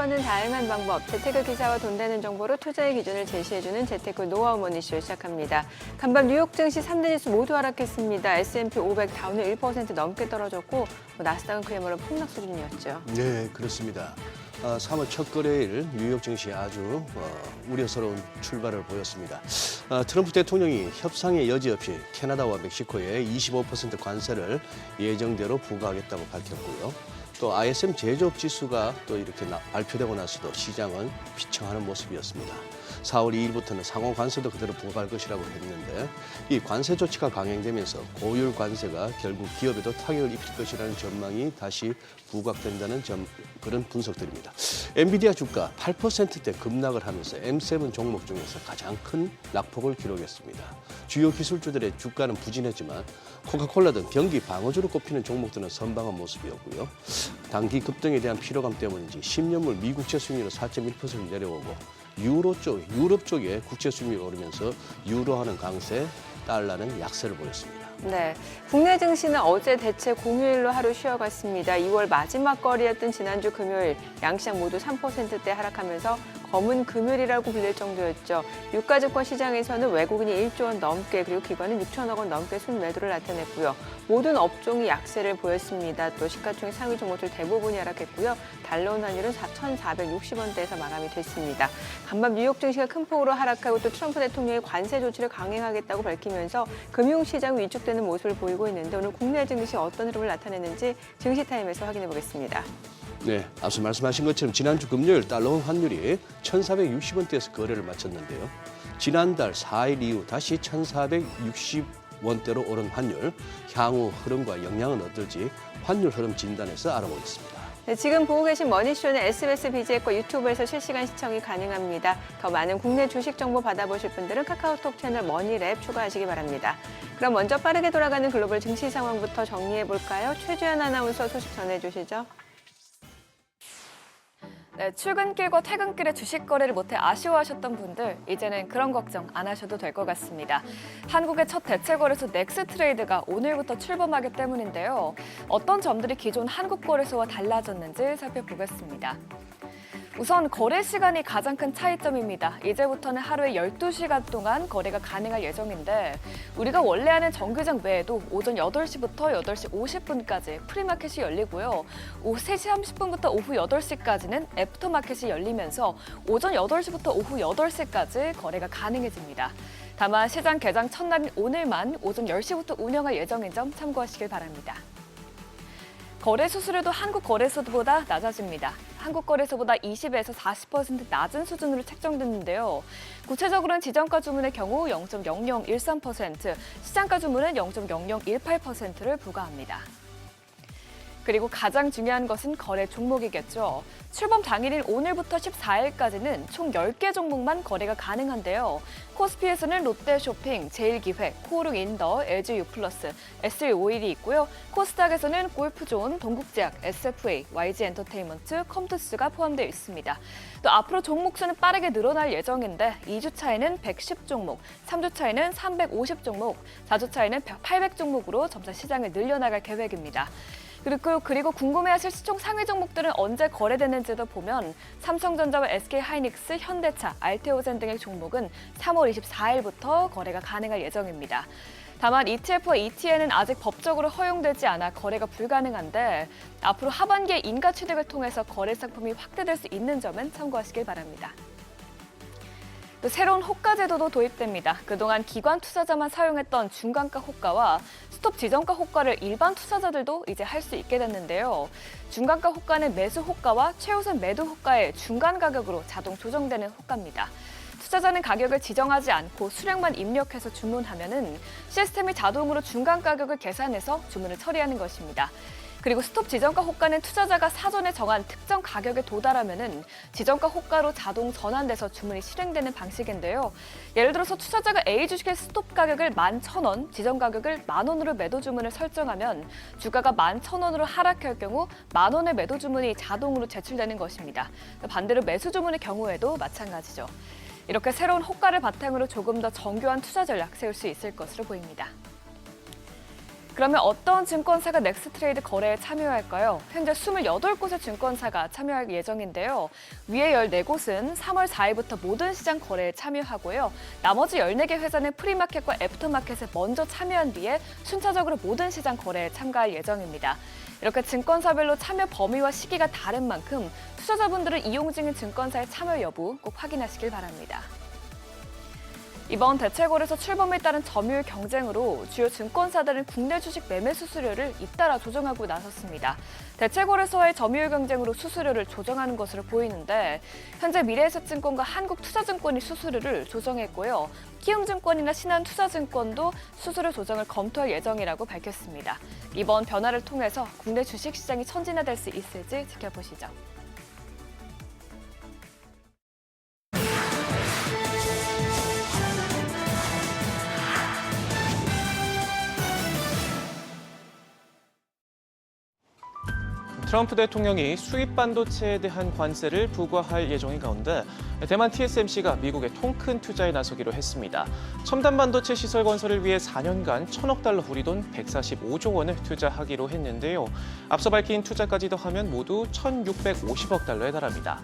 투자하는 다양한 방법, 재테크 기사와 돈 되는 정보로 투자의 기준을 제시해주는 재테크 노하우 모닝쇼 시작합니다. 간밤 뉴욕 증시 3대 지수 모두 하락했습니다. S&P 500 다우는 1% 넘게 떨어졌고 나스닥은 그야말로 폭락 수준이었죠. 네, 그렇습니다. 3월 첫 거래일 뉴욕 증시 아주 우려스러운 출발을 보였습니다. 트럼프 대통령이 협상의 여지 없이 캐나다와 멕시코에 25% 관세를 예정대로 부과하겠다고 밝혔고요. 또 ISM 제조업 지수가 또 이렇게 발표되고 나서도 시장은 비청하는 모습이었습니다. 4월 2일부터는 상호 관세도 그대로 부과할 것이라고 했는데 이 관세 조치가 강행되면서 고율 관세가 결국 기업에도 타격을 입힐 것이라는 전망이 다시 부각된다는 그런 분석들입니다. 엔비디아 주가 8%대 급락을 하면서 M7 종목 중에서 가장 큰 낙폭을 기록했습니다. 주요 기술주들의 주가는 부진했지만 코카콜라 등 경기 방어주로 꼽히는 종목들은 선방한 모습이었고요. 단기 급등에 대한 피로감 때문인지 10년물 미국채 수익률은 4.1% 내려오고 유럽 쪽에 국채 수익률이 오르면서 유로화는 강세, 달러는 약세를 보였습니다. 네, 국내 증시는 어제 대체 공휴일로 하루 쉬어갔습니다. 2월 마지막 거래였던 지난주 금요일 양시장 모두 3%대 하락하면서 검은 금요일이라고 불릴 정도였죠. 유가증권 시장에서는 외국인이 1조 원 넘게 그리고 기관은 6천억 원 넘게 순매도를 나타냈고요. 모든 업종이 약세를 보였습니다. 또 시가총액 상위 종목들 대부분이 하락했고요. 달러원 환율은 4,460원대에서 마감이 됐습니다. 간밤 뉴욕 증시가 큰 폭으로 하락하고 또 트럼프 대통령이 관세 조치를 강행하겠다고 밝히면서 금융시장 위축되는 모습을 보이고 있는데 오늘 국내 증시 어떤 흐름을 나타내는지 증시타임에서 확인해 보겠습니다. 네, 앞서 말씀하신 것처럼 지난주 금요일 달러원 환율이 1,460원대에서 거래를 마쳤는데요. 지난달 4일 이후 다시 1,460원대로 오른 환율, 향후 흐름과 영향은 어떨지 환율 흐름 진단에서 알아보겠습니다. 네, 지금 보고 계신 머니쇼는 SBS BJ과 유튜브에서 실시간 시청이 가능합니다. 더 많은 국내 주식 정보 받아보실 분들은 카카오톡 채널 머니랩 추가하시기 바랍니다. 그럼 먼저 빠르게 돌아가는 글로벌 증시 상황부터 정리해볼까요? 최주연 아나운서 소식 전해주시죠. 네, 출근길과 퇴근길에 주식 거래를 못해 아쉬워하셨던 분들 이제는 그런 걱정 안 하셔도 될 것 같습니다. 한국의 첫 대체 거래소 넥스트레이드가 오늘부터 출범하기 때문인데요. 어떤 점들이 기존 한국 거래소와 달라졌는지 살펴보겠습니다. 우선 거래 시간이 가장 큰 차이점입니다. 이제부터는 하루에 12시간 동안 거래가 가능할 예정인데 우리가 원래 하는 정규장 외에도 오전 8시부터 8시 50분까지 프리마켓이 열리고요. 오후 3시 30분부터 오후 8시까지는 애프터마켓이 열리면서 오전 8시부터 오후 8시까지 거래가 가능해집니다. 다만 시장 개장 첫날인 오늘만 오전 10시부터 운영할 예정인 점 참고하시길 바랍니다. 거래 수수료도 한국 거래소보다 낮아집니다. 한국 거래소보다 20에서 40% 낮은 수준으로 책정됐는데요. 구체적으로는 지정가 주문의 경우 0.0013%, 시장가 주문은 0.0018%를 부과합니다. 그리고 가장 중요한 것은 거래 종목이겠죠. 출범 당일인 오늘부터 14일까지는 총 10개 종목만 거래가 가능한데요. 코스피에서는 롯데쇼핑, 제일기획, 코오롱인더, LG유플러스, SU오일이 있고요. 코스닥에서는 골프존, 동국제약, SFA, YG엔터테인먼트, 컴투스가 포함되어 있습니다. 또 앞으로 종목 수는 빠르게 늘어날 예정인데 2주 차에는 110 종목, 3주 차에는 350 종목, 4주 차에는 800 종목으로 점차 시장을 늘려나갈 계획입니다. 그리고 궁금해하실 시총 상위 종목들은 언제 거래되는지도 보면 삼성전자와 SK하이닉스, 현대차, 알테오젠 등의 종목은 3월 24일부터 거래가 가능할 예정입니다. 다만 ETF와 ETN은 아직 법적으로 허용되지 않아 거래가 불가능한데 앞으로 하반기에 인가 취득을 통해서 거래 상품이 확대될 수 있는 점은 참고하시길 바랍니다. 또 새로운 호가 제도도 도입됩니다. 그동안 기관 투자자만 사용했던 중간가 호가와 스톱 지정가 호가를 일반 투자자들도 이제 할 수 있게 됐는데요. 중간가 호가는 매수 호가와 최우선 매도 호가의 중간 가격으로 자동 조정되는 호가입니다. 투자자는 가격을 지정하지 않고 수량만 입력해서 주문하면은 시스템이 자동으로 중간 가격을 계산해서 주문을 처리하는 것입니다. 그리고 스톱 지정가 호가는 투자자가 사전에 정한 특정 가격에 도달하면은 지정가 호가로 자동 전환돼서 주문이 실행되는 방식인데요. 예를 들어서 투자자가 A 주식의 스톱 가격을 11,000원, 지정 가격을 10,000원으로 매도 주문을 설정하면 주가가 11,000원으로 하락할 경우 10,000원의 매도 주문이 자동으로 제출되는 것입니다. 반대로 매수 주문의 경우에도 마찬가지죠. 이렇게 새로운 호가를 바탕으로 조금 더 정교한 투자 전략 세울 수 있을 것으로 보입니다. 그러면 어떤 증권사가 넥스트레이드 거래에 참여할까요? 현재 28곳의 증권사가 참여할 예정인데요. 위에 14곳은 3월 4일부터 모든 시장 거래에 참여하고요. 나머지 14개 회사는 프리마켓과 애프터마켓에 먼저 참여한 뒤에 순차적으로 모든 시장 거래에 참가할 예정입니다. 이렇게 증권사별로 참여 범위와 시기가 다른 만큼 투자자분들은 이용 중인 증권사의 참여 여부 꼭 확인하시길 바랍니다. 이번 대체거래소 출범에 따른 점유율 경쟁으로 주요 증권사들은 국내 주식 매매 수수료를 잇따라 조정하고 나섰습니다. 대체거래소와의 점유율 경쟁으로 수수료를 조정하는 것으로 보이는데 현재 미래에셋증권과 한국투자증권이 수수료를 조정했고요. 키움증권이나 신한투자증권도 수수료 조정을 검토할 예정이라고 밝혔습니다. 이번 변화를 통해서 국내 주식시장이 천진화될 수 있을지 지켜보시죠. 트럼프 대통령이 수입 반도체에 대한 관세를 부과할 예정인 가운데 대만 TSMC가 미국의 통큰 투자에 나서기로 했습니다. 첨단 반도체 시설 건설을 위해 4년간 1,000억 달러 우리 돈 145조 원을 투자하기로 했는데요. 앞서 밝힌 투자까지 더하면 모두 1,650억 달러에 달합니다.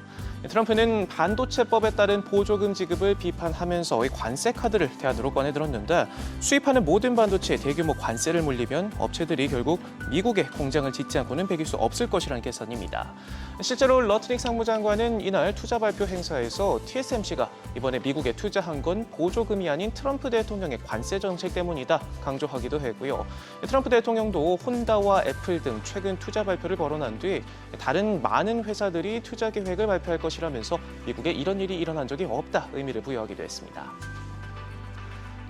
트럼프는 반도체법에 따른 보조금 지급을 비판하면서 이 관세 카드를 대안으로 꺼내들었는데 수입하는 모든 반도체에 대규모 관세를 물리면 업체들이 결국 미국에 공장을 짓지 않고는 배길 수 없을 것이라는 계산입니다. 실제로 러트닉 상무장관은 이날 투자 발표 행사에서 TSMC가 이번에 미국에 투자한 건 보조금이 아닌 트럼프 대통령의 관세 정책 때문이다 강조하기도 했고요. 트럼프 대통령도 혼다와 애플 등 최근 투자 발표를 거론한 뒤 다른 많은 회사들이 투자 계획을 발표할 것이라면서 미국에 이런 일이 일어난 적이 없다 의미를 부여하기도 했습니다.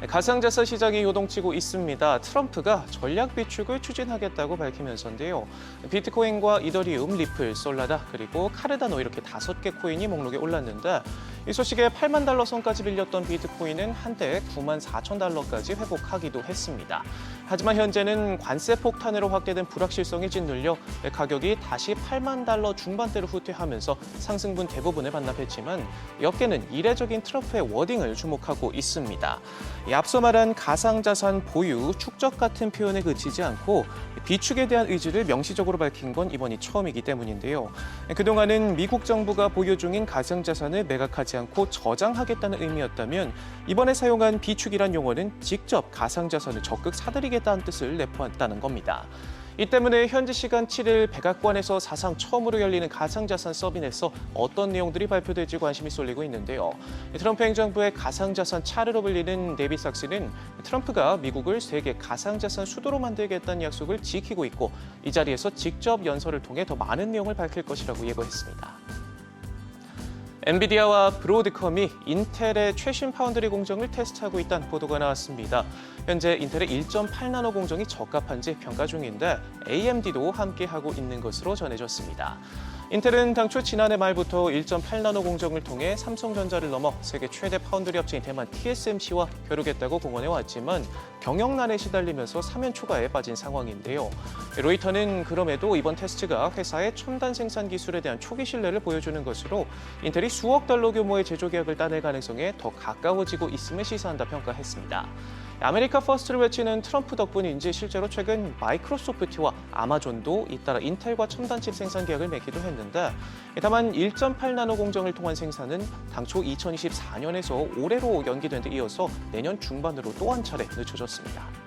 가상자산 시장이 요동치고 있습니다. 트럼프가 전략 비축을 추진하겠다고 밝히면서인데요. 비트코인과 이더리움, 리플, 솔라다 그리고 카르다노 이렇게 5개 코인이 목록에 올랐는데 이 소식에 8만 달러 선까지 밀렸던 비트코인은 한때 9만 4천 달러까지 회복하기도 했습니다. 하지만 현재는 관세 폭탄으로 확대된 불확실성이 짓눌려 가격이 다시 8만 달러 중반대로 후퇴하면서 상승분 대부분을 반납했지만 업계는 이례적인 트럼프의 워딩을 주목하고 있습니다. 앞서 말한 가상자산 보유, 축적 같은 표현에 그치지 않고 비축에 대한 의지를 명시적으로 밝힌 건 이번이 처음이기 때문인데요. 그동안은 미국 정부가 보유 중인 가상자산을 매각하지 않고 저장하겠다는 의미였다면 이번에 사용한 비축이란 용어는 직접 가상자산을 적극 사들이겠다는 뜻을 내포했다는 겁니다. 이 때문에 현지 시간 7일 백악관에서 사상 처음으로 열리는 가상자산 서밋에서 어떤 내용들이 발표될지 관심이 쏠리고 있는데요. 트럼프 행정부의 가상자산 차르로 불리는 데이빗 삭스는 트럼프가 미국을 세계 가상자산 수도로 만들겠다는 약속을 지키고 있고 이 자리에서 직접 연설을 통해 더 많은 내용을 밝힐 것이라고 예고했습니다. 엔비디아와 브로드컴이 인텔의 최신 파운드리 공정을 테스트하고 있다는 보도가 나왔습니다. 현재 인텔의 1.8나노 공정이 적합한지 평가 중인데 AMD도 함께하고 있는 것으로 전해졌습니다. 인텔은 당초 지난해 말부터 1.8나노 공정을 통해 삼성전자를 넘어 세계 최대 파운드리 업체인 대만 TSMC와 겨루겠다고 공언해왔지만 경영난에 시달리면서 사면 초과에 빠진 상황인데요. 로이터는 그럼에도 이번 테스트가 회사의 첨단 생산 기술에 대한 초기 신뢰를 보여주는 것으로 인텔이 수억 달러 규모의 제조 계약을 따낼 가능성에 더 가까워지고 있음을 시사한다 평가했습니다. 아메리카 퍼스트를 외치는 트럼프 덕분인지 실제로 최근 마이크로소프트와 아마존도 잇따라 인텔과 첨단 칩 생산 계약을 맺기도 했는데 다만 1.8나노 공정을 통한 생산은 당초 2024년에서 올해로 연기된 데 이어서 내년 중반으로 또 한 차례 늦춰졌습니다.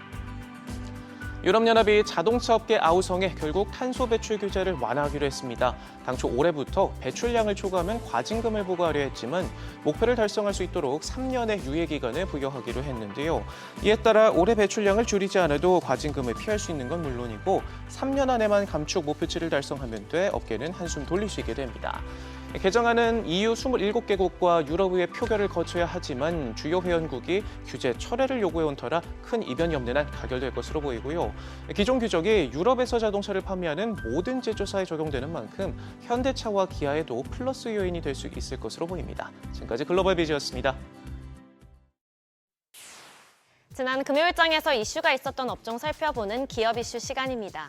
유럽연합이 자동차 업계 아우성에 결국 탄소 배출 규제를 완화하기로 했습니다. 당초 올해부터 배출량을 초과하면 과징금을 부과하려 했지만 목표를 달성할 수 있도록 3년의 유예 기간을 부여하기로 했는데요. 이에 따라 올해 배출량을 줄이지 않아도 과징금을 피할 수 있는 건 물론이고 3년 안에만 감축 목표치를 달성하면 돼 업계는 한숨 돌릴 수 있게 됩니다. 개정안은 EU 27개국과 유럽의회 표결을 거쳐야 하지만 주요 회원국이 규제 철회를 요구해온 터라 큰 이변이 없는 한 가결될 것으로 보이고요. 기존 규정이 유럽에서 자동차를 판매하는 모든 제조사에 적용되는 만큼 현대차와 기아에도 플러스 요인이 될 수 있을 것으로 보입니다. 지금까지 글로벌 비즈였습니다. 지난 금요일장에서 이슈가 있었던 업종 살펴보는 기업 이슈 시간입니다.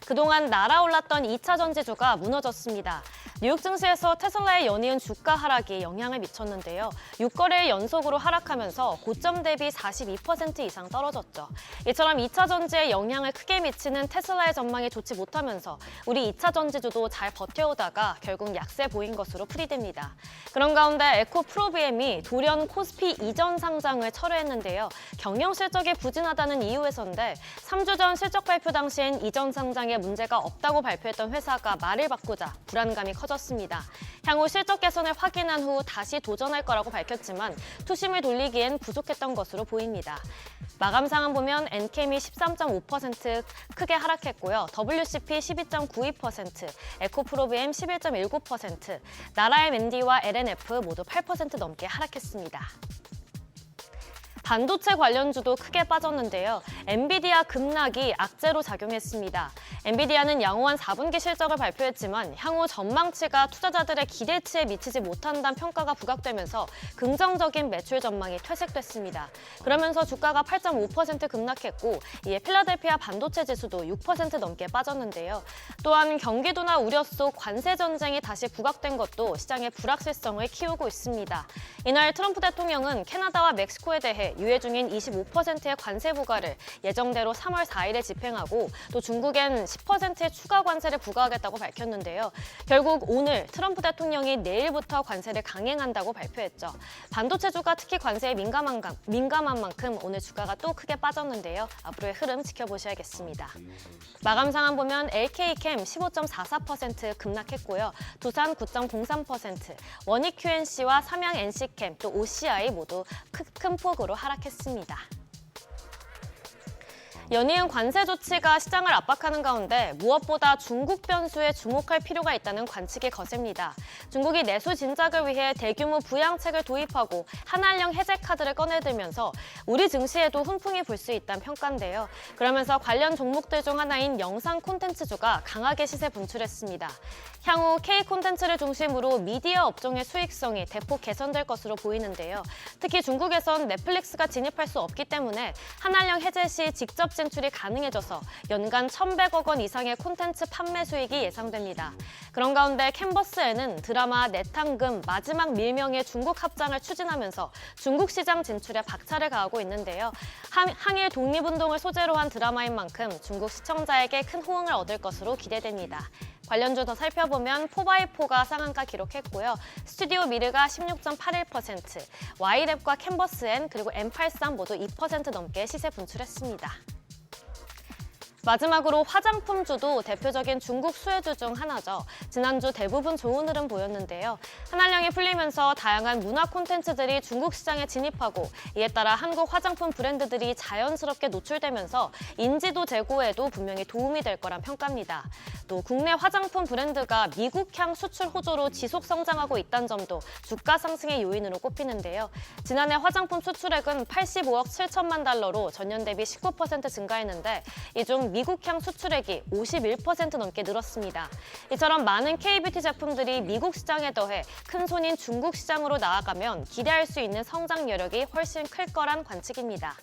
그동안 날아올랐던 2차 전지주가 무너졌습니다. 뉴욕 증시에서 테슬라의 연이은 주가 하락이 영향을 미쳤는데요. 6거래일 연속으로 하락하면서 고점 대비 42% 이상 떨어졌죠. 이처럼 2차 전지에 영향을 크게 미치는 테슬라의 전망이 좋지 못하면서 우리 2차 전지주도 잘 버텨오다가 결국 약세 보인 것으로 풀이됩니다. 그런 가운데 에코프로비엠이 돌연 코스피 이전 상장을 철회했는데요. 경영 실적이 부진하다는 이유에서인데 3주 전 실적 발표 당시엔 이전 상장에 문제가 없다고 발표했던 회사가 말을 바꾸자 불안감이 커졌습니다. 향후 실적 개선을 확인한 후 다시 도전할 거라고 밝혔지만 투심을 돌리기엔 부족했던 것으로 보입니다. 마감 상황 보면 엔캠이 13.5% 크게 하락했고요. WCP 12.92%, 에코프로비엠 11.19%, 나라엠ND와 LNF 모두 8% 넘게 하락했습니다. 반도체 관련주도 크게 빠졌는데요. 엔비디아 급락이 악재로 작용했습니다. 엔비디아는 양호한 4분기 실적을 발표했지만 향후 전망치가 투자자들의 기대치에 미치지 못한다는 평가가 부각되면서 긍정적인 매출 전망이 퇴색됐습니다. 그러면서 주가가 8.5% 급락했고 이에 필라델피아 반도체 지수도 6% 넘게 빠졌는데요. 또한 경기도나 우려 속 관세 전쟁이 다시 부각된 것도 시장의 불확실성을 키우고 있습니다. 이날 트럼프 대통령은 캐나다와 멕시코에 대해 유예 중인 25%의 관세 부과를 예정대로 3월 4일에 집행하고 또 중국엔 10%의 추가 관세를 부과하겠다고 밝혔는데요. 결국 오늘 트럼프 대통령이 내일부터 관세를 강행한다고 발표했죠. 반도체주가 특히 관세에 민감한 만큼 오늘 주가가 또 크게 빠졌는데요. 앞으로의 흐름 지켜보셔야겠습니다. 마감 상황 보면 LK캠 15.44% 급락했고요. 두산 9.03%, 원익 QNC와 삼양 NC캠 또 OCI 모두 큰 폭으로 하락했습니다. 연이은 관세 조치가 시장을 압박하는 가운데 무엇보다 중국 변수에 주목할 필요가 있다는 관측이 거셉니다. 중국이 내수 진작을 위해 대규모 부양책을 도입하고 한한령 해제 카드를 꺼내들면서 우리 증시에도 훈풍이 불 수 있다는 평가인데요. 그러면서 관련 종목들 중 하나인 영상 콘텐츠주가 강하게 시세 분출했습니다. 향후 K 콘텐츠를 중심으로 미디어 업종의 수익성이 대폭 개선될 것으로 보이는데요. 특히 중국에선 넷플릭스가 진입할 수 없기 때문에 한한령 해제 시 직접 진출이 가능해져서 연간 1,100억 원 이상의 콘텐츠 판매 수익이 예상됩니다. 그런 가운데 캔버스에는 드라마 내탕금 마지막 밀명의 중국 합장을 추진하면서 중국 시장 진출에 박차를 가하고 있는데요. 항일 독립운동을 소재로 한 드라마인 만큼 중국 시청자에게 큰 호응을 얻을 것으로 기대됩니다. 관련주 더 살펴보면 4x4가 상한가 기록했고요. 스튜디오 미르가 16.81%, Y랩과 캔버스엔 그리고 M83 모두 2% 넘게 시세 분출했습니다. 마지막으로 화장품주도 대표적인 중국 수혜주 중 하나죠. 지난주 대부분 좋은 흐름 보였는데요. 한한령이 풀리면서 다양한 문화 콘텐츠들이 중국 시장에 진입하고 이에 따라 한국 화장품 브랜드들이 자연스럽게 노출되면서 인지도 제고에도 분명히 도움이 될 거란 평가입니다. 또 국내 화장품 브랜드가 미국향 수출 호조로 지속 성장하고 있다는 점도 주가 상승의 요인으로 꼽히는데요. 지난해 화장품 수출액은 85억 7천만 달러로 전년 대비 19% 증가했는데 이 중 미국향 수출액이 51% 넘게 늘었습니다. 이처럼 많은 K뷰티 제품들이 미국 시장에 더해 큰 손인 중국 시장으로 나아가면 기대할 수 있는 성장 여력이 훨씬 클 거란 관측입니다.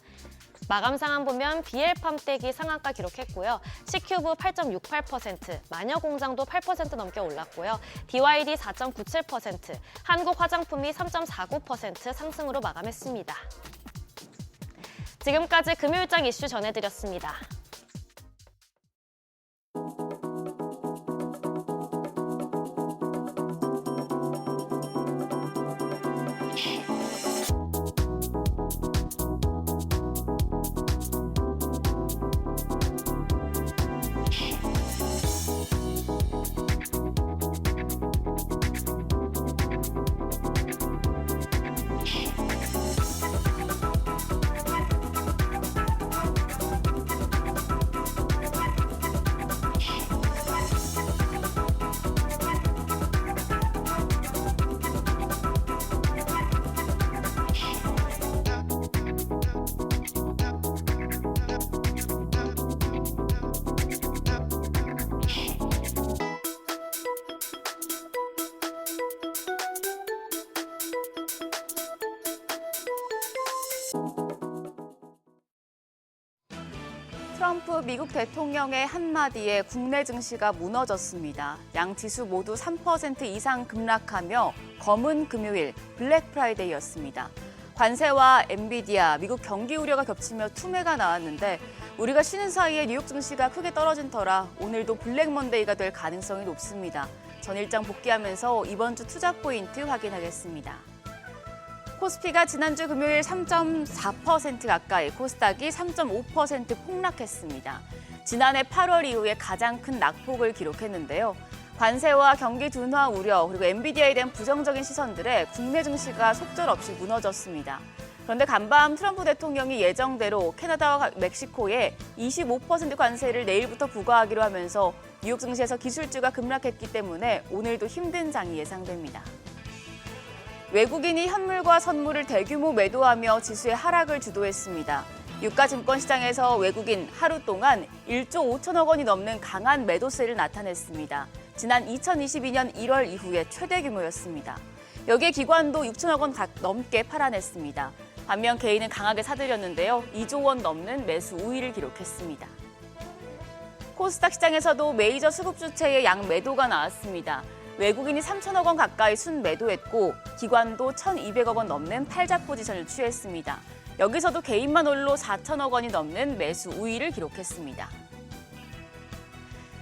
마감 상황 보면 BL팜떼기 상한가 기록했고요. C큐브 8.68%, 마녀공장도 8% 넘게 올랐고요. DYD 4.97%, 한국화장품이 3.49% 상승으로 마감했습니다. 지금까지 금요일장 이슈 전해드렸습니다. 트럼프 미국 대통령의 한마디에 국내 증시가 무너졌습니다. 양 지수 모두 3% 이상 급락하며 검은 금요일 블랙 프라이데이였습니다. 관세와 엔비디아, 미국 경기 우려가 겹치며 투매가 나왔는데 우리가 쉬는 사이에 뉴욕 증시가 크게 떨어진 터라 오늘도 블랙 먼데이가 될 가능성이 높습니다. 전일장 복귀하면서 이번 주 투자 포인트 확인하겠습니다. 코스피가 지난주 금요일 3.4% 가까이, 코스닥이 3.5% 폭락했습니다. 지난해 8월 이후에 가장 큰 낙폭을 기록했는데요. 관세와 경기 둔화 우려, 그리고 엔비디아에 대한 부정적인 시선들에 국내 증시가 속절없이 무너졌습니다. 그런데 간밤 트럼프 대통령이 예정대로 캐나다와 멕시코에 25% 관세를 내일부터 부과하기로 하면서 뉴욕 증시에서 기술주가 급락했기 때문에 오늘도 힘든 장이 예상됩니다. 외국인이 현물과 선물을 대규모 매도하며 지수의 하락을 주도했습니다. 유가 증권 시장에서 외국인 하루 동안 1조 5천억 원이 넘는 강한 매도세를 나타냈습니다. 지난 2022년 1월 이후에 최대 규모였습니다. 여기에 기관도 6천억 원 넘게 팔아냈습니다. 반면 개인은 강하게 사들였는데요. 2조 원 넘는 매수 우위를 기록했습니다. 코스닥 시장에서도 메이저 수급 주체의 양 매도가 나왔습니다. 외국인이 3천억 원 가까이 순매도했고 기관도 1,200억 원 넘는 팔자 포지션을 취했습니다. 여기서도 개인만 홀로 4천억 원이 넘는 매수 우위를 기록했습니다.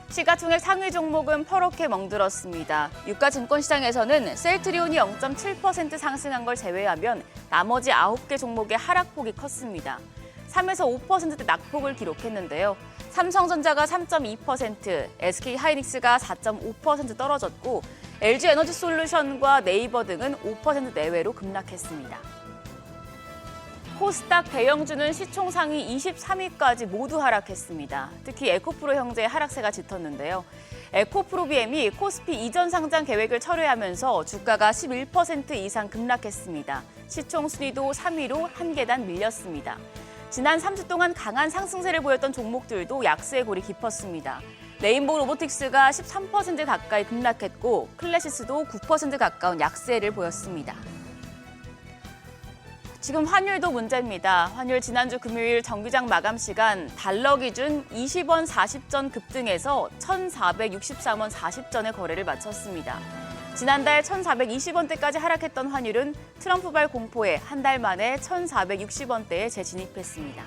시가총액 상위 종목은 퍼렇게 멍들었습니다. 유가 증권시장에서는 셀트리온이 0.7% 상승한 걸 제외하면 나머지 9개 종목의 하락폭이 컸습니다. 3에서 5%대 낙폭을 기록했는데요. 삼성전자가 3.2%, SK하이닉스가 4.5% 떨어졌고 LG에너지솔루션과 네이버 등은 5% 내외로 급락했습니다. 코스닥 대형주는 시총 상위 23위까지 모두 하락했습니다. 특히 에코프로 형제의 하락세가 짙었는데요. 에코프로비엠이 코스피 이전 상장 계획을 철회하면서 주가가 11% 이상 급락했습니다. 시총 순위도 3위로 한 계단 밀렸습니다. 지난 3주 동안 강한 상승세를 보였던 종목들도 약세의 골이 깊었습니다. 레인보우 로보틱스가 13% 가까이 급락했고 클래시스도 9% 가까운 약세를 보였습니다. 지금 환율도 문제입니다. 환율 지난주 금요일 정기장 마감 시간 달러 기준 20원 40전 급등해서 1,463원 40전에 거래를 마쳤습니다. 지난달 1,420원대까지 하락했던 환율은 트럼프발 공포에 한 달 만에 1,460원대에 재진입했습니다.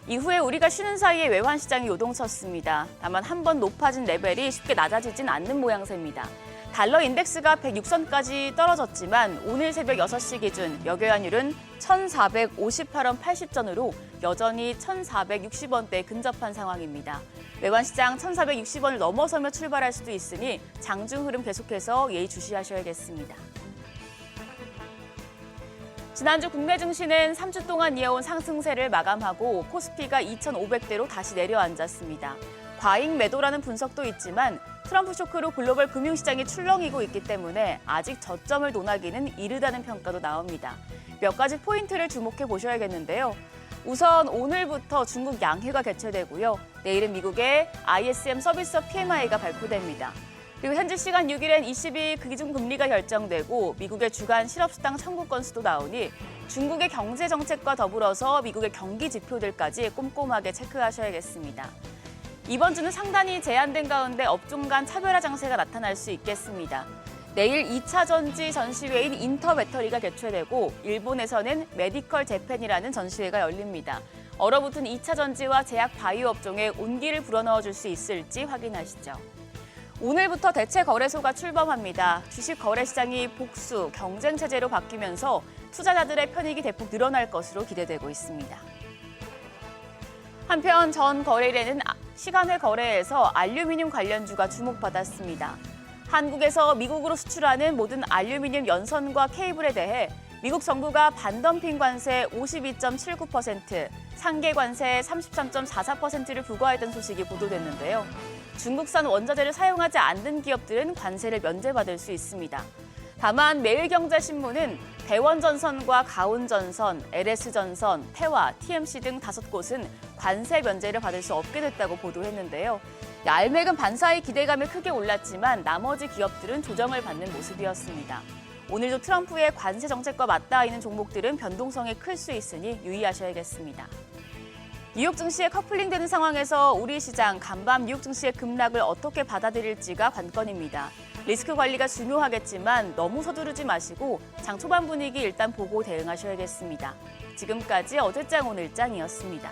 이후에 우리가 쉬는 사이에 외환시장이 요동쳤습니다. 다만 한 번 높아진 레벨이 쉽게 낮아지진 않는 모양새입니다. 달러 인덱스가 106선까지 떨어졌지만 오늘 새벽 6시 기준 여교환율은 1,458원 80전으로 여전히 1,460원대에 근접한 상황입니다. 외환시장 1,460원을 넘어서며 출발할 수도 있으니 장중 흐름 계속해서 예의주시하셔야겠습니다. 지난주 국내 증시는 3주 동안 이어온 상승세를 마감하고 코스피가 2,500대로 다시 내려앉았습니다. 과잉 매도라는 분석도 있지만 트럼프 쇼크로 글로벌 금융시장이 출렁이고 있기 때문에 아직 저점을 논하기는 이르다는 평가도 나옵니다. 몇 가지 포인트를 주목해 보셔야겠는데요. 우선 오늘부터 중국 양회가 개최되고요. 내일은 미국의 ISM 서비스업 PMI가 발표됩니다. 그리고 현지 시간 6일엔 ECB 기준금리가 결정되고 미국의 주간 실업수당 청구 건수도 나오니 중국의 경제 정책과 더불어서 미국의 경기 지표들까지 꼼꼼하게 체크하셔야겠습니다. 이번 주는 상단이 제한된 가운데 업종 간 차별화 장세가 나타날 수 있겠습니다. 내일 2차 전지 전시회인 인터배터리가 개최되고 일본에서는 메디컬 재팬이라는 전시회가 열립니다. 얼어붙은 2차 전지와 제약 바이오 업종에 온기를 불어넣어 줄 수 있을지 확인하시죠. 오늘부터 대체 거래소가 출범합니다. 주식 거래 시장이 복수, 경쟁 체제로 바뀌면서 투자자들의 편익이 대폭 늘어날 것으로 기대되고 있습니다. 한편 전 거래일에는 시간회 거래에서 알루미늄 관련주가 주목받았습니다. 한국에서 미국으로 수출하는 모든 알루미늄 연선과 케이블에 대해 미국 정부가 반덤핑 관세 52.79%, 상계 관세 33.44%를 부과했던 소식이 보도됐는데요. 중국산 원자재를 사용하지 않는 기업들은 관세를 면제받을 수 있습니다. 다만 매일경제신문은 대원전선과 가온전선, LS전선, 태화, TMC 등 5곳은 관세 면제를 받을 수 없게 됐다고 보도했는데요. 알맥은 반사의 기대감이 크게 올랐지만 나머지 기업들은 조정을 받는 모습이었습니다. 오늘도 트럼프의 관세 정책과 맞닿아 있는 종목들은 변동성이 클 수 있으니 유의하셔야겠습니다. 뉴욕 증시의 커플링되는 상황에서 우리 시장 간밤 뉴욕 증시의 급락을 어떻게 받아들일지가 관건입니다. 리스크 관리가 중요하겠지만 너무 서두르지 마시고 장 초반 분위기 일단 보고 대응하셔야겠습니다. 지금까지 어제장 오늘장이었습니다.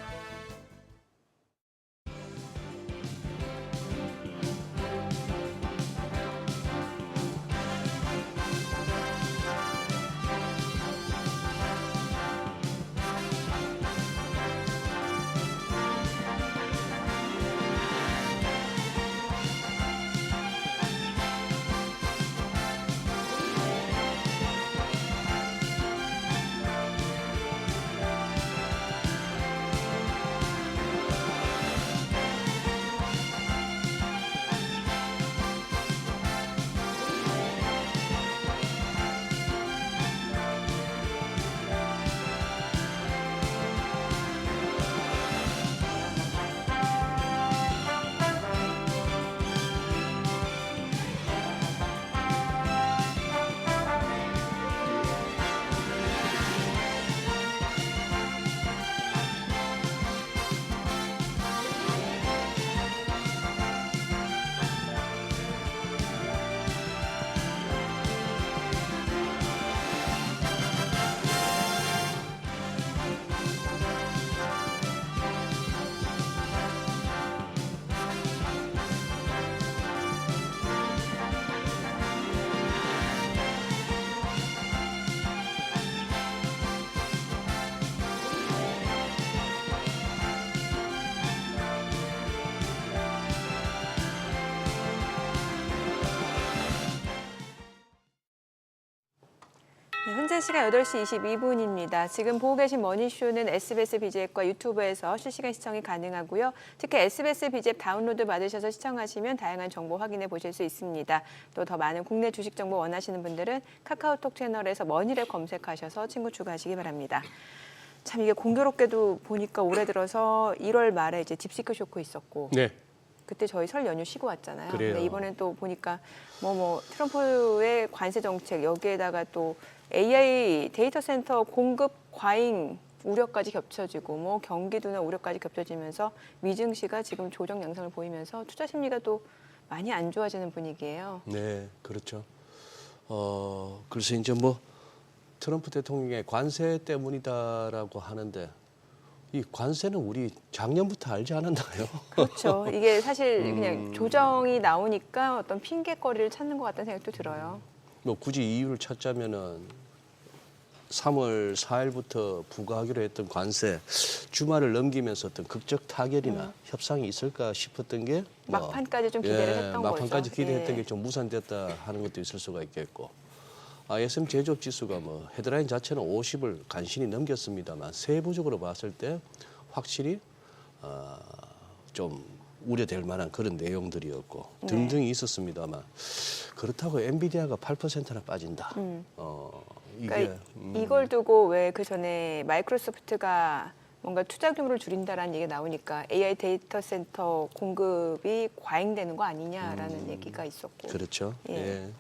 네, 현재 시간 8시 22분입니다. 지금 보고 계신 머니쇼는 SBS BG앱과 유튜브에서 실시간 시청이 가능하고요. 특히 SBS BG앱 다운로드 받으셔서 시청하시면 다양한 정보 확인해 보실 수 있습니다. 또 더 많은 국내 주식 정보 원하시는 분들은 카카오톡 채널에서 머니랩 검색하셔서 친구 추가하시기 바랍니다. 참 이게 공교롭게도 보니까 올해 들어서 1월 말에 이제 딥시크 쇼크 있었고 네. 그때 저희 설 연휴 쉬고 왔잖아요. 그래요. 근데 이번엔 또 보니까 트럼프의 관세 정책 여기에다가 또 AI 데이터 센터 공급 과잉 우려까지 겹쳐지고 경기도나 우려까지 겹쳐지면서 미증시가 지금 조정 양상을 보이면서 투자 심리가 또 많이 안 좋아지는 분위기예요. 네, 그렇죠. 그래서 이제 트럼프 대통령의 관세 때문이다라고 하는데 이 관세는 우리 작년부터 알지 않았나요? 그렇죠. 이게 사실 그냥 조정이 나오니까 어떤 핑계거리를 찾는 것 같다는 생각도 들어요. 굳이 이유를 찾자면은 3월 4일부터 부과하기로 했던 관세 주말을 넘기면서 어떤 극적 타결이나 협상이 있을까 싶었던 게 막판까지 좀 기대를 했던 거죠. 막판까지 기대했던 예. 게 좀 무산됐다 하는 것도 있을 수가 있겠고 ISM 제조업 지수가 헤드라인 자체는 50을 간신히 넘겼습니다만 세부적으로 봤을 때 확실히 좀 우려될 만한 그런 내용들이었고 등등이 있었습니다만 그렇다고 엔비디아가 8%나 빠진다. 이게 그러니까 이걸 두고 왜 그 전에 마이크로소프트가 뭔가 투자 규모를 줄인다라는 얘기가 나오니까 AI 데이터 센터 공급이 과잉되는 거 아니냐라는 얘기가 있었고. 그렇죠. 예. 예.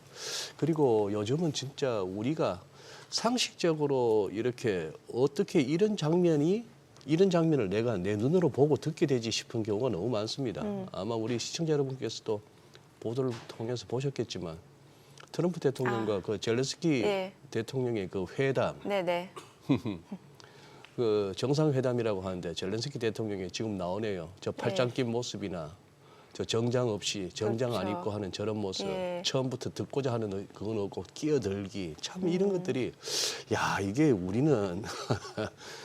그리고 요즘은 진짜 우리가 상식적으로 이렇게 어떻게 이런 장면을 내가 내 눈으로 보고 듣게 되지 싶은 경우가 너무 많습니다. 아마 우리 시청자 여러분께서도 보도를 통해서 보셨겠지만 트럼프 대통령과 그 젤렌스키 예. 대통령의 그 회담, 네네. 그 정상회담이라고 하는데 젤렌스키 대통령이 지금 나오네요. 저 팔짱 낀 모습이나 저 정장 없이 정장 안 그렇죠. 입고 하는 저런 모습 예. 처음부터 듣고자 하는 그건 없고 끼어들기 참 이런 것들이 야 이게 우리는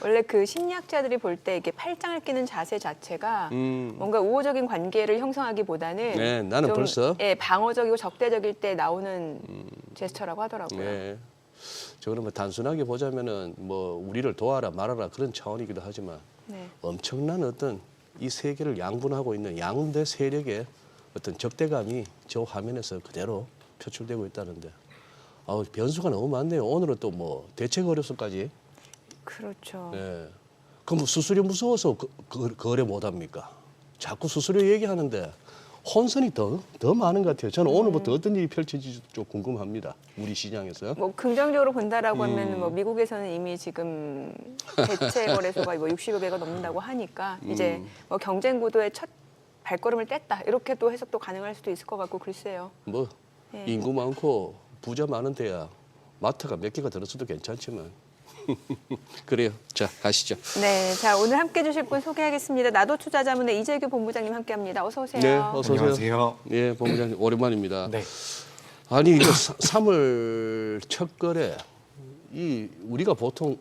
원래 그 심리학자들이 볼 때 이게 팔짱을 끼는 자세 자체가 뭔가 우호적인 관계를 형성하기보다는 네, 나는 좀, 벌써 방어적이고 적대적일 때 나오는 제스처라고 하더라고요. 네. 저는 단순하게 보자면은 우리를 도와라 말아라 그런 차원이기도 하지만 네. 엄청난 어떤 이 세계를 양분하고 있는 양대 세력의 어떤 적대감이 저 화면에서 그대로 표출되고 있다는데 변수가 너무 많네요. 오늘은 또 대책 어려서까지. 그렇죠. 네. 그럼 수수료 무서워서 거래 못 합니까? 자꾸 수수료 얘기하는데 혼선이 더 많은 것 같아요. 저는 오늘부터 어떤 일이 펼쳐질지 좀 궁금합니다. 우리 시장에서. 뭐 긍정적으로 본다라고 하면 뭐 미국에서는 이미 지금 대체 거래소가 뭐 60여 개가 넘는다고 하니까 이제 뭐 경쟁 구도의 첫 발걸음을 뗐다 이렇게 또 해석도 가능할 수도 있을 것 같고 글쎄요. 뭐 네. 인구 많고 부자 많은 데야 마트가 몇 개가 들었어도 괜찮지만 그래요. 자, 가시죠. 네, 자 오늘 함께 해주실 분 소개하겠습니다. 나도 투자자문의 이재규 본부장님 함께합니다. 어서 오세요. 네, 어서 오세요. 안녕하세요. 예, 본부장님 오랜만입니다. 네. 아니 이거 3월 첫 거래 이 우리가 보통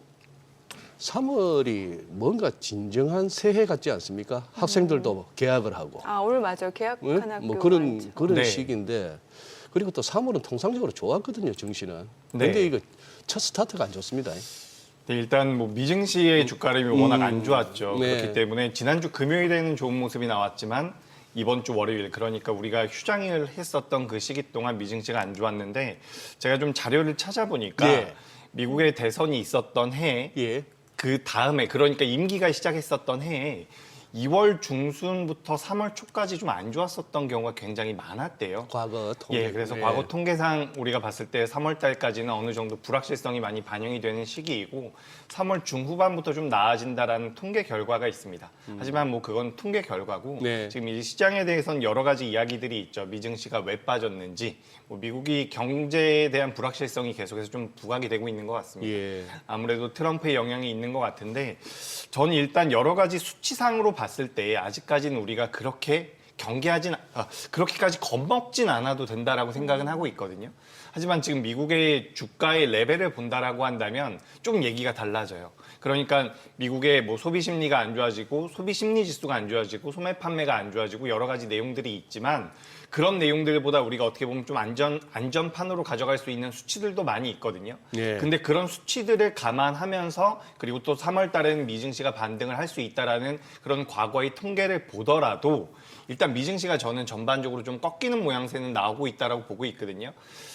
3월이 뭔가 진정한 새해 같지 않습니까? 학생들도 개학을 하고 아 오늘 맞아요. 계약한 예? 학교 뭐 그런 많죠. 네. 시기인데 그리고 또 3월은 통상적으로 좋았거든요, 정시는. 네. 근데 이거 첫 스타트가 안 좋습니다. 네, 일단 뭐 미증시의 주가림이 워낙 안 좋았죠. 네. 그렇기 때문에 지난주 금요일에는 좋은 모습이 나왔지만 이번 주 월요일 그러니까 우리가 휴장을 했었던 그 시기 동안 미증시가 안 좋았는데 제가 좀 자료를 찾아보니까 예. 미국의 대선이 있었던 해 예. 그 다음에 그러니까 임기가 시작했었던 해에 2월 중순부터 3월 초까지 좀 안 좋았었던 경우가 굉장히 많았대요. 과거 통계. 예, 그래서 예. 과거 통계상 우리가 봤을 때 3월 달까지는 어느 정도 불확실성이 많이 반영이 되는 시기이고 3월 중후반부터 좀 나아진다라는 통계 결과가 있습니다. 하지만 뭐 그건 통계 결과고 네. 지금 이 시장에 대해서는 여러 가지 이야기들이 있죠. 미증시가 왜 빠졌는지, 뭐 미국이 경제에 대한 불확실성이 계속해서 좀 부각이 되고 있는 것 같습니다. 예. 아무래도 트럼프의 영향이 있는 것 같은데 저는 일단 여러 가지 수치상으로 봤을 때 아직까지는 우리가 그렇게 그렇게까지 겁먹진 않아도 된다라고 생각은 하고 있거든요. 하지만 지금 미국의 주가의 레벨을 본다라고 한다면 좀 얘기가 달라져요. 그러니까 미국의 뭐 소비 심리가 안 좋아지고 소비 심리 지수가 안 좋아지고 소매 판매가 안 좋아지고 여러 가지 내용들이 있지만 그런 내용들보다 우리가 어떻게 보면 좀 안전판으로 가져갈 수 있는 수치들도 많이 있거든요. 예. 근데 그런 수치들을 감안하면서 그리고 또 3월 달에는 미증시가 반등을 할 수 있다라는 그런 과거의 통계를 보더라도 일단 미증시가 저는 전반적으로 좀 꺾이는 모양새는 나오고 있다라고 보고 있거든요.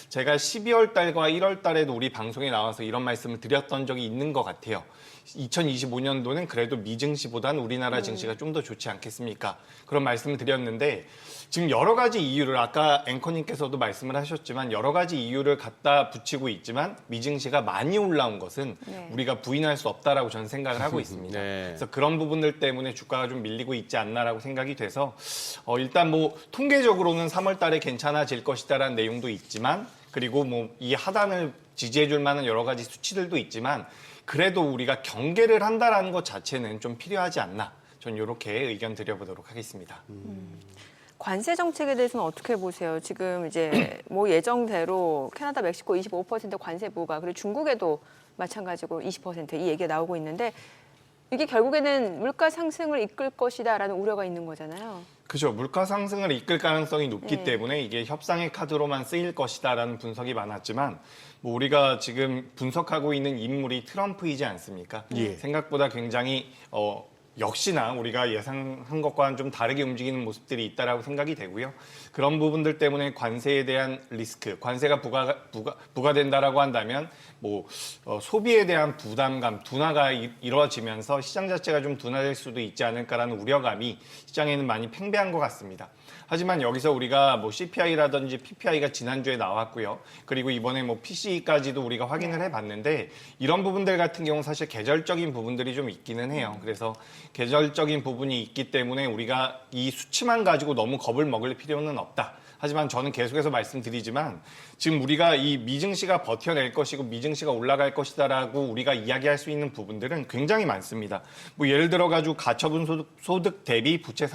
제가 12월 달과 1월 달에도 우리 방송에 나와서 이런 말씀을 드렸던 적이 있는 것 같아요. 2025년도는 그래도 미증시보다는 우리나라 증시가 좀 더 좋지 않겠습니까? 그런 말씀을 드렸는데 지금 여러 가지 이유를 아까 앵커님께서도 말씀을 하셨지만 여러 가지 이유를 갖다 붙이고 있지만 미증시가 많이 올라온 것은 네. 우리가 부인할 수 없다라고 저는 생각을 하고 있습니다. 네. 그래서 그런 부분들 때문에 주가가 좀 밀리고 있지 않나라고 생각이 돼서 일단 뭐 통계적으로는 3월 달에 괜찮아질 것이다라는 내용도 있지만 그리고 뭐 이 하단을 지지해 줄 만한 여러 가지 수치들도 있지만 그래도 우리가 경계를 한다라는 것 자체는 좀 필요하지 않나. 전 이렇게 의견 드려보도록 하겠습니다. 관세 정책에 대해서는 어떻게 보세요? 지금 이제 뭐 예정대로 캐나다, 멕시코 25% 관세 부과 그리고 중국에도 마찬가지고 20%이 얘기가 나오고 있는데 이게 결국에는 물가 상승을 이끌 것이다라는 우려가 있는 거잖아요. 그렇죠. 물가 상승을 이끌 가능성이 높기 네. 때문에 이게 협상의 카드로만 쓰일 것이다라는 분석이 많았지만 뭐 우리가 지금 분석하고 있는 인물이 트럼프이지 않습니까? 예. 생각보다 굉장히 역시나 우리가 예상한 것과는 좀 다르게 움직이는 모습들이 있다라고 생각이 되고요. 그런 부분들 때문에 관세에 대한 리스크, 관세가 부과된다라고 한다면 뭐 소비에 대한 부담감, 둔화가 이루어지면서 시장 자체가 좀 둔화될 수도 있지 않을까라는 우려감이 시장에는 많이 팽배한 것 같습니다. 하지만 여기서 우리가 뭐 CPI라든지 PPI가 지난주에 나왔고요. 그리고 이번에 뭐 PCE까지도 우리가 확인을 해봤는데 이런 부분들 같은 경우는 사실 계절적인 부분들이 좀 있기는 해요. 그래서 계절적인 부분이 있기 때문에 우리가 이 수치만 가지고 너무 겁을 먹을 필요는 없다. 하지만 저는 계속해서 말씀드리지만 지금 우리가 이 미증시가 버텨낼 것이고 미증시가 올라갈 것이다라고 우리가 이야기할 수 있는 부분들은 굉장히 많습니다. 뭐 예를 들어 가지고 가처분 소득 대비 부채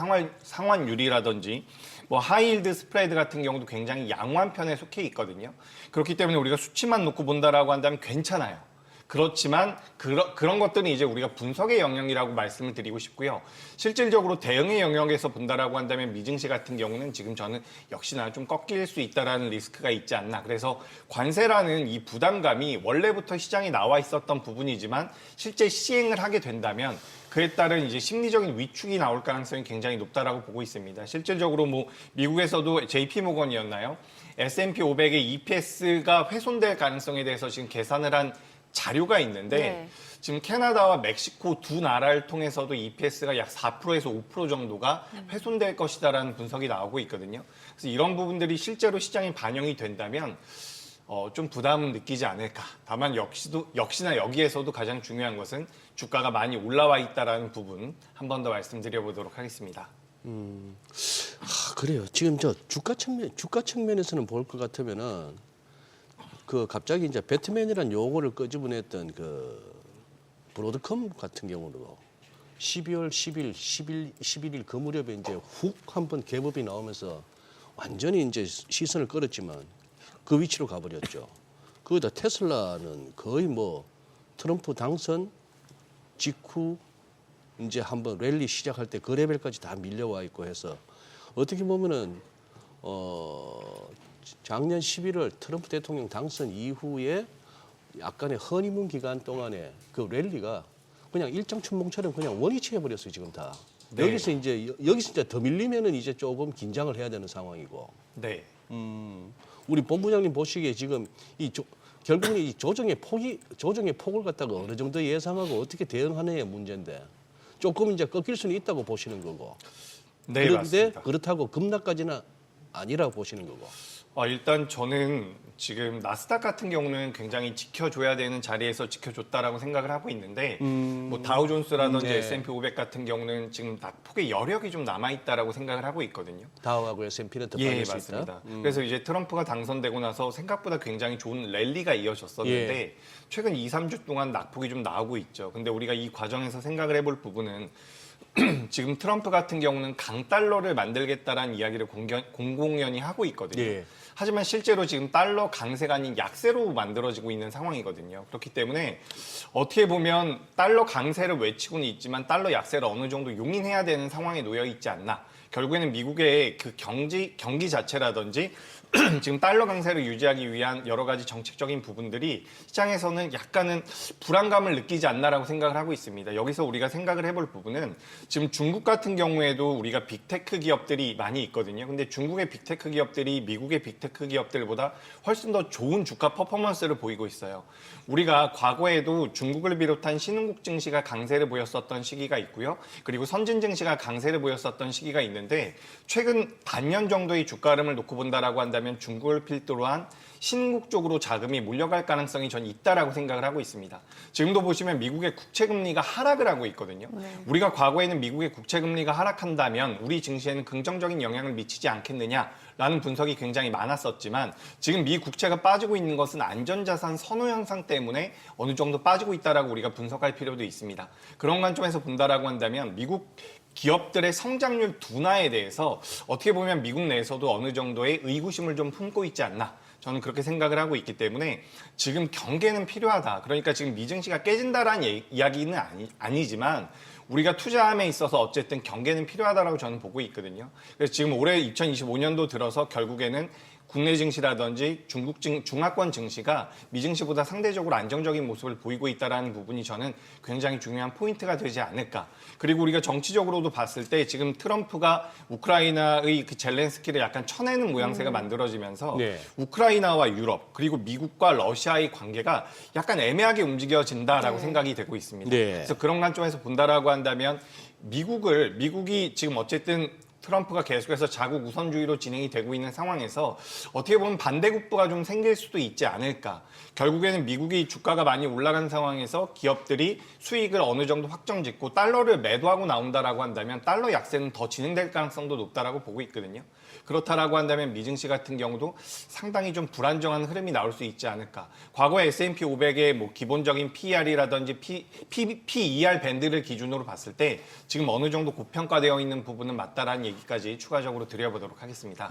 상환율이라든지 뭐 하이힐드 스프레드 같은 경우도 굉장히 양호한 편에 속해 있거든요. 그렇기 때문에 우리가 수치만 놓고 본다라고 한다면 괜찮아요. 그렇지만 그런 것들은 이제 우리가 분석의 영역이라고 말씀을 드리고 싶고요. 실질적으로 대응의 영역에서 본다라고 한다면 미증시 같은 경우는 지금 저는 역시나 좀 꺾일 수 있다라는 리스크가 있지 않나. 그래서 관세라는 이 부담감이 원래부터 시장에 나와 있었던 부분이지만 실제 시행을 하게 된다면 그에 따른 이제 심리적인 위축이 나올 가능성이 굉장히 높다라고 보고 있습니다. 실질적으로 뭐 미국에서도 JP모건이었나요? S&P 500의 EPS가 훼손될 가능성에 대해서 지금 계산을 한 자료가 있는데 네. 지금 캐나다와 멕시코 두 나라를 통해서도 EPS가 약 4%에서 5% 정도가 훼손될 것이다라는 분석이 나오고 있거든요. 그래서 이런 부분들이 실제로 시장에 반영이 된다면 좀 부담은 느끼지 않을까. 다만 역시나 여기에서도 가장 중요한 것은 주가가 많이 올라와 있다라는 부분 한 번 더 말씀드려보도록 하겠습니다. 그래요. 지금 저 주가 측면에서는 볼 것 같으면은 그 갑자기 이제 배트맨이란 용어를 끄집어냈던 그 브로드컴 같은 경우도 12월 10일, 11일 그 무렵에 이제 훅 한번 개법이 나오면서 완전히 이제 시선을 끌었지만 그 위치로 가버렸죠. 거기다 테슬라는 거의 뭐 트럼프 당선 직후 이제 한번 랠리 시작할 때 그 레벨까지 다 밀려와 있고 해서 어떻게 보면은 작년 11월 트럼프 대통령 당선 이후에 약간의 허니문 기간 동안에 그 랠리가 그냥 일정춘몽처럼 그냥 원위치 해버렸어요 지금 다. 네. 여기서 이제 더 밀리면은 이제 조금 긴장을 해야 되는 상황이고. 네. 우리 본부장님 보시기에 지금 결국은 이 조정의 폭을 갖다가 어느 정도 예상하고 어떻게 대응하느냐의 문제인데 조금 이제 꺾일 수는 있다고 보시는 거고. 네, 그런데 맞습니다. 그렇다고 급락까지는 아니라고 보시는 거고. 일단 저는 지금 나스닥 같은 경우는 굉장히 지켜줘야 되는 자리에서 지켜줬다라고 생각을 하고 있는데 뭐 다우존스라든지 네. S&P 500 같은 경우는 지금 낙폭의 여력이 좀 남아있다라고 생각을 하고 있거든요. 다우하고 S&P는 더 예, 빠질 수 맞습니다. 있다. 그래서 이제 트럼프가 당선되고 나서 생각보다 굉장히 좋은 랠리가 이어졌었는데 예. 최근 2, 3주 동안 낙폭이 좀 나오고 있죠. 근데 우리가 이 과정에서 생각을 해볼 부분은 지금 트럼프 같은 경우는 강달러를 만들겠다라는 이야기를 공공연히 하고 있거든요. 예. 하지만 실제로 지금 달러 강세가 아닌 약세로 만들어지고 있는 상황이거든요. 그렇기 때문에 어떻게 보면 달러 강세를 외치고는 있지만 달러 약세를 어느 정도 용인해야 되는 상황에 놓여 있지 않나. 결국에는 미국의 그 경기 자체라든지 지금 달러 강세를 유지하기 위한 여러 가지 정책적인 부분들이 시장에서는 약간은 불안감을 느끼지 않나라고 생각을 하고 있습니다. 여기서 우리가 생각을 해볼 부분은 지금 중국 같은 경우에도 우리가 빅테크 기업들이 많이 있거든요. 근데 중국의 빅테크 기업들이 미국의 빅테크 기업들보다 훨씬 더 좋은 주가 퍼포먼스를 보이고 있어요. 우리가 과거에도 중국을 비롯한 신흥국 증시가 강세를 보였었던 시기가 있고요. 그리고 선진 증시가 강세를 보였었던 시기가 있는데 최근 반년 정도의 주가 흐름을 놓고 본다라고 한다면 중국을 필두로 한 신흥국 쪽으로 자금이 몰려갈 가능성이 전 있다라고 생각을 하고 있습니다. 지금도 보시면 미국의 국채금리가 하락을 하고 있거든요. 우리가 과거에는 미국의 국채금리가 하락한다면 우리 증시에는 긍정적인 영향을 미치지 않겠느냐라는 분석이 굉장히 많았었지만 지금 미 국채가 빠지고 있는 것은 안전자산 선호 현상 때문에 어느 정도 빠지고 있다라고 우리가 분석할 필요도 있습니다. 그런 관점에서 본다라고 한다면 미국 기업들의 성장률 둔화에 대해서 어떻게 보면 미국 내에서도 어느 정도의 의구심을 좀 품고 있지 않나. 저는 그렇게 생각을 하고 있기 때문에 지금 경계는 필요하다. 그러니까 지금 미증시가 깨진다라는 이야기는 아니지만 우리가 투자함에 있어서 어쨌든 경계는 필요하다라고 저는 보고 있거든요. 그래서 지금 올해 2025년도 들어서 결국에는 국내 증시라든지 중하권 증시가 미증시보다 상대적으로 안정적인 모습을 보이고 있다는 부분이 저는 굉장히 중요한 포인트가 되지 않을까. 그리고 우리가 정치적으로도 봤을 때 지금 트럼프가 우크라이나의 그 젤렌스키를 약간 쳐내는 모양새가 만들어지면서 네. 우크라이나와 유럽 그리고 미국과 러시아의 관계가 약간 애매하게 움직여진다라고 생각이 되고 있습니다. 네. 그래서 그런 관점에서 본다라고 한다면 미국이 지금 어쨌든 트럼프가 계속해서 자국 우선주의로 진행이 되고 있는 상황에서 어떻게 보면 반대국부가 좀 생길 수도 있지 않을까. 결국에는 미국이 주가가 많이 올라간 상황에서 기업들이 수익을 어느 정도 확정짓고 달러를 매도하고 나온다라고 한다면 달러 약세는 더 진행될 가능성도 높다라고 보고 있거든요. 그렇다라고 한다면 미증시 같은 경우도 상당히 좀 불안정한 흐름이 나올 수 있지 않을까. 과거 S&P 500의 뭐 기본적인 PER이라든지 PER 밴드를 기준으로 봤을 때 지금 어느 정도 고평가되어 있는 부분은 맞다라는 얘기까지 추가적으로 드려보도록 하겠습니다.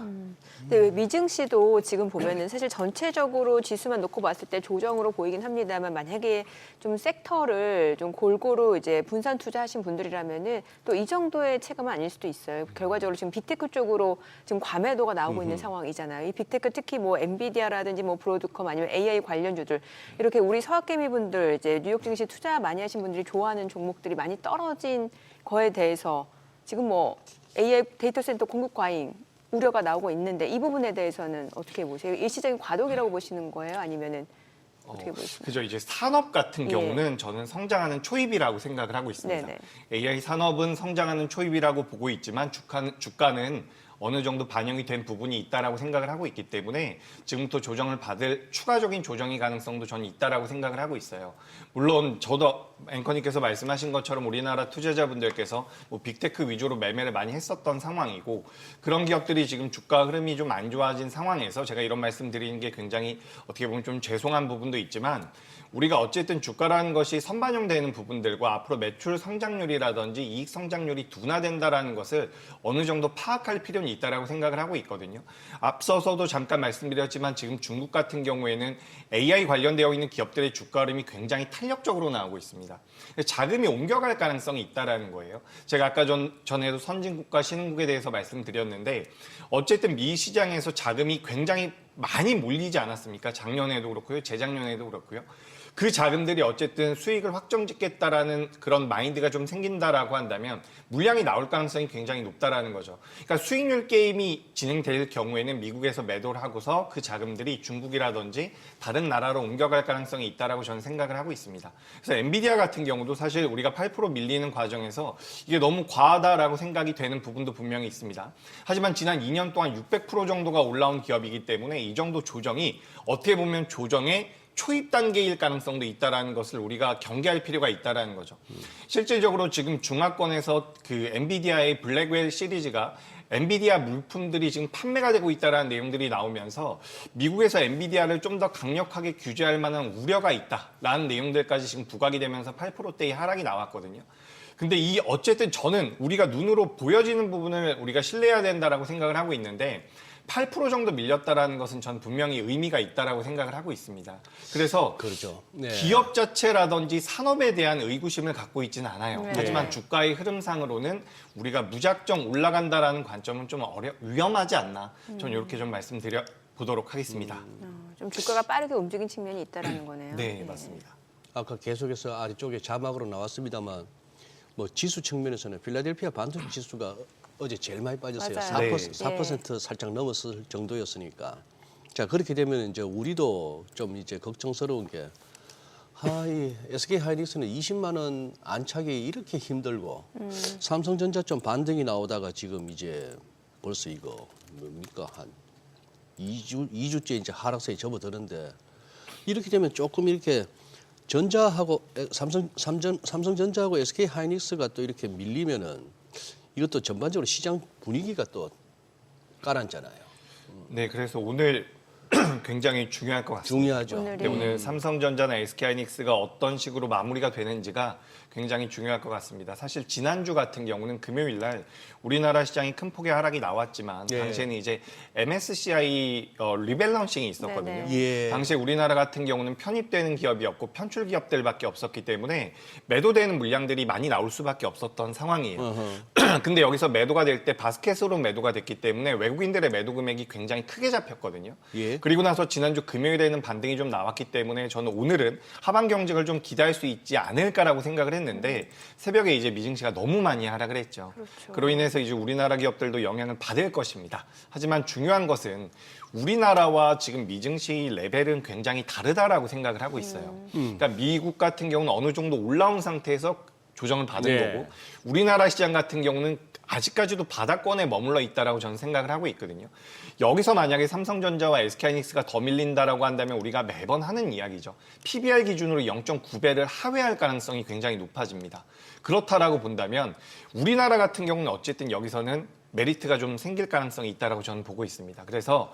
근데 미증시도 지금 보면은 사실 전체적으로 지수만 놓고 봤을 때 조정으로 보이긴 합니다만 만약에 좀 섹터를 좀 골고루 이제 분산 투자하신 분들이라면은 또 이 정도의 체감은 아닐 수도 있어요. 결과적으로 지금 빅테크 쪽으로 지금 과매도가 나오고 있는 상황이잖아요. 이 빅테크 특히 뭐 엔비디아라든지 뭐 브로드컴 아니면 AI 관련주들 이렇게 우리 서학개미 분들 이제 뉴욕 증시 투자 많이 하신 분들이 좋아하는 종목들이 많이 떨어진 거에 대해서 지금 뭐 AI 데이터 센터 공급 과잉 우려가 나오고 있는데 이 부분에 대해서는 어떻게 보세요? 일시적인 과도기라고 보시는 거예요? 아니면은 어떻게 보십니까? 그죠. 이제 산업 같은 예. 경우는 저는 성장하는 초입이라고 생각을 하고 있습니다. 네네. AI 산업은 성장하는 초입이라고 보고 있지만 주가는 어느 정도 반영이 된 부분이 있다라고 생각을 하고 있기 때문에 지금부터 조정을 받을 추가적인 조정의 가능성도 저는 있다라고 생각을 하고 있어요. 물론 저도 앵커님께서 말씀하신 것처럼 우리나라 투자자분들께서 뭐 빅테크 위주로 매매를 많이 했었던 상황이고 그런 기업들이 지금 주가 흐름이 좀 안 좋아진 상황에서 제가 이런 말씀 드리는 게 굉장히 어떻게 보면 좀 죄송한 부분도 있지만 우리가 어쨌든 주가라는 것이 선반영되는 부분들과 앞으로 매출 성장률이라든지 이익 성장률이 둔화된다라는 것을 어느 정도 파악할 필요는 있다라고 생각을 하고 있거든요. 앞서서도 잠깐 말씀드렸지만 지금 중국 같은 경우에는 AI 관련되어 있는 기업들의 주가 흐름이 굉장히 탄력적으로 나오고 있습니다. 자금이 옮겨갈 가능성이 있다라는 거예요. 제가 아까 전에도 선진국과 신흥국에 대해서 말씀드렸는데 어쨌든 미 시장에서 자금이 굉장히 많이 몰리지 않았습니까? 작년에도 그렇고요. 재작년에도 그렇고요. 그 자금들이 어쨌든 수익을 확정짓겠다라는 그런 마인드가 좀 생긴다라고 한다면 물량이 나올 가능성이 굉장히 높다라는 거죠. 그러니까 수익률 게임이 진행될 경우에는 미국에서 매도를 하고서 그 자금들이 중국이라든지 다른 나라로 옮겨갈 가능성이 있다라고 저는 생각을 하고 있습니다. 그래서 엔비디아 같은 경우도 사실 우리가 8% 밀리는 과정에서 이게 너무 과하다라고 생각이 되는 부분도 분명히 있습니다. 하지만 지난 2년 동안 600% 정도가 올라온 기업이기 때문에 이 정도 조정이 어떻게 보면 조정의 초입 단계일 가능성도 있다라는 것을 우리가 경계할 필요가 있다라는 거죠. 실질적으로 지금 중화권에서 그 엔비디아의 블랙웰 시리즈가 엔비디아 물품들이 지금 판매가 되고 있다라는 내용들이 나오면서 미국에서 엔비디아를 좀 더 강력하게 규제할 만한 우려가 있다라는 내용들까지 지금 부각이 되면서 8%대의 하락이 나왔거든요. 근데 이 어쨌든 저는 우리가 눈으로 보여지는 부분을 우리가 신뢰해야 된다라고 생각을 하고 있는데 8% 정도 밀렸다라는 것은 전 분명히 의미가 있다라고 생각을 하고 있습니다. 그래서 그렇죠. 네. 기업 자체라든지 산업에 대한 의구심을 갖고 있지는 않아요. 네. 하지만 주가의 흐름상으로는 우리가 무작정 올라간다라는 관점은 좀 위험하지 않나. 저는 이렇게 좀 말씀드려 보도록 하겠습니다. 좀 주가가 빠르게 움직인 측면이 있다라는 거네요. 네, 맞습니다. 아까 계속해서 아래쪽에 자막으로 나왔습니다만 뭐 지수 측면에서는 필라델피아 반도체 지수가 어제 제일 많이 빠졌어요. 맞아요. 4% 살짝 넘었을 정도였으니까. 자, 그렇게 되면 이제 우리도 좀 이제 걱정스러운 게 이 SK 하이닉스는 20만 원 안착이 이렇게 힘들고 삼성전자 좀 반등이 나오다가 지금 이제 벌써 이거 뭡니까 한 2주째 이제 하락세에 접어드는데 이렇게 되면 조금 이렇게 전자하고 삼성전자하고 SK 하이닉스가 또 이렇게 밀리면은 이것도 전반적으로 시장 분위기가 또 가라앉잖아요. 네, 그래서 오늘 굉장히 중요할 것 같습니다. 중요하죠. 네, 오늘 삼성전자나 SK하이닉스가 어떤 식으로 마무리가 되는지가 굉장히 중요할 것 같습니다. 사실 지난주 같은 경우는 금요일 날 우리나라 시장이 큰 폭의 하락이 나왔지만 예. 당시에는 이제 MSCI 리밸런싱이 있었거든요. 네네. 예. 당시에 우리나라 같은 경우는 편입되는 기업이 없고 편출 기업들밖에 없었기 때문에 매도되는 물량들이 많이 나올 수밖에 없었던 상황이에요. 근데 여기서 매도가 될 때 바스켓으로 매도가 됐기 때문에 외국인들의 매도 금액이 굉장히 크게 잡혔거든요. 예. 그리고 나서 지난주 금요일에는 반등이 좀 나왔기 때문에 저는 오늘은 하반 경직을 좀 기대할 수 있지 않을까라고 생각을 했는데 새벽에 이제 미증시가 너무 많이 하락을 했죠. 그렇죠. 그로 인해서 이제 우리나라 기업들도 영향을 받을 것입니다. 하지만 중요한 것은 우리나라와 지금 미증시 레벨은 굉장히 다르다라고 생각을 하고 있어요. 그러니까 미국 같은 경우는 어느 정도 올라온 상태에서 조정을 받은 네. 거고 우리나라 시장 같은 경우는 아직까지도 바닥권에 머물러 있다라고 저는 생각을 하고 있거든요. 여기서 만약에 삼성전자와 SK하이닉스가 더 밀린다라고 한다면 우리가 매번 하는 이야기죠. PBR 기준으로 0.9배를 하회할 가능성이 굉장히 높아집니다. 그렇다라고 본다면 우리나라 같은 경우는 어쨌든 여기서는 메리트가 좀 생길 가능성이 있다라고 저는 보고 있습니다. 그래서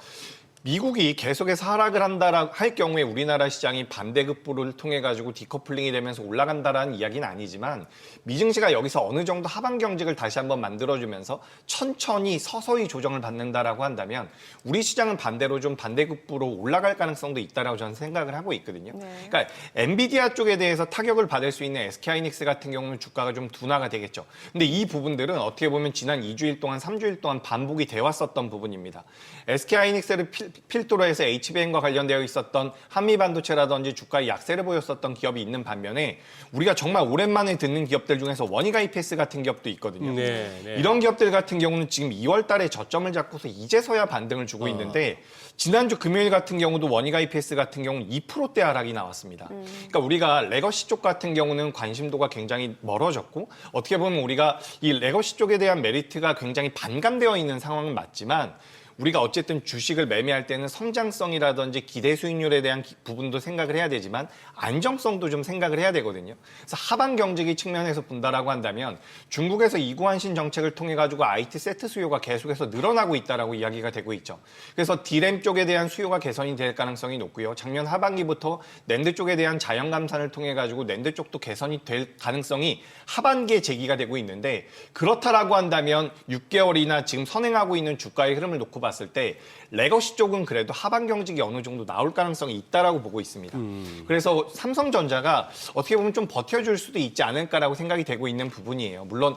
미국이 계속해서 하락을 한다라 할 경우에 우리나라 시장이 반대급부를 통해 가지고 디커플링이 되면서 올라간다라는 이야기는 아니지만 미증시가 여기서 어느 정도 하반 경직을 다시 한번 만들어주면서 천천히 서서히 조정을 받는다라고 한다면 우리 시장은 반대로 좀 반대급부로 올라갈 가능성도 있다라고 저는 생각을 하고 있거든요. 네. 그러니까 엔비디아 쪽에 대해서 타격을 받을 수 있는 SK하이닉스 같은 경우는 주가가 좀 둔화가 되겠죠. 근데 이 부분들은 어떻게 보면 지난 2주일 동안 3주일 동안 반복이 되어 왔었던 부분입니다. SK하이닉스를 필두로 해서 HBM과 관련되어 있었던 한미반도체라든지 주가의 약세를 보였었던 기업이 있는 반면에 우리가 정말 오랜만에 듣는 기업들 중에서 원희가 EPS 같은 기업도 있거든요. 이런 기업들 같은 경우는 지금 2월 달에 저점을 잡고서 이제서야 반등을 주고 있는데 지난주 금요일 같은 경우도 원희가 EPS 같은 경우는 2%대 하락이 나왔습니다. 그러니까 우리가 레거시 쪽 같은 경우는 관심도가 굉장히 멀어졌고 어떻게 보면 우리가 이 레거시 쪽에 대한 메리트가 굉장히 반감되어 있는 상황은 맞지만 우리가 어쨌든 주식을 매매할 때는 성장성이라든지 기대 수익률에 대한 부분도 생각을 해야 되지만 안정성도 좀 생각을 해야 되거든요. 그래서 하반 경제기 측면에서 본다라고 한다면 중국에서 이구환신 정책을 통해 가지고 IT 세트 수요가 계속해서 늘어나고 있다라고 이야기가 되고 있죠. 그래서 D램 쪽에 대한 수요가 개선이 될 가능성이 높고요. 작년 하반기부터 낸드 쪽에 대한 자연 감산을 통해 가지고 낸드 쪽도 개선이 될 가능성이 하반기에 제기가 되고 있는데 그렇다라고 한다면 6개월이나 지금 선행하고 있는 주가의 흐름을 놓고 봤을 때 레거시 쪽은 그래도 하반 경직이 어느 정도 나올 가능성이 있다라고 보고 있습니다. 그래서 삼성전자가 어떻게 보면 좀 버텨줄 수도 있지 않을까라고 생각이 되고 있는 부분이에요. 물론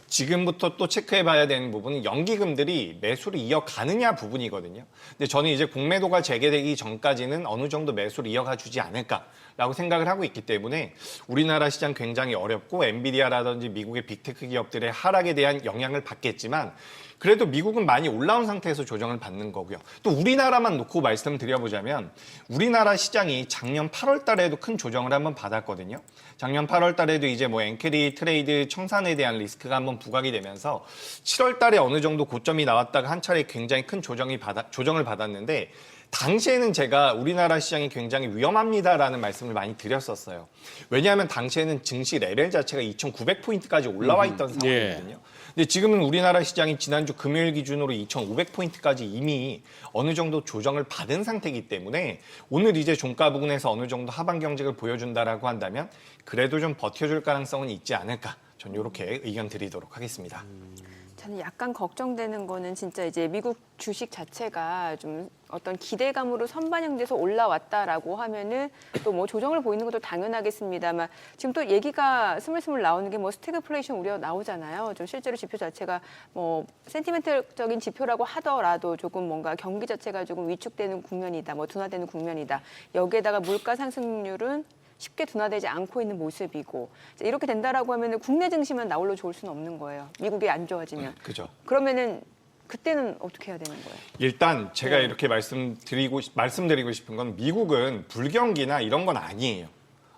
지금부터 또 체크해봐야 되는 부분은 연기금들이 매수를 이어가느냐 부분이거든요. 근데 저는 이제 공매도가 재개되기 전까지는 어느 정도 매수를 이어가주지 않을까라고 생각을 하고 있기 때문에 우리나라 시장 굉장히 어렵고 엔비디아라든지 미국의 빅테크 기업들의 하락에 대한 영향을 받겠지만 그래도 미국은 많이 올라온 상태에서 조정을 받는 거고요. 또 우리나라만 놓고 말씀드려보자면 우리나라 시장이 작년 8월 달에도 큰 조정을 한번 받았거든요. 작년 8월 달에도 이제 뭐 엔캐리 트레이드 청산에 대한 리스크가 한번 부각이 되면서 7월 달에 어느 정도 고점이 나왔다가 한 차례 굉장히 큰 조정을 받았는데 당시에는 제가 우리나라 시장이 굉장히 위험합니다라는 말씀을 많이 드렸었어요. 왜냐하면 당시에는 증시 레벨 자체가 2,900포인트까지 올라와 있던 상황이거든요. 근데 지금은 우리나라 시장이 지난주 금요일 기준으로 2,500포인트까지 이미 어느 정도 조정을 받은 상태이기 때문에 오늘 이제 종가 부근에서 어느 정도 하반 경직을 보여준다라고 한다면 그래도 좀 버텨줄 가능성은 있지 않을까. 전 이렇게 의견 드리도록 하겠습니다. 저는 약간 걱정되는 거는 진짜 이제 미국 주식 자체가 좀 어떤 기대감으로 선반영돼서 올라왔다라고 하면은 또 뭐 조정을 보이는 것도 당연하겠습니다만 지금 또 얘기가 스물스물 나오는 게 뭐 스태그플레이션 우려 나오잖아요. 좀 실제로 지표 자체가 뭐 센티멘털적인 지표라고 하더라도 조금 뭔가 경기 자체가 조금 위축되는 국면이다, 뭐 둔화되는 국면이다. 여기에다가 물가 상승률은 쉽게 둔화되지 않고 있는 모습이고 이렇게 된다라고 하면은 국내 증시만 나홀로 좋을 수는 없는 거예요. 미국이 안 좋아지면. 그죠. 그러면은 그때는 어떻게 해야 되는 거예요? 일단 제가 이렇게 말씀드리고 싶은 건 미국은 불경기나 이런 건 아니에요.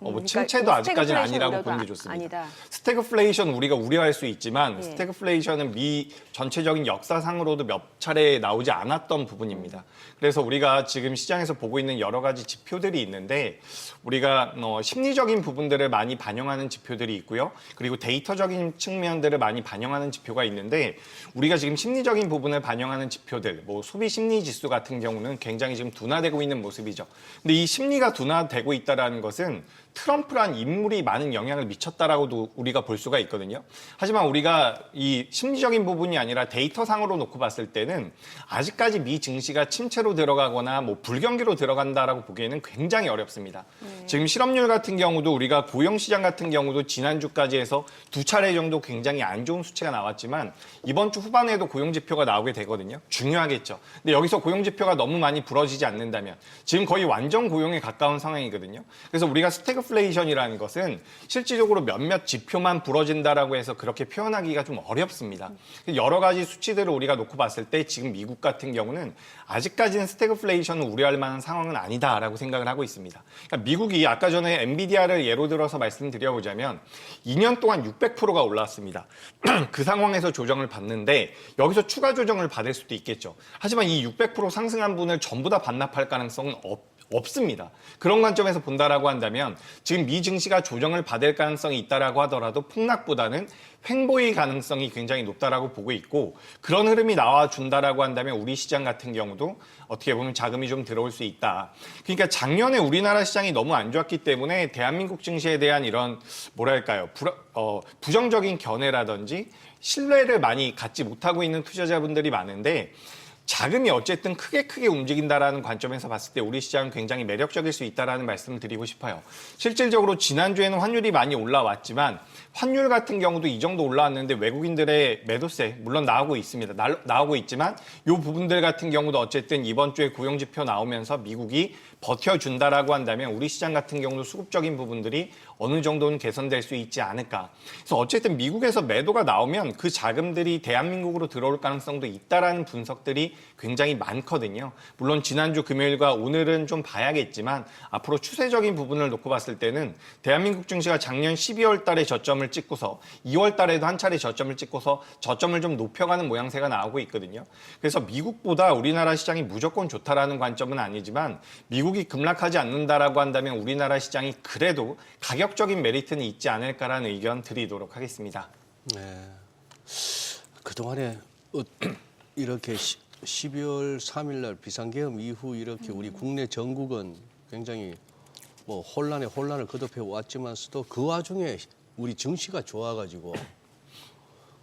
뭐 침체도 그러니까 아직까지는 스태그플레이션 아니라고 우려도 보는 게 좋습니다. 아니다. 스태그플레이션 우리가 우려할 수 있지만 예. 스태그플레이션은 미 전체적인 역사상으로도 몇 차례 나오지 않았던 부분입니다. 그래서 우리가 지금 시장에서 보고 있는 여러 가지 지표들이 있는데 우리가 심리적인 부분들을 많이 반영하는 지표들이 있고요. 그리고 데이터적인 측면들을 많이 반영하는 지표가 있는데 우리가 지금 심리적인 부분을 반영하는 지표들, 뭐 소비 심리 지수 같은 경우는 굉장히 지금 둔화되고 있는 모습이죠. 근데 이 심리가 둔화되고 있다는 것은 트럼프란 인물이 많은 영향을 미쳤다라고도 우리가 볼 수가 있거든요. 하지만 우리가 이 심리적인 부분이 아니라 데이터상으로 놓고 봤을 때는 아직까지 미 증시가 침체로 들어가거나 뭐 불경기로 들어간다라고 보기에는 굉장히 어렵습니다. 지금 실업률 같은 경우도 우리가 고용시장 같은 경우도 지난주까지 해서 두 차례 정도 굉장히 안 좋은 수치가 나왔지만 이번 주 후반에도 고용지표가 나오게 되거든요. 중요하겠죠. 근데 여기서 고용지표가 너무 많이 부러지지 않는다면 지금 거의 완전 고용에 가까운 상황이거든요. 그래서 우리가 스태그플레이션이라는 것은 실질적으로 몇몇 지표만 부러진다라고 해서 그렇게 표현하기가 좀 어렵습니다. 여러 가지 수치들을 우리가 놓고 봤을 때 지금 미국 같은 경우는 아직까지는 스태그플레이션을 우려할 만한 상황은 아니다라고 생각을 하고 있습니다. 그러니까 미국이 아까 전에 엔비디아를 예로 들어서 말씀드려보자면 2년 동안 600%가 올랐습니다. 그 상황에서 조정을 받는데 여기서 추가 조정을 받을 수도 있겠죠. 하지만 이 600% 상승한 분을 전부 다 반납할 가능성은 없습니다. 그런 관점에서 본다라고 한다면 지금 미 증시가 조정을 받을 가능성이 있다라고 하더라도 폭락보다는 횡보의 가능성이 굉장히 높다라고 보고 있고 그런 흐름이 나와준다라고 한다면 우리 시장 같은 경우도 어떻게 보면 자금이 좀 들어올 수 있다. 그러니까 작년에 우리나라 시장이 너무 안 좋았기 때문에 대한민국 증시에 대한 이런 뭐랄까요 부정적인 견해라든지 신뢰를 많이 갖지 못하고 있는 투자자분들이 많은데 자금이 어쨌든 크게 움직인다라는 관점에서 봤을 때 우리 시장은 굉장히 매력적일 수 있다라는 말씀을 드리고 싶어요. 실질적으로 지난주에는 환율이 많이 올라왔지만 환율 같은 경우도 이 정도 올라왔는데 외국인들의 매도세 물론 나오고 있습니다. 나오고 있지만 이 부분들 같은 경우도 어쨌든 이번 주에 고용지표 나오면서 미국이 버텨준다라고 한다면 우리 시장 같은 경우도 수급적인 부분들이 어느 정도는 개선될 수 있지 않을까. 그래서 어쨌든 미국에서 매도가 나오면 그 자금들이 대한민국으로 들어올 가능성도 있다라는 분석들이 굉장히 많거든요. 물론 지난주 금요일과 오늘은 좀 봐야겠지만 앞으로 추세적인 부분을 놓고 봤을 때는 대한민국 증시가 작년 12월 달에 저점을 찍고서 2월 달에도 한 차례 저점을 찍고서 저점을 좀 높여가는 모양새가 나오고 있거든요. 그래서 미국보다 우리나라 시장이 무조건 좋다라는 관점은 아니지만 미국이 급락하지 않는다라고 한다면 우리나라 시장이 그래도 가격적인 메리트는 있지 않을까라는 의견 드리도록 하겠습니다. 네. 그동안에 이렇게 12월 3일 날 비상계엄 이후 이렇게 우리 국내 전국은 굉장히 뭐 혼란을 거듭해 왔지만서도 그 와중에 우리 증시가 좋아가지고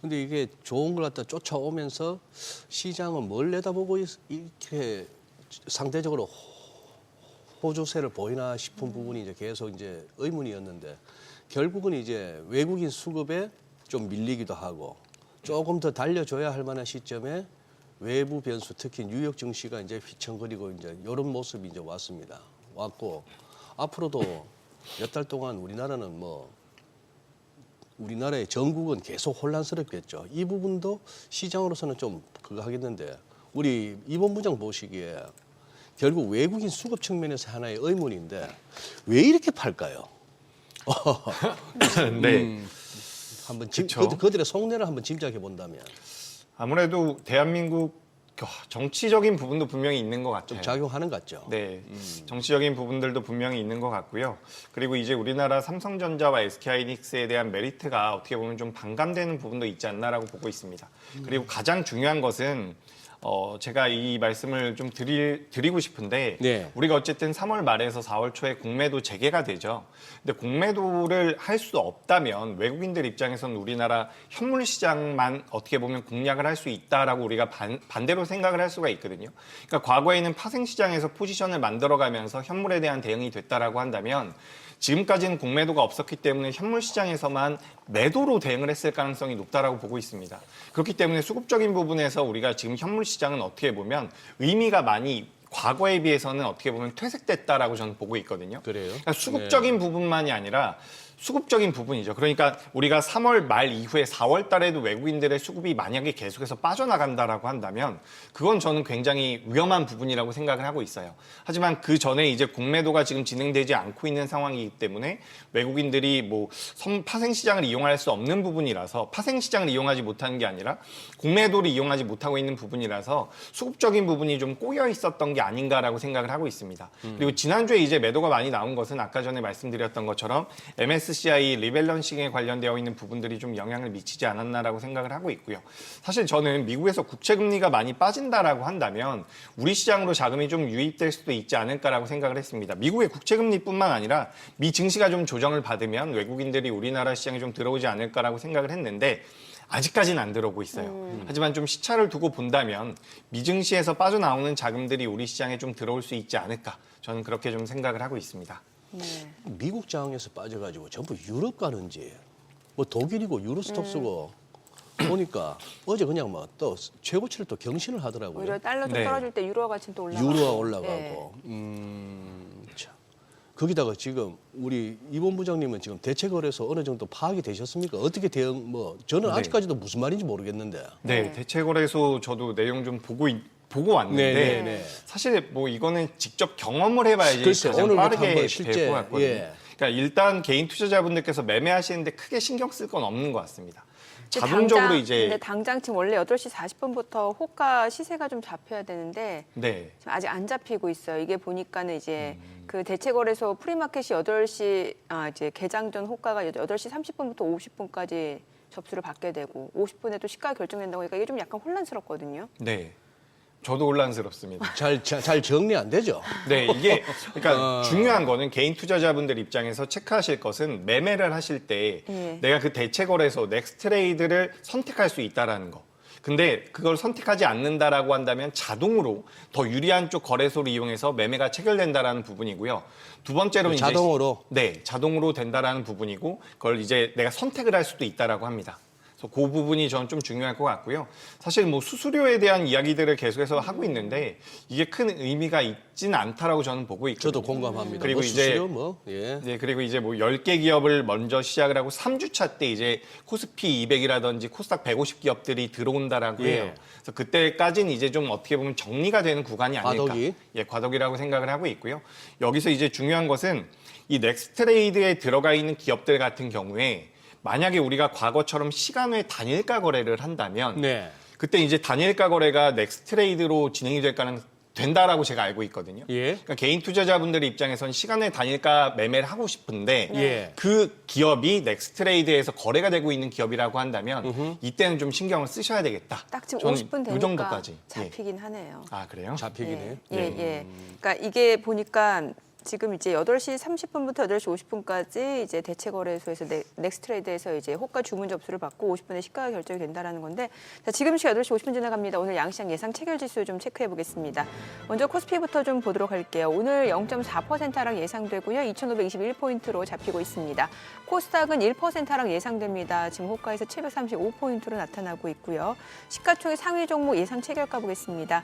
근데 이게 좋은 걸 갖다 쫓아오면서 시장은 뭘 내다보고 이렇게 상대적으로 호조세를 보이나 싶은 부분이 이제 계속 이제 의문이었는데 결국은 이제 외국인 수급에 좀 밀리기도 하고 조금 더 달려줘야 할 만한 시점에 외부 변수 특히 뉴욕 증시가 이제 휘청거리고 이제 이런 모습이 이제 왔고 앞으로도 몇 달 동안 우리나라는 뭐 우리나라의 전국은 계속 혼란스럽겠죠. 이 부분도 시장으로서는 좀 그거 하겠는데 우리 이 본부장 보시기에 결국 외국인 수급 측면에서 하나의 의문인데 왜 이렇게 팔까요? 네. 한번 그쵸. 그들의 속내를 한번 짐작해 본다면 아무래도 대한민국 정치적인 부분도 분명히 있는 것 같아요. 좀 작용하는 것 같죠. 네, 정치적인 부분들도 분명히 있는 것 같고요. 그리고 이제 우리나라 삼성전자와 SK하이닉스에 대한 메리트가 어떻게 보면 좀 반감되는 부분도 있지 않나라고 보고 있습니다. 그리고 가장 중요한 것은 제가 이 말씀을 좀 드리고 싶은데 네. 우리가 어쨌든 3월 말에서 4월 초에 공매도 재개가 되죠. 근데 공매도를 할 수 없다면 외국인들 입장에서는 우리나라 현물 시장만 어떻게 보면 공략을 할 수 있다라고 우리가 반대로 생각을 할 수가 있거든요. 그러니까 과거에는 파생 시장에서 포지션을 만들어가면서 현물에 대한 대응이 됐다라고 한다면 지금까지는 공매도가 없었기 때문에 현물 시장에서만 매도로 대응을 했을 가능성이 높다라고 보고 있습니다. 그렇기 때문에 수급적인 부분에서 우리가 지금 현물 시장은 어떻게 보면 의미가 많이 과거에 비해서는 어떻게 보면 퇴색됐다라고 저는 보고 있거든요. 그래요? 그러니까 수급적인 부분만이 아니라 수급적인 부분이죠. 그러니까 우리가 3월 말 이후에 4월 달에도 외국인들의 수급이 만약에 계속해서 빠져나간다라고 한다면 그건 저는 굉장히 위험한 부분이라고 생각을 하고 있어요. 하지만 그 전에 이제 공매도가 지금 진행되지 않고 있는 상황이기 때문에 외국인들이 뭐 파생 시장을 이용할 수 없는 부분이라서 파생 시장을 이용하지 못하는 게 아니라 공매도를 이용하지 못하고 있는 부분이라서 수급적인 부분이 좀 꼬여 있었던 게 아닌가라고 생각을 하고 있습니다. 그리고 지난주에 이제 매도가 많이 나온 것은 아까 전에 말씀드렸던 것처럼 MSCI 리밸런싱에 관련되어 있는 부분들이 좀 영향을 미치지 않았나라고 생각을 하고 있고요. 사실 저는 미국에서 국채금리가 많이 빠진다라고 한다면 우리 시장으로 자금이 좀 유입될 수도 있지 않을까라고 생각을 했습니다. 미국의 국채금리뿐만 아니라 미 증시가 좀 조정을 받으면 외국인들이 우리나라 시장에 좀 들어오지 않을까라고 생각을 했는데 아직까지는 안 들어오고 있어요. 하지만 좀 시차를 두고 본다면 미증시에서 빠져나오는 자금들이 우리 시장에 좀 들어올 수 있지 않을까. 저는 그렇게 좀 생각을 하고 있습니다. 네. 미국 장에서 빠져가지고 전부 유럽 가는지 뭐 독일이고 유로스톡스고 보니까 어제 그냥 뭐 또 최고치를 또 경신을 하더라고요. 오히려 달러 좀 네. 떨어질 때 유로 가치는 또 올라가고. 유로가 네. 올라가고. 참. 거기다가 지금 우리 이본 부장님은 지금 대체거래소 어느 정도 파악이 되셨습니까? 어떻게 대응 뭐 저는 네. 아직까지도 무슨 말인지 모르겠는데. 네, 네. 대체거래소 저도 내용 좀 보고 왔는데 네, 네, 네. 사실 뭐 이거는 직접 경험을 해봐야지 글쎄, 가장 오늘부터 빠르게 한번 될 실제, 것 같거든요. 예. 그러니까 일단 개인 투자자분들께서 매매하시는데 크게 신경 쓸 건 없는 것 같습니다. 자동적으로 근데 당장 지금 원래 8시 40분부터 호가 시세가 좀 잡혀야 되는데 네. 지금 아직 안 잡히고 있어요. 이게 보니까는 이제 그 대체거래소 프리마켓이 8시 이제 개장 전 호가가 8시 30분부터 50분까지 접수를 받게 되고 50분에 또 시가가 결정된다고 하니까 이게 좀 약간 혼란스럽거든요. 네. 저도 혼란스럽습니다. 잘 정리 안 되죠. 네, 이게 그러니까 중요한 거는 개인 투자자분들 입장에서 체크하실 것은 매매를 하실 때 예. 내가 그 대체거래소 넥스트레이드를 선택할 수 있다라는 거. 근데 그걸 선택하지 않는다라고 한다면 자동으로 더 유리한 쪽 거래소를 이용해서 매매가 체결된다라는 부분이고요. 두 번째로는 자동으로? 네, 자동으로 된다라는 부분이고 그걸 이제 내가 선택을 할 수도 있다라고 합니다. 그래서 그 부분이 저는 좀 중요할 것 같고요. 사실 뭐 수수료에 대한 이야기들을 계속해서 하고 있는데 이게 큰 의미가 있지는 않다라고 저는 보고 있거든요. 저도 공감합니다. 그리고 뭐 이제 수수료 뭐 예. 네, 그리고 이제 뭐 10개 기업을 먼저 시작을 하고 3주차 때 이제 코스피 200이라든지 코스닥 150 기업들이 들어온다라고 예. 해요. 그래서 그때까지는 이제 좀 어떻게 보면 정리가 되는 구간이 아닐까. 과도기. 예, 과도기라고 생각을 하고 있고요. 여기서 이제 중요한 것은 이 넥스트레이드에 들어가 있는 기업들 같은 경우에 만약에 우리가 과거처럼 시간외 단일가 거래를 한다면 네. 그때 이제 단일가 거래가 넥스트레이드로 진행이 될 가능 된다라고 제가 알고 있거든요. 예. 그러니까 개인 투자자분들의 입장에선 시간외 단일가 매매를 하고 싶은데 예. 그 기업이 넥스트레이드에서 거래가 되고 있는 기업이라고 한다면 이때는 좀 신경을 쓰셔야 되겠다. 딱 지금 저는 50분 이 되니까 정도까지. 예. 잡히긴 하네요. 아 그래요? 잡히기네. 예, 예. 그러니까 이게 보니까 지금 이제 8시 30분부터 8시 50분까지 이제 대체 거래소에서 넥스트레이드에서 이제 호가 주문 접수를 받고 50분에 시가가 결정이 된다라는 건데 자, 지금 시각 8시 50분 지나갑니다. 오늘 양시장 예상 체결 지수 좀 체크해 보겠습니다. 먼저 코스피부터 좀 보도록 할게요. 오늘 0.4% 하락 예상되고요. 2,521포인트로 잡히고 있습니다. 코스닥은 1% 하락 예상됩니다. 지금 호가에서 735포인트로 나타나고 있고요. 시가총액 상위 종목 예상 체결가 보겠습니다.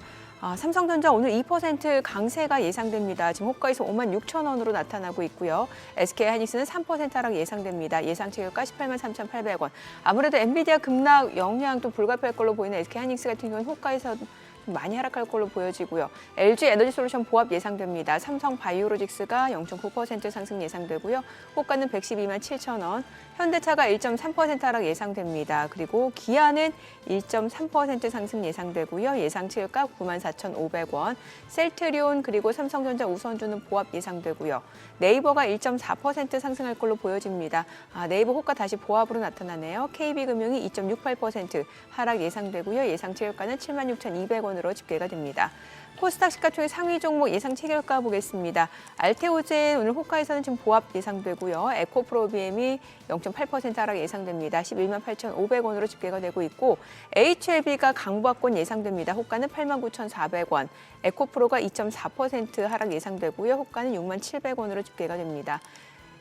삼성전자 오늘 2% 강세가 예상됩니다. 지금 호가에서 56,000원으로 나타나고 있고요. SK하이닉스는 3% 하락 예상됩니다. 예상 체결가 183,800원. 아무래도 엔비디아 급락 영향도 불가피할 걸로 보이는 SK하이닉스 같은 경우는 호가에서 좀 많이 하락할 걸로 보여지고요. LG 에너지솔루션 보합 예상됩니다. 삼성 바이오로직스가 0.9% 상승 예상되고요. 호가는 112만 7천 원. 현대차가 1.3% 하락 예상됩니다. 그리고 기아는 1.3% 상승 예상되고요. 예상 체결가 94,500원. 셀트리온 그리고 삼성전자 우선주는 보합 예상되고요. 네이버가 1.4% 상승할 걸로 보여집니다. 네이버 호가 다시 보합으로 나타나네요. KB금융이 2.68% 하락 예상되고요. 예상 체결가는 76,200원으로 집계가 됩니다. 코스닥 시가총액 상위 종목 예상 체결가 보겠습니다. 알테오젠 오늘 호가에서는 지금 보합 예상되고요. 에코프로비엠이 0.8% 하락 예상됩니다. 11만 8,500원으로 집계가 되고 있고 HLB가 강보합권 예상됩니다. 호가는 89,400원. 에코프로가 2.4% 하락 예상되고요. 호가는 6만 700원으로 집계가 됩니다.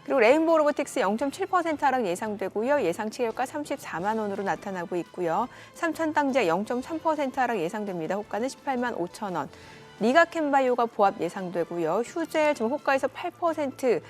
그리고 레인보우 로보틱스 0.7% 하락 예상되고요. 예상 체결가 34만 원으로 나타나고 있고요. 삼천당제 0.3% 하락 예상됩니다. 호가는 18만 5천 원. 리가캔바이오가 보합 예상되고요. 휴젤 지금 호가에서 8%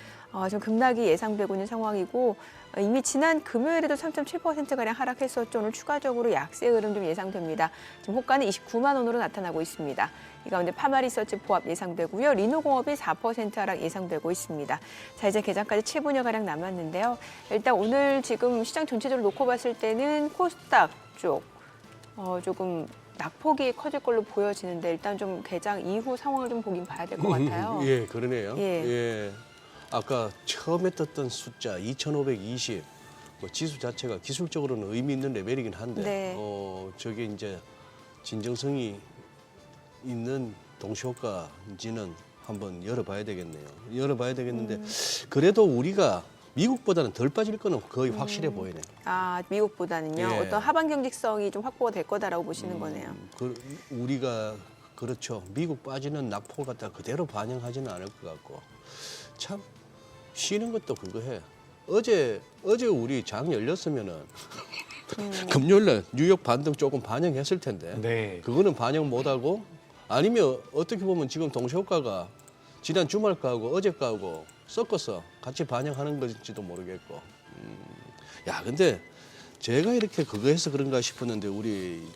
지금 급락이 예상되고 있는 상황이고 이미 지난 금요일에도 3.7%가량 하락했었죠. 오늘 추가적으로 약세 흐름 좀 예상됩니다. 지금 호가는 29만 원으로 나타나고 있습니다. 이 가운데 파마리서치 보합 예상되고요. 리노공업이 4% 하락 예상되고 있습니다. 자, 이제 개장까지 7분여가량 남았는데요. 일단 오늘 지금 시장 전체적으로 놓고 봤을 때는 코스닥 쪽 조금 낙폭이 커질 걸로 보여지는데 일단 좀 개장 이후 상황을 좀 보긴 봐야 될 것 같아요. 예, 그러네요. 예. 예. 아까 처음에 떴던 숫자 2,520, 뭐 지수 자체가 기술적으로는 의미 있는 레벨이긴 한데, 네. 저게 이제 진정성이 있는 동시효과인지는 한번 열어봐야 되겠네요. 열어봐야 되겠는데, 그래도 우리가 미국보다는 덜 빠질 거는 거의 확실해 보이네. 미국보다는요. 예. 어떤 하반 경직성이 좀 확보가 될 거다라고 보시는 거네요. 우리가 그렇죠. 미국 빠지는 낙폭을 갖다 그대로 반영하지는 않을 것 같고, 참 쉬는 것도 그거 해. 어제 우리 장 열렸으면은 금요일날 뉴욕 반등 조금 반영했을 텐데, 네. 그거는 반영 못하고 아니면 어떻게 보면 지금 동시효과가 지난 주말 거하고 어제 거하고 섞어서 같이 반영하는 것일지도 모르겠고. 야, 근데 제가 이렇게 그거 해서 그런가 싶었는데 우리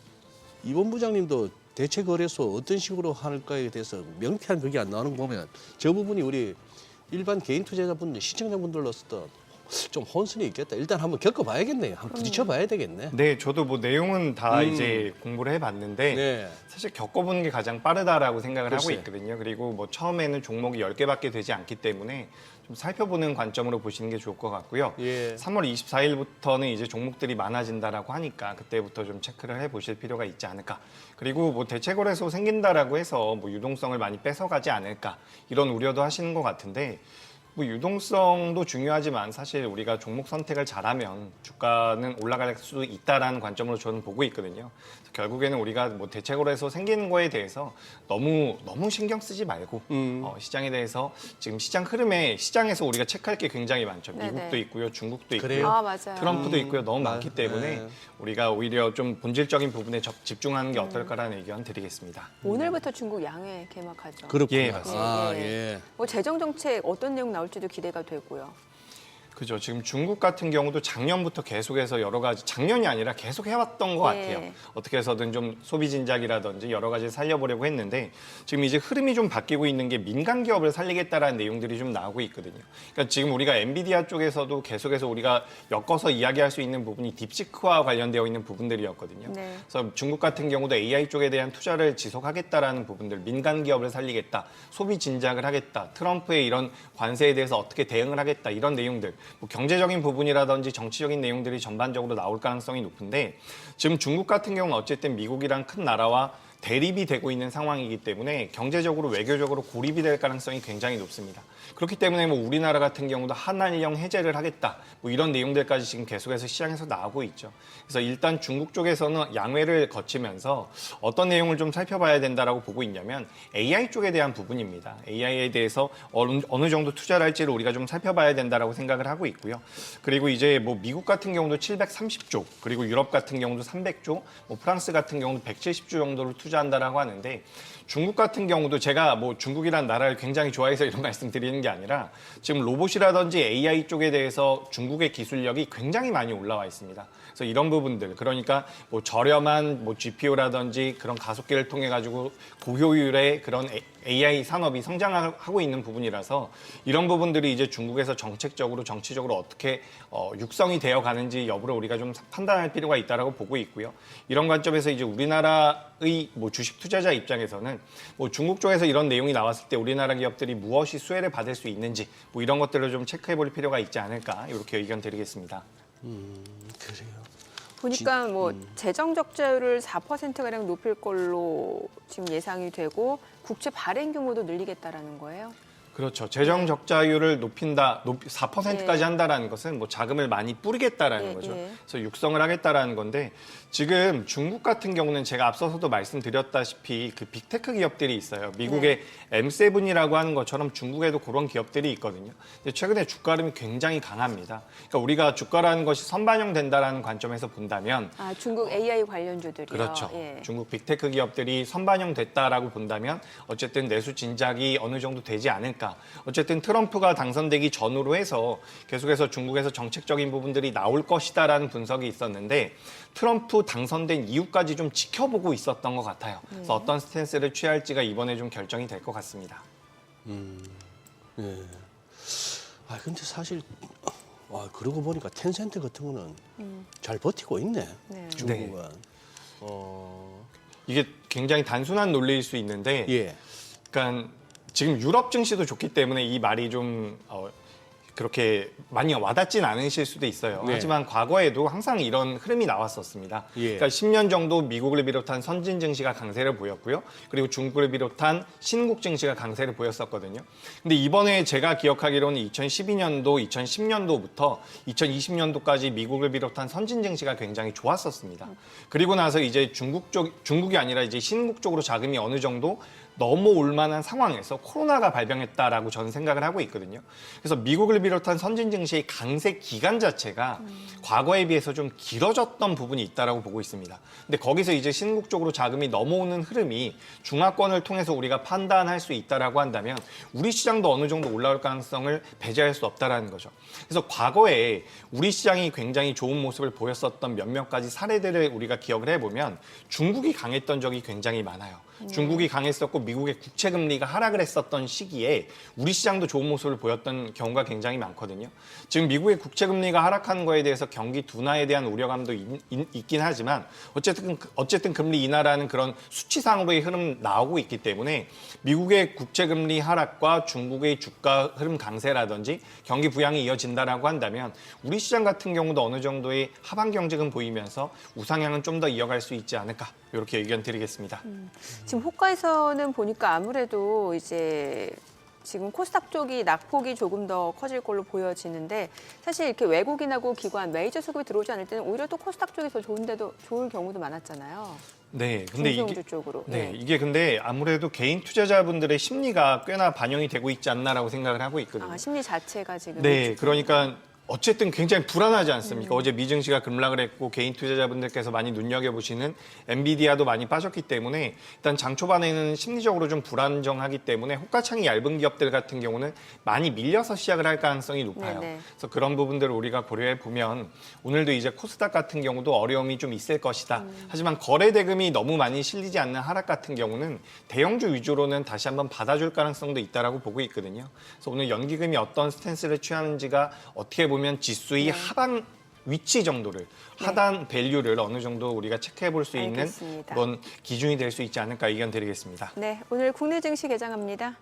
이본 부장님도 대체 거래소 어떤 식으로 할까에 대해서 명쾌한 그게 안 나오는 거 보면 저 부분이 우리 일반 개인 투자자분들, 시청자분들로서도 좀 혼선이 있겠다. 일단 한번 겪어봐야겠네요. 한번 부딪혀봐야 되겠네. 네, 저도 뭐 내용은 다 이제 공부를 해봤는데 네. 사실 겪어보는 게 가장 빠르다라고 생각을 하고 글쎄. 있거든요. 그리고 뭐 처음에는 종목이 10개밖에 되지 않기 때문에 좀 살펴보는 관점으로 보시는 게 좋을 것 같고요. 예. 3월 24일부터는 이제 종목들이 많아진다라고 하니까 그때부터 좀 체크를 해보실 필요가 있지 않을까. 그리고 뭐 대체거래소 생긴다라고 해서 뭐 유동성을 많이 뺏어가지 않을까 이런 우려도 하시는 것 같은데 뭐 유동성도 중요하지만 사실 우리가 종목 선택을 잘하면 주가는 올라갈 수 있다라는 관점으로 저는 보고 있거든요. 그래서 결국에는 우리가 뭐 대책으로 해서 생기는 거에 대해서 너무 신경 쓰지 말고 시장에 대해서 지금 시장 흐름에 시장에서 우리가 체크할 게 굉장히 많죠. 네네. 미국도 있고요, 중국도 있고요. 그래요? 아, 맞아요. 트럼프도 있고요. 너무 많기 때문에 네. 우리가 오히려 좀 본질적인 부분에 집중하는 게 어떨까라는 의견 드리겠습니다. 오늘부터 중국 양회 개막하죠. 그렇군요. 예, 맞습니다. 아, 예, 예. 뭐 재정 정책 어떤 내용 나올지도 기대가 되고요. 그죠. 지금 중국 같은 경우도 작년부터 계속해서 여러 가지, 작년이 아니라 계속 해왔던 것 예. 같아요. 어떻게 해서든 좀 소비 진작이라든지 여러 가지 살려보려고 했는데 지금 이제 흐름이 좀 바뀌고 있는 게 민간 기업을 살리겠다라는 내용들이 좀 나오고 있거든요. 그러니까 지금 우리가 엔비디아 쪽에서도 계속해서 우리가 엮어서 이야기할 수 있는 부분이 딥시크와 관련되어 있는 부분들이었거든요. 네. 그래서 중국 같은 경우도 AI 쪽에 대한 투자를 지속하겠다라는 부분들, 민간 기업을 살리겠다, 소비 진작을 하겠다, 트럼프의 이런 관세에 대해서 어떻게 대응을 하겠다 이런 내용들, 뭐 경제적인 부분이라든지 정치적인 내용들이 전반적으로 나올 가능성이 높은데 지금 중국 같은 경우는 어쨌든 미국이랑 큰 나라와 대립이 되고 있는 상황이기 때문에 경제적으로 외교적으로 고립이 될 가능성이 굉장히 높습니다. 그렇기 때문에 뭐 우리나라 같은 경우도 한한령 해제를 하겠다 뭐 이런 내용들까지 지금 계속해서 시장에서 나오고 있죠. 그래서 일단 중국 쪽에서는 양회를 거치면서 어떤 내용을 좀 살펴봐야 된다라고 보고 있냐면 AI 쪽에 대한 부분입니다. AI에 대해서 어느 정도 투자를 할지를 우리가 좀 살펴봐야 된다라고 생각을 하고 있고요. 그리고 이제 뭐 미국 같은 경우도 730조, 그리고 유럽 같은 경우도 300조, 뭐 프랑스 같은 경우도 170조 정도를 투자한다라고 하는데 중국 같은 경우도 제가 뭐 중국이라는 나라를 굉장히 좋아해서 이런 말씀 드리는 게 아니라 지금 로봇이라든지 AI 쪽에 대해서 중국의 기술력이 굉장히 많이 올라와 있습니다. 그래서 이런 부분들, 그러니까 뭐 저렴한 뭐 GPU라든지 그런 가속기를 통해 가지고 고효율의 그런 AI 산업이 성장하고 있는 부분이라서 이런 부분들이 이제 중국에서 정책적으로 정치적으로 어떻게 육성이 되어 가는지 여부를 우리가 좀 판단할 필요가 있다라고 보고 있고요. 이런 관점에서 이제 우리나라의 뭐 주식 투자자 입장에서는 뭐 중국 쪽에서 이런 내용이 나왔을 때 우리나라 기업들이 무엇이 수혜를 받을 수 있는지 뭐 이런 것들을 좀 체크해 볼 필요가 있지 않을까 이렇게 의견 드리겠습니다. 그래요. 보니까 뭐 재정 적자율을 4%가량 높일 걸로 지금 예상이 되고 국채 발행 규모도 늘리겠다라는 거예요. 그렇죠. 재정 적자율을 높인다, 4%까지 예. 한다라는 것은 뭐 자금을 많이 뿌리겠다라는 예, 거죠. 예. 그래서 육성을 하겠다라는 건데 지금 중국 같은 경우는 제가 앞서서도 말씀드렸다시피 그 빅테크 기업들이 있어요. 미국의 M7이라고 하는 것처럼 중국에도 그런 기업들이 있거든요. 근데 최근에 주가 흐름이 굉장히 강합니다. 그러니까 우리가 주가라는 것이 선반영된다라는 관점에서 본다면 아, 중국 AI 관련주들이요. 그렇죠. 예. 중국 빅테크 기업들이 선반영됐다라고 본다면 어쨌든 내수 진작이 어느 정도 되지 않을까. 어쨌든 트럼프가 당선되기 전후로 해서 계속해서 중국에서 정책적인 부분들이 나올 것이다라는 분석이 있었는데 트럼프 당선된 이후까지 좀 지켜보고 있었던 것 같아요. 그래서 어떤 스탠스를 취할지가 이번에 좀 결정이 될 것 같습니다. 예. 아 근데 사실 그러고 보니까 텐센트 같은 거는 잘 버티고 있네. 네. 중국은. 이게 굉장히 단순한 논리일 수 있는데 예. 그러니까 지금 유럽 증시도 좋기 때문에 이 말이 좀 그렇게 많이 와닿진 않으실 수도 있어요. 네. 하지만 과거에도 항상 이런 흐름이 나왔었습니다. 예. 그러니까 10년 정도 미국을 비롯한 선진 증시가 강세를 보였고요. 그리고 중국을 비롯한 신국 증시가 강세를 보였었거든요. 근데 이번에 제가 기억하기로는 2012년도, 2010년도부터 2020년도까지 미국을 비롯한 선진 증시가 굉장히 좋았었습니다. 그리고 나서 이제 중국이 아니라 이제 신국 쪽으로 자금이 어느 정도 넘어올 만한 상황에서 코로나가 발병했다라고 저는 생각을 하고 있거든요. 그래서 미국을 비롯한 선진 증시의 강세 기간 자체가 과거에 비해서 좀 길어졌던 부분이 있다라고 보고 있습니다. 근데 거기서 이제 신국 쪽으로 자금이 넘어오는 흐름이 중화권을 통해서 우리가 판단할 수 있다라고 한다면 우리 시장도 어느 정도 올라올 가능성을 배제할 수 없다라는 거죠. 그래서 과거에 우리 시장이 굉장히 좋은 모습을 보였었던 몇몇 가지 사례들을 우리가 기억을 해보면 중국이 강했던 적이 굉장히 많아요. 중국이 강했었고 미국의 국채 금리가 하락을 했었던 시기에 우리 시장도 좋은 모습을 보였던 경우가 굉장히 많거든요. 지금 미국의 국채 금리가 하락하는 거에 대해서 경기 둔화에 대한 우려감도 있긴 하지만 어쨌든 금리 인하라는 그런 수치상으로의 흐름 나오고 있기 때문에 미국의 국채 금리 하락과 중국의 주가 흐름 강세라든지 경기 부양이 이어진다라고 한다면 우리 시장 같은 경우도 어느 정도의 하방 경직은 보이면서 우상향은 좀 더 이어갈 수 있지 않을까 이렇게 의견 드리겠습니다. 지금 호가에서는 보니까 아무래도 이제 지금 코스닥 쪽이 낙폭이 조금 더 커질 걸로 보여지는데 사실 이렇게 외국인하고 기관, 메이저 수급이 들어오지 않을 때는 오히려 또 코스닥 쪽이 더 좋을 경우도 많았잖아요. 네, 근데 중소형주 쪽으로. 네, 예. 이게 근데 아무래도 개인 투자자분들의 심리가 꽤나 반영이 되고 있지 않나라고 생각을 하고 있거든요. 심리 자체가 지금. 네, 그러니까 어쨌든 굉장히 불안하지 않습니까? 어제 미증시가 급락을 했고 개인 투자자분들께서 많이 눈여겨보시는 엔비디아도 많이 빠졌기 때문에 일단 장 초반에는 심리적으로 좀 불안정하기 때문에 호가창이 얇은 기업들 같은 경우는 많이 밀려서 시작을 할 가능성이 높아요. 네네. 그래서 그런 부분들을 우리가 고려해 보면 오늘도 이제 코스닥 같은 경우도 어려움이 좀 있을 것이다. 하지만 거래 대금이 너무 많이 실리지 않는 하락 같은 경우는 대형주 위주로는 다시 한번 받아줄 가능성도 있다라고 보고 있거든요. 그래서 오늘 연기금이 어떤 스탠스를 취하는지가 어떻게 보면 지수의 하방 위치 정도를 하단 밸류를 어느 정도 우리가 체크해 볼 수 있는 알겠습니다. 그런 기준이 될 수 있지 않을까 의견 드리겠습니다. 네, 오늘 국내 증시 개장합니다.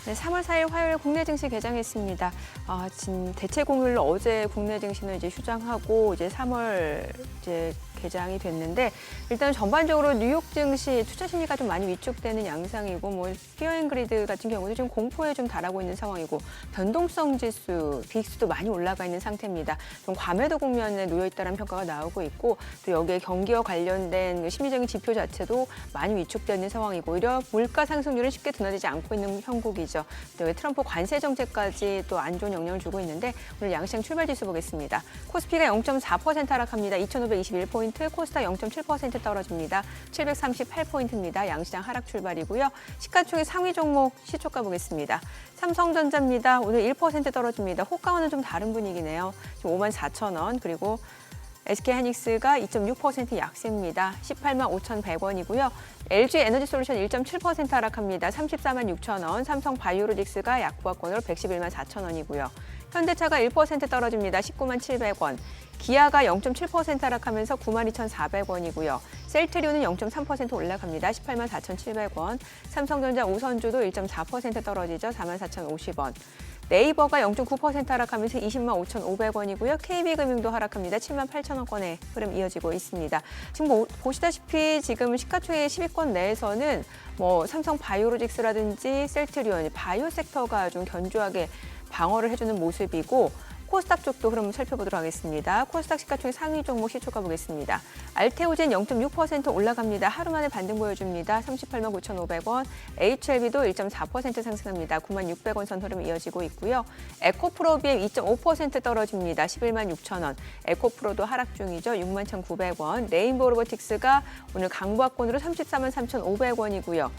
네, 3월 4일 화요일 국내 증시 개장했습니다. 지금 대체 공휴일로 어제 국내 증시는 이제 휴장하고 이제 3월 이제 개장이 됐는데 일단 전반적으로 뉴욕 증시 투자 심리가 좀 많이 위축되는 양상이고 뭐 피어앤그리드 같은 경우도 좀 공포에 좀 달하고 있는 상황이고 변동성 지수, 빅스도 많이 올라가 있는 상태입니다. 좀 과매도 국면에 놓여 있다는 평가가 나오고 있고 또 여기에 경기와 관련된 심리적인 지표 자체도 많이 위축되어 있는 상황이고 오히려 물가 상승률은 쉽게 둔화되지 않고 있는 형국이죠. 또 트럼프 관세 정책까지 또 안 좋은 영향을 주고 있는데 오늘 양시장 출발 지수 보겠습니다. 코스피가 0.4% 하락합니다. 2,521포인트. 코스닥 0.7% 떨어집니다. 738포인트입니다. 양시장 하락 출발이고요. 시가총액 상위 종목 시초가 보겠습니다. 삼성전자입니다. 오늘 1% 떨어집니다. 호가와는 좀 다른 분위기네요. 지금 54,000원 그리고 SK하이닉스가 2.6% 약세입니다. 18만 5,100원이고요. LG에너지솔루션 1.7% 하락합니다. 34만 6천원. 삼성바이오로직스가 약보합권으로 111만 4천원이고요. 현대차가 1% 떨어집니다. 19만 700원. 기아가 0.7% 하락하면서 9만 2,400원이고요. 셀트리온은 0.3% 올라갑니다. 18만 4,700원. 삼성전자 우선주도 1.4% 떨어지죠. 4만 4,050원. 네이버가 0.9% 하락하면서 20만 5,500원이고요. KB금융도 하락합니다. 7만 8천원권의 흐름 이어지고 있습니다. 지금 보시다시피 지금 시가총액 10위권 내에서는 뭐 삼성바이오로직스라든지 셀트리온, 바이오 섹터가 좀 견조하게 방어를 해주는 모습이고 코스닥 쪽도 그럼 살펴보도록 하겠습니다. 코스닥 시가총액 상위 종목 시초가 보겠습니다. 알테오젠 0.6% 올라갑니다. 하루 만에 반등 보여줍니다. 38만 9,500원. HLB도 1.4% 상승합니다. 9만 600원 선 흐름 이어지고 있고요. 에코프로비엠 2.5% 떨어집니다. 11만 6천원. 에코프로도 하락 중이죠. 6만 1,900원. 레인보우 로보틱스가 오늘 강보합권으로 34만 3,500원이고요.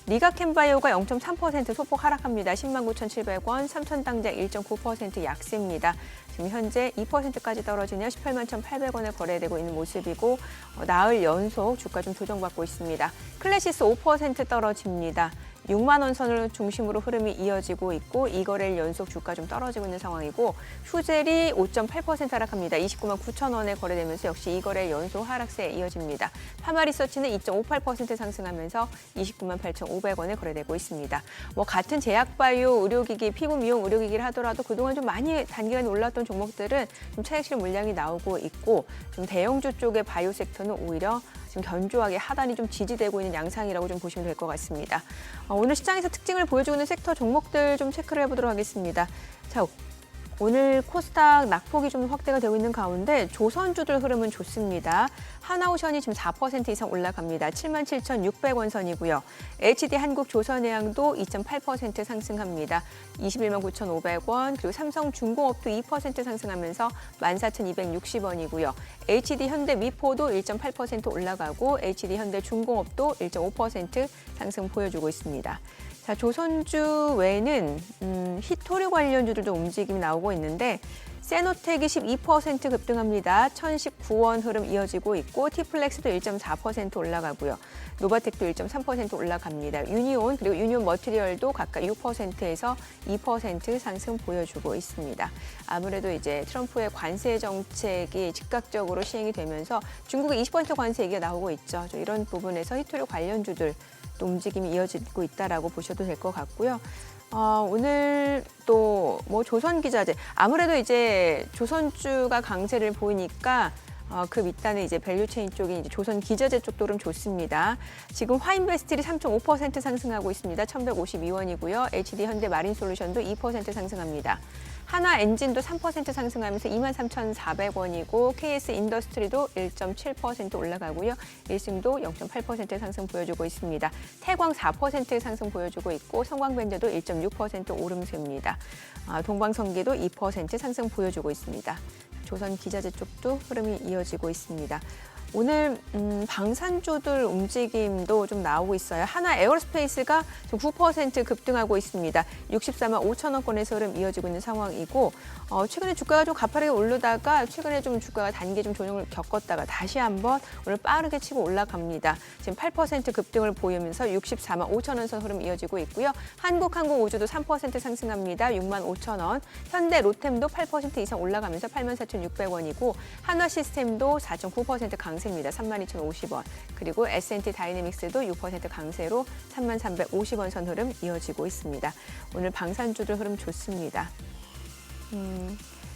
리가캠바이오가 0.3% 소폭 하락합니다. 10만 9,700원, 삼천당장 1.9% 약세입니다. 지금 현재 2%까지 떨어지며 18만 1,800원에 거래되고 있는 모습이고 나흘 연속 주가 좀 조정받고 있습니다. 클래시스 5% 떨어집니다. 6만 원 선을 중심으로 흐름이 이어지고 있고 이 거래일 연속 주가 좀 떨어지고 있는 상황이고 휴젤이 5.8% 하락합니다. 29만 9천 원에 거래되면서 역시 이 거래일 연속 하락세에 이어집니다. 파마리서치는 2.58% 상승하면서 29만 8,500원에 거래되고 있습니다. 뭐 같은 제약바이오, 의료기기, 피부 미용 의료기기를 하더라도 그동안 좀 많이 단기간에 올랐던 종목들은 좀 차익실 물량이 나오고 있고 좀 대형주 쪽의 바이오 섹터는 오히려 지금 견조하게 하단이 좀 지지되고 있는 양상이라고 좀 보시면 될 것 같습니다. 오늘 시장에서 특징을 보여주고 있는 섹터 종목들 좀 체크를 해보도록 하겠습니다. 자, 오늘 코스닥 낙폭이 좀 확대가 되고 있는 가운데 조선주들 흐름은 좋습니다. 하나오션이 지금 4% 이상 올라갑니다. 77,600원 선이고요. HD 한국조선해양도 2.8% 상승합니다. 21만 9,500원. 그리고 삼성중공업도 2% 상승하면서 14,260원이고요. HD 현대미포도 1.8% 올라가고 HD 현대중공업도 1.5% 상승 보여주고 있습니다. 자, 조선주 외에는 히토류 관련주들도 움직임이 나오고 있는데 세노텍이 12% 급등합니다. 1,019원 흐름 이어지고 있고 티플렉스도 1.4% 올라가고요. 노바텍도 1.3% 올라갑니다. 유니온 그리고 유니온 머티리얼도 각각 6%에서 2% 상승 보여주고 있습니다. 아무래도 이제 트럼프의 관세 정책이 즉각적으로 시행이 되면서 중국의 20% 관세 얘기가 나오고 있죠. 이런 부분에서 히토류 관련주들 또 움직임이 이어지고 있다라고 보셔도 될 것 같고요. 오늘 또 뭐 조선기자재 아무래도 이제 조선주가 강세를 보이니까 그 밑단에 이제 밸류체인 쪽이 이제 조선기자재 쪽도 좀 좋습니다. 지금 화인베스틸이 3.5% 상승하고 있습니다. 1,152원이고요. HD 현대 마린솔루션도 2% 상승합니다. 하나 엔진도 3% 상승하면서 23,400원이고 KS 인더스트리도 1.7% 올라가고요. 일승도 0.8% 상승 보여주고 있습니다. 태광 4% 상승 보여주고 있고 성광벤저도 1.6% 오름세입니다. 동방성계도 2% 상승 보여주고 있습니다. 조선기자재 쪽도 흐름이 이어지고 있습니다. 오늘 방산주들 움직임도 좀 나오고 있어요. 하나 에어로스페이스가 지금 9% 급등하고 있습니다. 64만 5천 원권에서 흐름 이어지고 있는 상황이고 최근에 주가가 좀 가파르게 오르다가 최근에 좀 주가가 단기 좀 조정을 겪었다가 다시 한번 오늘 빠르게 치고 올라갑니다. 지금 8% 급등을 보이면서 64만 5천 원 선 흐름 이어지고 있고요. 한국항공우주도 3% 상승합니다. 6만 5천 원. 현대 로템도 8% 이상 올라가면서 84,600원이고 한화시스템도 4.9% 강세입니다. 32,050원. 그리고 S&T 다이내믹스도 6% 강세로 33,350원 선 흐름 이어지고 있습니다. 오늘 방산주들 흐름 좋습니다.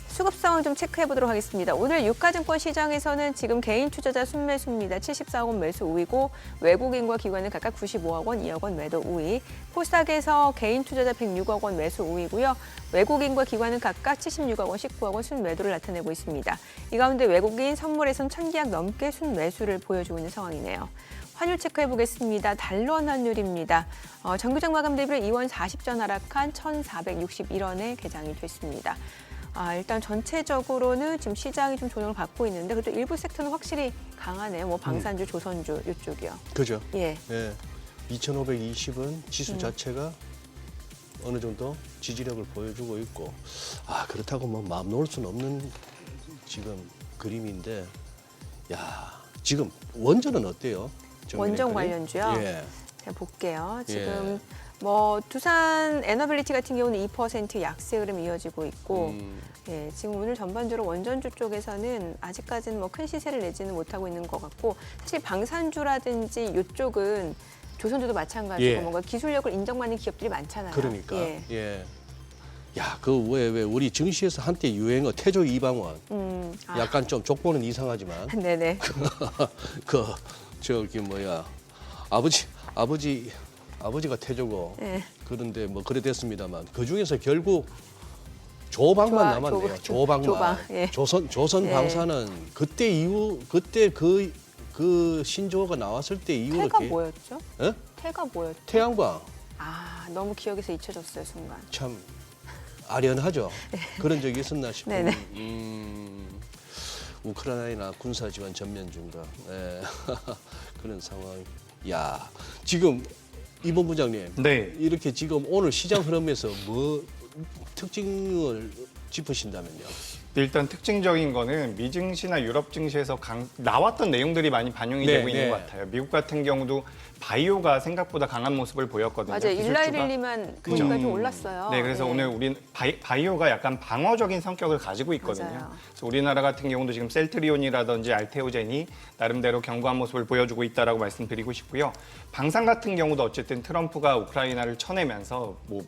수급 상황 좀 체크해 보도록 하겠습니다. 오늘 유가증권 시장에서는 지금 개인 투자자 순매수입니다. 74억 원 매수 우위고 외국인과 기관은 각각 95억 원, 2억 원 매도 우위. 코스닥에서 개인 투자자 106억 원 매수 우위고요. 외국인과 기관은 각각 76억 원, 19억 원 순매도를 나타내고 있습니다. 이 가운데 외국인 선물에선 1,000계약 넘게 순매수를 보여주고 있는 상황이네요. 환율 체크해 보겠습니다. 달러 환율입니다. 정규장 마감 대비로 2원 40전 하락한 1,461원에 개장이 됐습니다. 일단 전체적으로는 지금 시장이 좀 조정을 받고 있는데 그래도 일부 섹터는 확실히 강하네요. 뭐 방산주, 조선주 이쪽이요. 그죠? 예. 예. 2,520은 지수 자체가 어느 정도 지지력을 보여주고 있고 그렇다고 뭐 마음 놓을 수는 없는 지금 그림인데 지금 원전은 어때요? 원전 관련주요? 예. 제가 볼게요. 지금 뭐 두산 에너빌리티 같은 경우는 2% 약세 흐름 이어지고 있고 지금 오늘 전반적으로 원전주 쪽에서는 아직까지는 뭐 큰 시세를 내지는 못하고 있는 것 같고 사실 방산주라든지 이쪽은 조선주도 마찬가지고 뭔가 기술력을 인정받는 기업들이 많잖아요. 그러니까. 왜 우리 증시에서 한때 유행어 태조 이방원 약간 좀 족보는 이상하지만 네네. 아버지가 태조고 그런데 뭐 그래 됐습니다만 그 중에서 결국 조방만 남았네요. 조방만. 조선 방사는 그때 이후 그때 그 신조어가 나왔을 때 이후로 태가 뭐였죠? 예? 태가 뭐였죠? 태양광. 너무 기억에서 잊혀졌어요 순간. 참 아련하죠. 그런 적이 있었나 싶은. 우크라이나 군사 지원 전면 중다. 그런 상황. 지금 이 본부장님. 네. 이렇게 지금 오늘 시장 흐름에서 뭐 특징을 짚으신다면요. 일단 특징적인 거는 미 증시나 유럽 증시에서 나왔던 내용들이 많이 반영이 되고 있는 것 같아요. 미국 같은 경우도 바이오가 생각보다 강한 모습을 보였거든요. 맞아요. 일라이릴리만 보니까 좀 올랐어요. 네, 그래서 오늘 우리 바이오가 약간 방어적인 성격을 가지고 있거든요. 맞아요. 그래서 우리나라 같은 경우도 지금 셀트리온이라든지 알테오젠이 나름대로 견고한 모습을 보여주고 있다라고 말씀드리고 싶고요. 방산 같은 경우도 어쨌든 트럼프가 우크라이나를 쳐내면서 뭐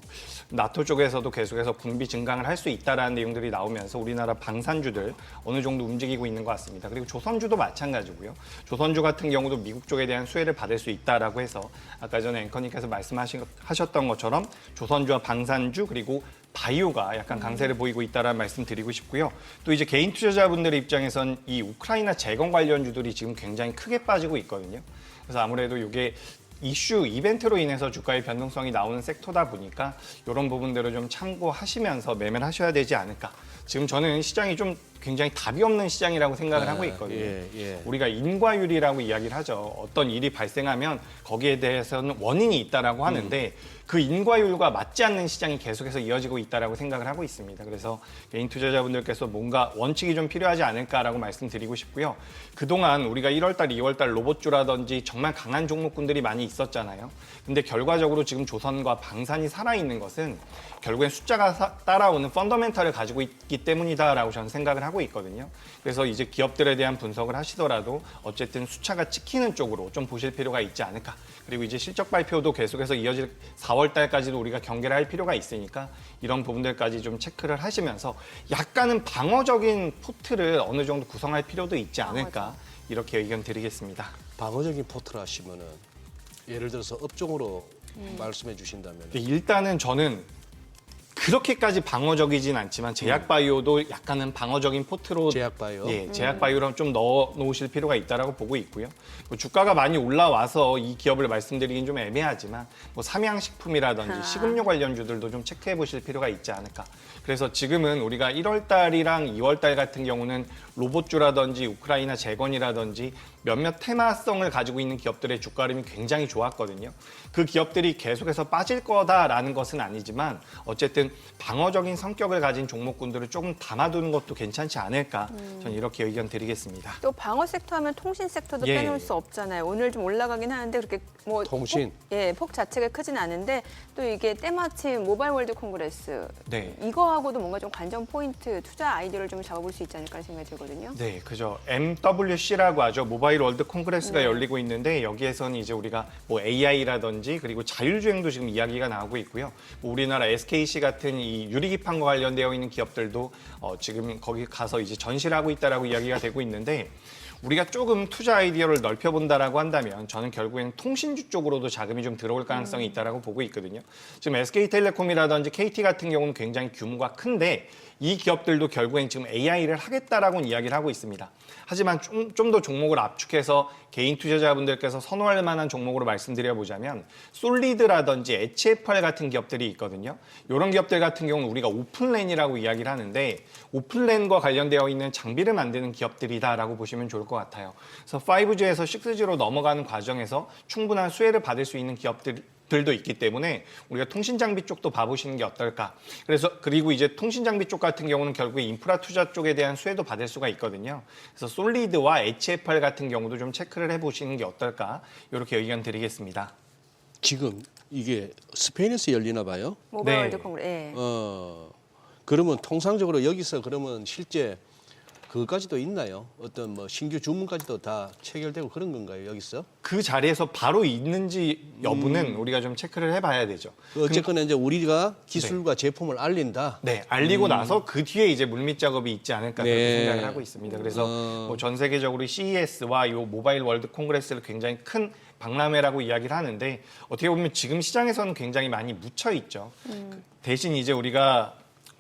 나토 쪽에서도 계속해서 군비 증강을 할 수 있다라는 내용들이 나오면서 우리나라 방산주들 어느 정도 움직이고 있는 것 같습니다. 그리고 조선주도 마찬가지고요. 조선주 같은 경우도 미국 쪽에 대한 수혜를 받을 수 있다라고 해서 아까 전에 앵커님께서 말씀하셨던 것처럼 조선주와 방산주 그리고 바이오가 약간 강세를 보이고 있다라는 말씀 드리고 싶고요. 또 이제 개인 투자자분들의 입장에선 이 우크라이나 재건 관련주들이 지금 굉장히 크게 빠지고 있거든요. 그래서 아무래도 이게 이슈, 이벤트로 인해서 주가의 변동성이 나오는 섹터다 보니까 이런 부분들을 좀 참고하시면서 매매를 하셔야 되지 않을까. 지금 저는 시장이 좀 굉장히 답이 없는 시장이라고 생각을 하고 있거든요. 우리가 인과율이라고 이야기를 하죠. 어떤 일이 발생하면 거기에 대해서는 원인이 있다라고 하는데 그 인과율과 맞지 않는 시장이 계속해서 이어지고 있다라고 생각을 하고 있습니다. 그래서 개인 투자자분들께서 뭔가 원칙이 좀 필요하지 않을까라고 말씀드리고 싶고요. 그동안 우리가 1월달, 2월달 로봇주라든지 정말 강한 종목군들이 많이 있었잖아요. 근데 결과적으로 지금 조선과 방산이 살아있는 것은 결국엔 숫자가 따라오는 펀더멘탈을 가지고 있기 있기 때문이다라고 저는 생각을 하고 있거든요. 그래서 이제 기업들에 대한 분석을 하시더라도 어쨌든 수차가 찍히는 쪽으로 좀 보실 필요가 있지 않을까. 그리고 이제 실적 발표도 계속해서 이어질 4월 달까지도 우리가 경계를 할 필요가 있으니까 이런 부분들까지 좀 체크를 하시면서 약간은 방어적인 포트를 어느 정도 구성할 필요도 있지 않을까. 이렇게 의견 드리겠습니다. 방어적인 포트를 하시면은 예를 들어서 업종으로 말씀해 주신다면 일단은 저는 그렇게까지 방어적이진 않지만 제약바이오도 약간은 방어적인 포트로 제약바이오. 예, 제약바이오랑 좀 넣어 놓으실 필요가 있다라고 보고 있고요. 뭐 주가가 많이 올라와서 이 기업을 말씀드리긴 좀 애매하지만 뭐 삼양식품이라든지 식음료 관련주들도 좀 체크해 보실 필요가 있지 않을까. 그래서 지금은 우리가 1월 달이랑 2월 달 같은 경우는 로봇주라든지 우크라이나 재건이라든지 몇몇 테마성을 가지고 있는 기업들의 주가 흐름이 굉장히 좋았거든요. 그 기업들이 계속해서 빠질 거다라는 것은 아니지만 어쨌든 방어적인 성격을 가진 종목군들을 조금 담아두는 것도 괜찮지 않을까. 저는 이렇게 의견 드리겠습니다. 또 방어 섹터 하면 통신 섹터도 예. 빼놓을 수 없잖아요. 오늘 좀 올라가긴 하는데 그렇게 뭐 통신. 폭 자체가 크진 않은데 또 이게 때마침 모바일 월드 콩그레스 네. 이거하고도 뭔가 좀 관전 포인트 투자 아이디어를 좀 잡아볼 수 있지 않을까 생각이 들거든요. 네, 그죠. MWC라고 하죠. 모바일 월드 콩그레스가 열리고 있는데 여기에서는 이제 우리가 뭐 AI라든지 그리고 자율주행도 지금 이야기가 나오고 있고요. 뭐 우리나라 SKC 같은 이 유리기판과 관련되어 있는 기업들도 지금 거기 가서 이제 전시를 하고 있다라고 이야기가 되고 있는데 우리가 조금 투자 아이디어를 넓혀본다라고 한다면 저는 결국에는 통신주 쪽으로도 자금이 좀 들어올 가능성이 있다라고 보고 있거든요. 지금 SK텔레콤이라든지 KT 같은 경우는 굉장히 규모가 큰데 이 기업들도 결국엔 지금 AI를 하겠다라고는 이야기를 하고 있습니다. 하지만 좀 더 종목을 압축해서 개인 투자자분들께서 선호할 만한 종목으로 말씀드려보자면 솔리드라든지 HFR 같은 기업들이 있거든요. 이런 기업들 같은 경우는 우리가 오픈랜이라고 이야기를 하는데 오픈랜과 관련되어 있는 장비를 만드는 기업들이다라고 보시면 좋을 것 같아요. 그래서 5G에서 6G로 넘어가는 과정에서 충분한 수혜를 받을 수 있는 기업들도 있기 때문에 우리가 통신 장비 쪽도 봐보시는 게 어떨까. 그리고 이제 통신 장비 쪽 같은 경우는 결국에 인프라 투자 쪽에 대한 수혜도 받을 수가 있거든요. 그래서 솔리드와 HFR 같은 경우도 좀 체크를 해보시는 게 어떨까. 이렇게 의견 드리겠습니다. 지금 이게 스페인에서 열리나 봐요. 모바일 네. 월드 콩그레스. 예. 그러면 통상적으로 여기서 그러면 실제 그것까지도 있나요? 어떤 뭐 신규 주문까지도 다 체결되고 그런 건가요? 여기서? 그 자리에서 바로 있는지 여부는 우리가 좀 체크를 해봐야 되죠. 어쨌거나 이제 우리가 기술과 제품을 알린다. 네, 알리고 나서 그 뒤에 이제 물밑 작업이 있지 않을까 그렇게 네. 생각을 하고 있습니다. 그래서 뭐 전 세계적으로 CES와 이 모바일 월드 콩그레스를 굉장히 큰 박람회라고 이야기를 하는데 어떻게 보면 지금 시장에서는 굉장히 많이 묻혀 있죠. 대신 이제 우리가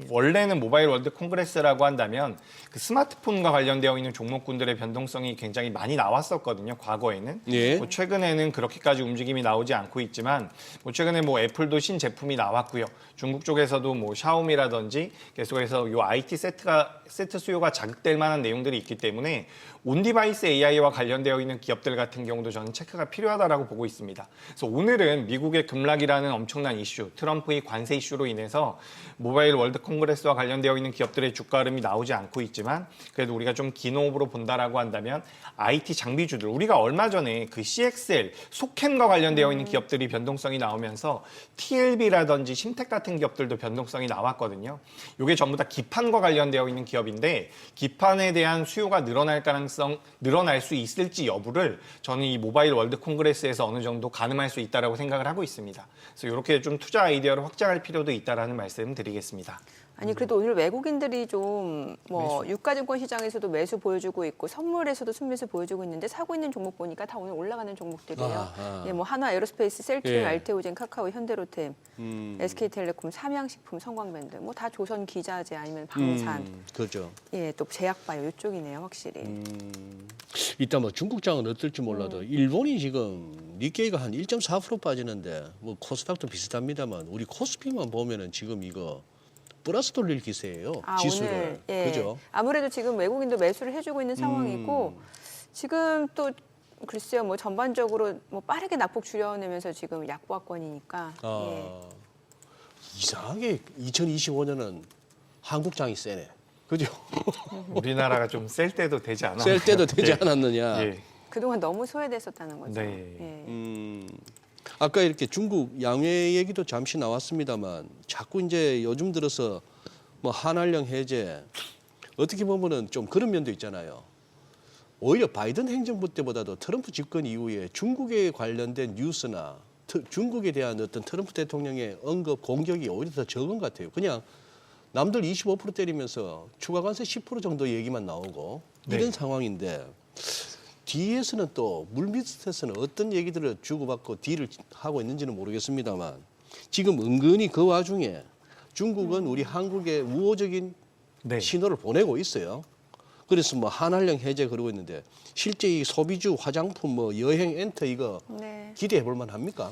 원래는 모바일 월드 콩그레스라고 한다면 그 스마트폰과 관련되어 있는 종목군들의 변동성이 굉장히 많이 나왔었거든요. 과거에는. 예. 뭐 최근에는 그렇게까지 움직임이 나오지 않고 있지만 뭐 최근에 뭐 애플도 신제품이 나왔고요. 중국 쪽에서도 뭐 샤오미라든지 계속해서 요 IT 세트 수요가 자극될 만한 내용들이 있기 때문에 온디바이스 AI와 관련되어 있는 기업들 같은 경우도 저는 체크가 필요하다라고 보고 있습니다. 그래서 오늘은 미국의 급락이라는 엄청난 이슈, 트럼프의 관세 이슈로 인해서 모바일 월드 콩그레스와 관련되어 있는 기업들의 주가 흐름이 나오지 않고 있지만 그래도 우리가 좀 긴 호흡으로 본다라고 한다면 IT 장비주들, 우리가 얼마 전에 그 CXL, 소캠과 관련되어 있는 기업들이 변동성이 나오면서 TLB라든지 심텍 같은 기업들도 변동성이 나왔거든요. 이게 전부 다 기판과 관련되어 있는 기업인데 기판에 대한 수요가 늘어날 수 있을지 여부를 저는 이 모바일 월드 콩그레스에서 어느 정도 가늠할 수 있다라고 생각을 하고 있습니다. 그래서 이렇게 좀 투자 아이디어를 확장할 필요도 있다라는 말씀 드리겠습니다. 아니 그래도 오늘 외국인들이 좀 뭐 유가증권 시장에서도 매수 보여주고 있고 선물에서도 순매수 보여주고 있는데 사고 있는 종목 보니까 다 오늘 올라가는 종목들이에요. 예, 뭐 한화 에어로스페이스, 셀트리온, 예. 알테오젠, 카카오, 현대로템, SK텔레콤, 삼양식품, 성광밴드, 뭐 다 조선 기자재 아니면 방산, 그죠. 예, 또 제약바이오 이쪽이네요, 확실히. 일단 뭐 중국장은 어떨지 몰라도 일본이 지금 니케이가 한 1.4% 빠지는데 뭐 코스닥도 비슷합니다만 우리 코스피만 보면은 지금 이거 플러스 돌릴 기세예요. 지수를. 오늘, 예. 그죠? 아무래도 지금 외국인도 매수를 해주고 있는 상황이고 지금 또 글쎄요, 뭐 전반적으로 뭐 빠르게 낙폭 줄여내면서 지금 약보합권이니까. 예. 이상하게 2025년은 한국장이 세네. 그죠? 우리나라가 좀 셀 때도 되지 않았나요? 셀 때도 되지 예. 않았느냐. 예. 그동안 너무 소외됐었다는 거죠. 네. 예. 아까 이렇게 중국 양회 얘기도 잠시 나왔습니다만 자꾸 이제 요즘 들어서 뭐 한한령 해제 어떻게 보면은 좀 그런 면도 있잖아요. 오히려 바이든 행정부 때보다도 트럼프 집권 이후에 중국에 관련된 뉴스나 중국에 대한 어떤 트럼프 대통령의 언급 공격이 오히려 더 적은 것 같아요. 그냥 남들 25% 때리면서 추가 관세 10% 정도 얘기만 나오고 네. 이런 상황인데 뒤에서는 또 물밑에서는 어떤 얘기들을 주고받고 딜을 하고 있는지는 모르겠습니다만 지금 은근히 그 와중에 중국은 우리 한국에 우호적인 네. 신호를 보내고 있어요. 그래서 뭐 한한령 해제 그러고 있는데 실제 이 소비주, 화장품, 뭐 여행, 엔터 이거 네. 기대해 볼 만합니까?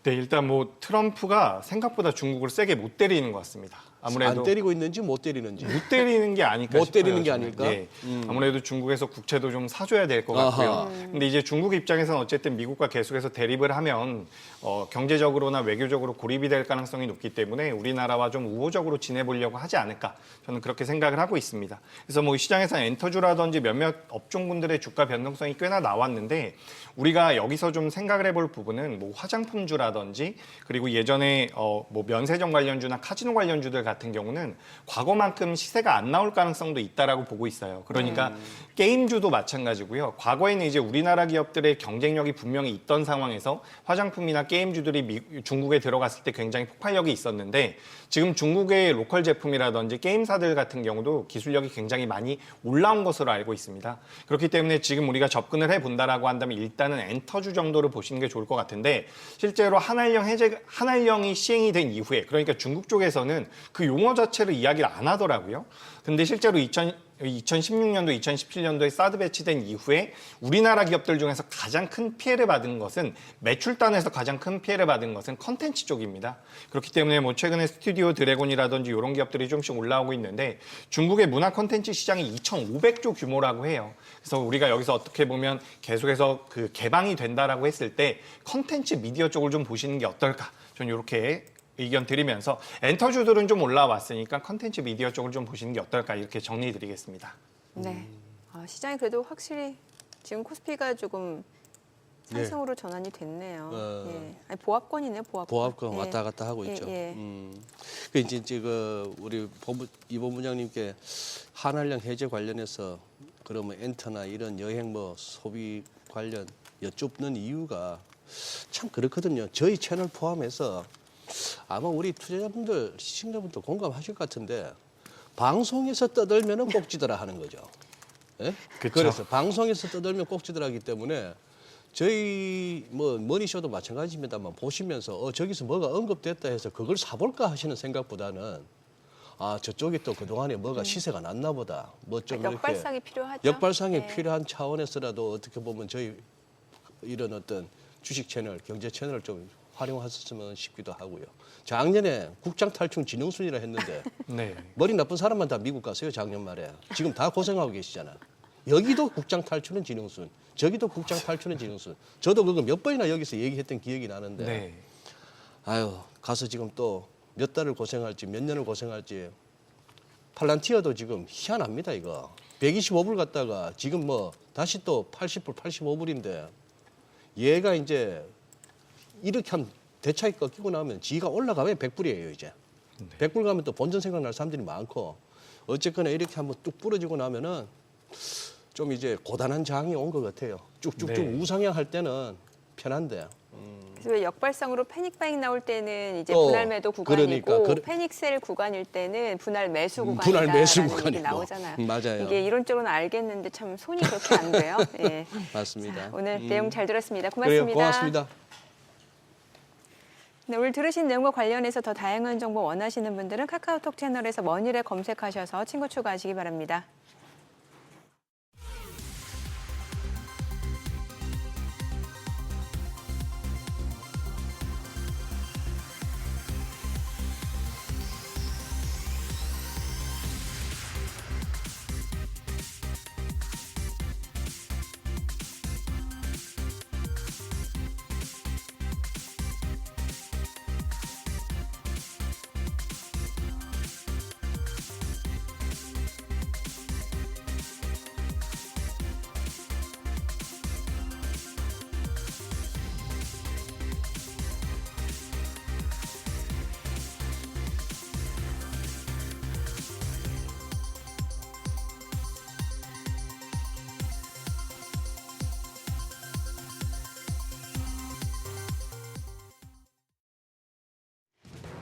네, 일단 뭐 트럼프가 생각보다 중국을 세게 못 때리는 것 같습니다. 아무래도 안 때리고 있는지 못 때리는지. 못 때리는 게 아닐까 못 싶어요. 때리는 게 저는. 아닐까? 네. 아무래도 중국에서 국채도 좀 사줘야 될 것 같고요. 아하. 근데 이제 중국 입장에서는 어쨌든 미국과 계속해서 대립을 하면 경제적으로나 외교적으로 고립이 될 가능성이 높기 때문에 우리나라와 좀 우호적으로 지내보려고 하지 않을까 저는 그렇게 생각을 하고 있습니다. 그래서 뭐 시장에서 엔터주라든지 몇몇 업종군들의 주가 변동성이 꽤나 나왔는데 우리가 여기서 좀 생각을 해볼 부분은 뭐 화장품주라든지 그리고 예전에 뭐 면세점 관련주나 카지노 관련주들 같은 경우는 과거만큼 시세가 안 나올 가능성도 있다라고 보고 있어요. 그러니까 게임주도 마찬가지고요. 과거에는 이제 우리나라 기업들의 경쟁력이 분명히 있던 상황에서 화장품이나 게임주들이 중국에 들어갔을 때 굉장히 폭발력이 있었는데 지금 중국의 로컬 제품이라든지 게임사들 같은 경우도 기술력이 굉장히 많이 올라온 것으로 알고 있습니다. 그렇기 때문에 지금 우리가 접근을 해본다라고 한다면 일단은 엔터주 정도로 보시는 게 좋을 것 같은데 실제로 한한령이 시행이 된 이후에 그러니까 중국 쪽에서는 그 용어 자체를 이야기를 안 하더라고요. 근데 실제로 2016년도, 2017년도에 사드 배치된 이후에 우리나라 기업들 중에서 가장 큰 피해를 받은 것은 매출단에서 가장 큰 피해를 받은 것은 컨텐츠 쪽입니다. 그렇기 때문에 뭐 최근에 스튜디오 드래곤이라든지 이런 기업들이 좀씩 올라오고 있는데 중국의 문화 컨텐츠 시장이 2,500조 규모라고 해요. 그래서 우리가 여기서 어떻게 보면 계속해서 그 개방이 된다라고 했을 때 컨텐츠 미디어 쪽을 좀 보시는 게 어떨까? 저는 이렇게 의견 드리면서 엔터주들은 좀 올라왔으니까 컨텐츠 미디어 쪽을 좀 보시는 게 어떨까 이렇게 정리드리겠습니다. 네. 시장이 그래도 확실히 지금 코스피가 조금 상승으로 전환이 됐네요. 예. 아니, 보합권이네요, 보합권. 보합권 예. 왔다 갔다 하고 있죠. 예. 그 이제 그 우리 이 본부장님께 한한령 해제 관련해서 그러면 엔터나 이런 여행 뭐 소비 관련 여쭙는 이유가 참 그렇거든요. 저희 채널 포함해서 아마 우리 투자자분들, 시청자분들 공감하실 것 같은데 방송에서 떠들면은 꼭지더라 하는 거죠. 예? 그쵸. 그래서 방송에서 떠들면 꼭지더라 하기 때문에 저희 뭐 머니쇼도 마찬가지입니다만 보시면서 저기서 뭐가 언급됐다 해서 그걸 사볼까 하시는 생각보다는 저쪽이 또 그동안에 뭐가 시세가 났나 보다. 뭐 좀 이렇게 역발상이 필요하죠. 역발상이 네. 필요한 차원에서라도 어떻게 보면 저희 이런 어떤 주식 채널, 경제 채널을 좀 활용하셨으면 싶기도 하고요. 작년에 국장 탈출 진흥순이라 했는데 네. 머리 나쁜 사람만 다 미국 갔어요, 작년 말에. 지금 다 고생하고 계시잖아. 여기도 국장 탈출은 진흥순, 저기도 국장 탈출은 진흥순. 저도 그거 몇 번이나 여기서 얘기했던 기억이 나는데 네. 아유, 가서 지금 또 몇 달을 고생할지 몇 년을 고생할지. 팔란티어도 지금 희한합니다, 이거. 125불 갔다가 지금 뭐 다시 또 80불, 85불인데 얘가 이제 이렇게 하면 대차익 꺾이고 나면 지가 올라가면 100불이에요, 이제. 100불 가면 또 본전 생각날 사람들이 많고 어쨌거나 이렇게 한번 뚝 부러지고 나면은 좀 이제 고단한 장이 온 것 같아요. 쭉쭉쭉 네. 우상향할 때는 편한데. 그래서 왜 역발상으로 패닉 바잉 나올 때는 이제 또 분할 매도 구간이고 그러니까 패닉 셀 구간일 때는 분할 매수 구간이다. 분할 매수 얘기 구간이고. 나오잖아요. 맞아요. 이게 이론적으로는 알겠는데 참 손이 그렇게 안 돼요. 예. 맞습니다. 오늘 내용 잘 들었습니다. 그래요, 고맙습니다. 고맙습니다. 네, 오늘 들으신 내용과 관련해서 더 다양한 정보 원하시는 분들은 카카오톡 채널에서 머니를 검색하셔서 친구 추가하시기 바랍니다.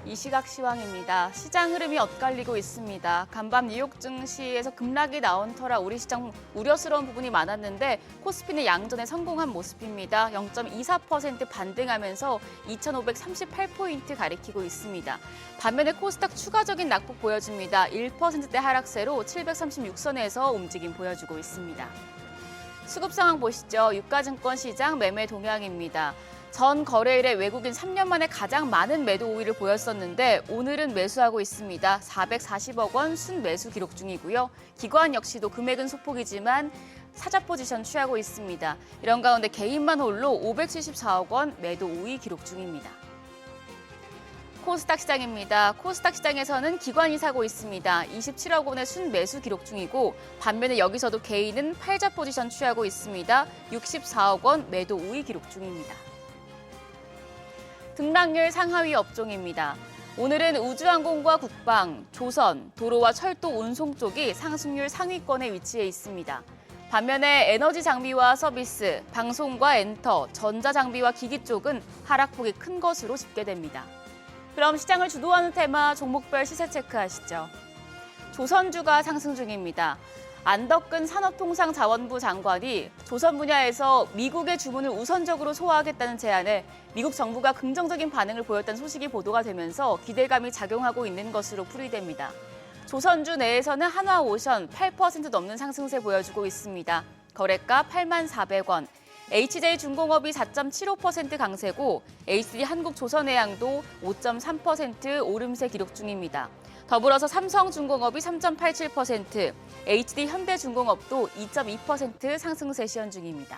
이 시각 시황입니다. 시장 흐름이 엇갈리고 있습니다. 간밤 뉴욕 증시에서 급락이 나온 터라 우리 시장 우려스러운 부분이 많았는데 코스피는 양전에 성공한 모습입니다. 0.24% 반등하면서 2,538포인트 가리키고 있습니다. 반면에 코스닥 추가적인 낙폭 보여줍니다. 1%대 하락세로 736선에서 움직임 보여주고 있습니다. 수급 상황 보시죠. 유가증권 시장 매매 동향입니다. 전 거래일에 외국인 3년 만에 가장 많은 매도 우위를 보였었는데 오늘은 매수하고 있습니다. 440억 원 순매수 기록 중이고요. 기관 역시도 금액은 소폭이지만 사자 포지션 취하고 있습니다. 이런 가운데 개인만 홀로 574억 원 매도 우위 기록 중입니다. 코스닥 시장입니다. 코스닥 시장에서는 기관이 사고 있습니다. 27억 원의 순매수 기록 중이고 반면에 여기서도 개인은 팔자 포지션 취하고 있습니다. 64억 원 매도 우위 기록 중입니다. 등락률 상하위 업종입니다. 오늘은 우주항공과 국방, 조선, 도로와 철도 운송 쪽이 상승률 상위권에 위치해 있습니다. 반면에 에너지 장비와 서비스, 방송과 엔터, 전자장비와 기기 쪽은 하락폭이 큰 것으로 집계됩니다. 그럼 시장을 주도하는 테마 종목별 시세 체크하시죠. 조선주가 상승 중입니다. 안덕근 산업통상자원부 장관이 조선 분야에서 미국의 주문을 우선적으로 소화하겠다는 제안에 미국 정부가 긍정적인 반응을 보였다는 소식이 보도가 되면서 기대감이 작용하고 있는 것으로 풀이됩니다. 조선주 내에서는 한화오션 8% 넘는 상승세 보여주고 있습니다. 거래가 84,400원. HJ중공업이 4.75% 강세고 HD 한국조선해양도 5.3% 오름세 기록 중입니다. 더불어서 삼성중공업이 3.87%, HD 현대중공업도 2.2% 상승세 시현 중입니다.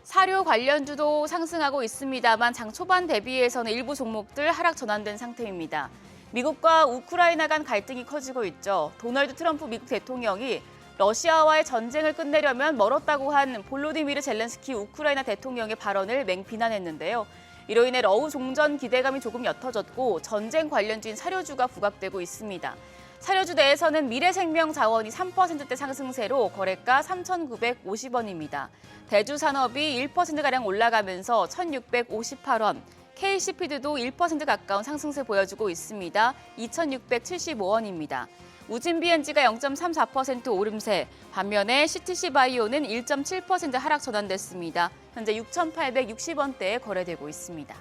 사료 관련주도 상승하고 있습니다만 장 초반 대비해서는 일부 종목들 하락 전환된 상태입니다. 미국과 우크라이나 간 갈등이 커지고 있죠. 도널드 트럼프 미국 대통령이 러시아와의 전쟁을 끝내려면 멀었다고 한 볼로디미르 젤렌스키 우크라이나 대통령의 발언을 맹비난했는데요. 이로 인해 러우 종전 기대감이 조금 옅어졌고 전쟁 관련주인 사료주가 부각되고 있습니다. 사료주 내에서는 미래생명자원이 3%대 상승세로 거래가 3,950원입니다. 대주산업이 1%가량 올라가면서 1,658원, KC피드도 1% 가까운 상승세 보여주고 있습니다. 2,675원입니다. 우진비엔지가 0.34% 오름세, 반면에 CTC바이오는 1.7% 하락 전환됐습니다. 현재 6,860원대에 거래되고 있습니다.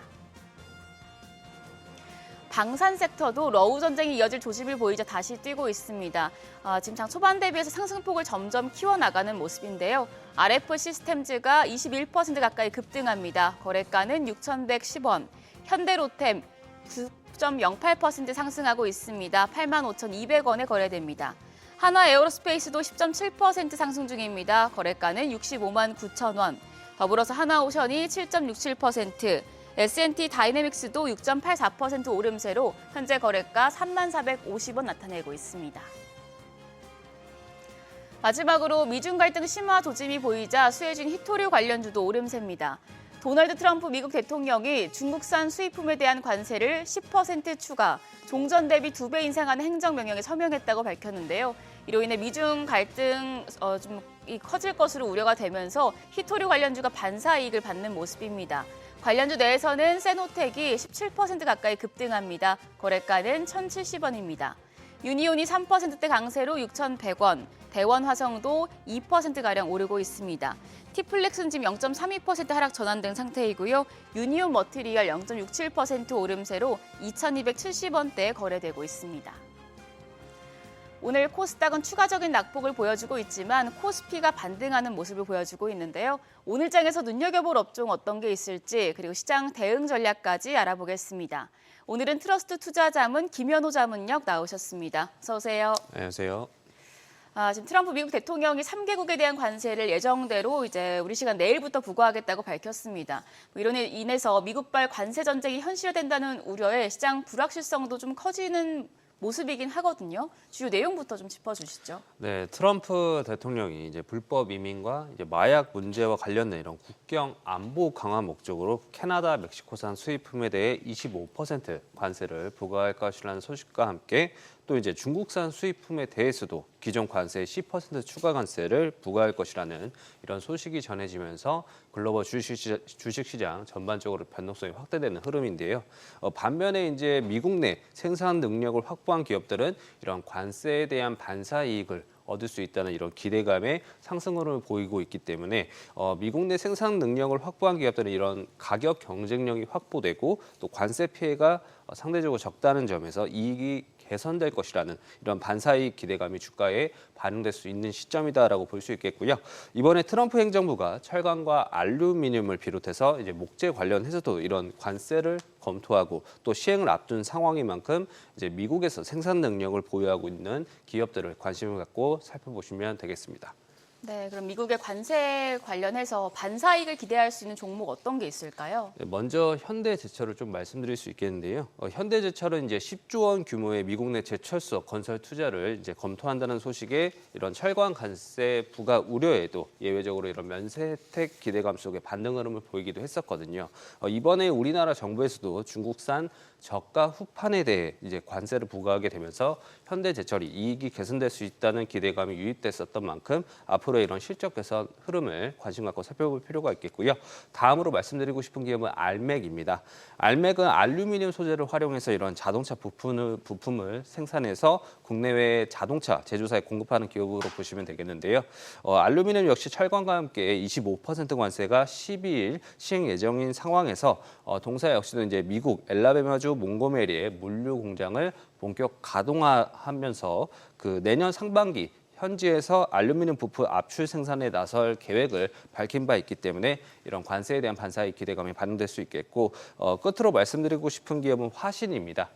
방산 섹터도 러우 전쟁이 이어질 조짐을 보이자 다시 뛰고 있습니다. 지금 장 초반 대비해서 상승폭을 점점 키워나가는 모습인데요. RF 시스템즈가 21% 가까이 급등합니다. 거래가는 6,110원, 현대로템 9.08% 상승하고 있습니다. 85,200원에 거래됩니다. 한화 에어로스페이스도 10.7% 상승 중입니다. 거래가는 65만 9천 원. 더불어서 하나오션이 7.67%, S&T 다이내믹스도 6.84% 오름세로 현재 거래가 3450원 나타내고 있습니다. 마지막으로 미중 갈등 심화 조짐이 보이자 수혜진 히토류 관련주도 오름세입니다. 도널드 트럼프 미국 대통령이 중국산 수입품에 대한 관세를 10% 추가, 종전 대비 2배 인상하는 행정명령에 서명했다고 밝혔는데요. 이로 인해 미중 갈등 좀 커질 것으로 우려가 되면서 히토류 관련주가 반사 이익을 받는 모습입니다. 관련주 내에서는 세노텍이 17% 가까이 급등합니다. 거래가는 1,070원입니다. 유니온이 3%대 강세로 6,100원, 대원화성도 2%가량 오르고 있습니다. 티플렉스는 지금 0.32% 하락 전환된 상태이고요. 유니온 머티리얼 0.67% 오름세로 2,270원대에 거래되고 있습니다. 오늘 코스닥은 추가적인 낙폭을 보여주고 있지만 코스피가 반등하는 모습을 보여주고 있는데요. 오늘 장에서 눈여겨볼 업종 어떤 게 있을지 그리고 시장 대응 전략까지 알아보겠습니다. 오늘은 트러스트 투자자문 김현호 자문역 나오셨습니다. 어서 오세요. 안녕하세요. 지금 트럼프 미국 대통령이 3개국에 대한 관세를 예정대로 이제 우리 시간 내일부터 부과하겠다고 밝혔습니다. 이로 인해서 미국발 관세 전쟁이 현실화된다는 우려에 시장 불확실성도 좀 커지는 모습이긴 하거든요. 주요 내용부터 좀 짚어주시죠. 네, 트럼프 대통령이 이제 불법 이민과 이제 마약 문제와 관련된 이런 국경 안보 강화 목적으로 캐나다, 멕시코산 수입품에 대해 25% 관세를 부과할 것이라는 소식과 함께 또 이제 중국산 수입품에 대해서도 기존 관세의 10% 추가 관세를 부과할 것이라는 이런 소식이 전해지면서 글로벌 주식시장 전반적으로 변동성이 확대되는 흐름인데요. 반면에 이제 미국 내 생산 능력을 확보한 기업들은 이런 관세에 대한 반사 이익을 얻을 수 있다는 이런 기대감의 상승 흐름을 보이고 있기 때문에 미국 내 생산 능력을 확보한 기업들은 이런 가격 경쟁력이 확보되고 또 관세 피해가 상대적으로 적다는 점에서 이익이 개선될 것이라는 이런 반사이익 기대감이 주가에 반영될 수 있는 시점이다라고 볼 수 있겠고요. 이번에 트럼프 행정부가 철강과 알루미늄을 비롯해서 이제 목재 관련해서도 이런 관세를 검토하고 또 시행을 앞둔 상황인 만큼 이제 미국에서 생산 능력을 보유하고 있는 기업들을 관심을 갖고 살펴보시면 되겠습니다. 네, 그럼 미국의 관세 관련해서 반사이익을 기대할 수 있는 종목 어떤 게 있을까요? 네, 먼저 현대제철을 좀 말씀드릴 수 있겠는데요. 현대제철은 이제 10조 원 규모의 미국 내 제철소 건설 투자를 이제 검토한다는 소식에 이런 철강 관세 부과 우려에도 예외적으로 이런 면세 혜택 기대감 속에 반등 흐름을 보이기도 했었거든요. 이번에 우리나라 정부에서도 중국산 저가 후판에 대해 이제 관세를 부과하게 되면서 현대제철이 이익이 개선될 수 있다는 기대감이 유입됐었던 만큼 앞으로 이런 실적 개선 흐름을 관심 갖고 살펴볼 필요가 있겠고요. 다음으로 말씀드리고 싶은 기업은 알맥입니다. 알맥은 알루미늄 소재를 활용해서 이런 자동차 부품을 생산해서 국내외 자동차 제조사에 공급하는 기업으로 보시면 되겠는데요. 알루미늄 역시 철강과 함께 25% 관세가 12일 시행 예정인 상황에서 동사 역시도 이제 미국 엘라베마주 몽고메리의 물류 공장을 본격 가동하면서 그 내년 상반기 현지에서 알루미늄 부품 압출 생산에 나설 계획을 밝힌 바 있기 때문에 이런 관세에 대한 반사의 기대감이 반영될 수 있겠고 끝으로 말씀드리고 싶은 기업은 화신입니다.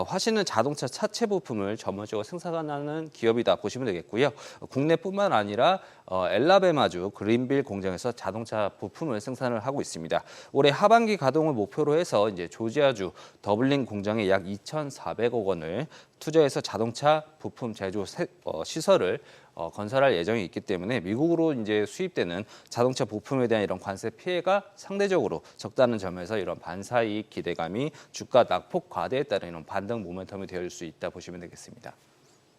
화신은 자동차 차체 부품을 전문적으로 생산하는 기업이다 보시면 되겠고요. 국내뿐만 아니라 엘라베마주 그린빌 공장에서 자동차 부품을 생산을 하고 있습니다. 올해 하반기 가동을 목표로 해서 이제 조지아주 더블린 공장에 약 2,400억 원을 투자해서 자동차 부품 제조 시설을 건설할 예정이 있기 때문에 미국으로 이제 수입되는 자동차 부품에 대한 이런 관세 피해가 상대적으로 적다는 점에서 이런 반사이익 기대감이 주가 낙폭 과대에 따른 이런 반등 모멘텀이 되어줄 수 있다 보시면 되겠습니다.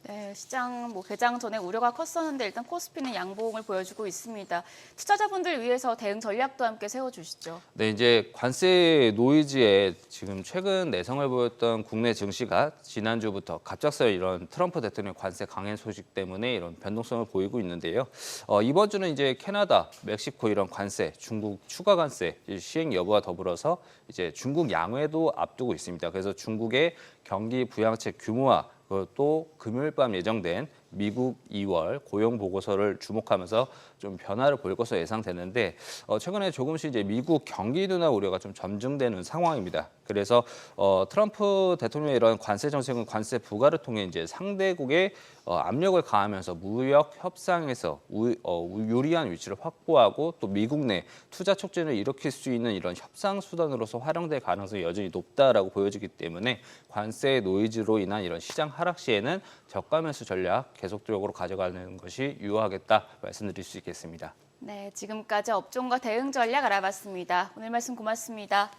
네, 시장 개장 전에 우려가 컸었는데 일단 코스피는 양봉을 보여주고 있습니다. 투자자분들 위해서 대응 전략도 함께 세워주시죠. 네, 이제 관세 노이즈에 지금 최근 내성을 보였던 국내 증시가 지난주부터 갑작스레 이런 트럼프 대통령 관세 강행 소식 때문에 이런 변동성을 보이고 있는데요. 이번 주는 이제 캐나다, 멕시코 이런 관세, 중국 추가 관세 시행 여부와 더불어서 이제 중국 양회도 앞두고 있습니다. 그래서 중국의 경기 부양책 규모와 또 금요일 밤 예정된 미국 2월 고용 보고서를 주목하면서 좀 변화를 보일 것으로 예상되는데 최근에 조금씩 이제 미국 경기 둔화 우려가 좀 점증되는 상황입니다. 그래서 트럼프 대통령의 이런 관세 정책은 관세 부과를 통해 이제 상대국에 압력을 가하면서 무역 협상에서 유리한 위치를 확보하고 또 미국 내 투자 촉진을 일으킬 수 있는 이런 협상 수단으로서 활용될 가능성이 여전히 높다라고 보여지기 때문에 관세 노이즈로 인한 이런 시장 하락 시에는 저가 매수 전략 계속적으로 가져가는 것이 유효하겠다 말씀드릴 수 있겠습니다. 네, 지금까지 업종과 대응 전략 알아봤습니다. 오늘 말씀 고맙습니다.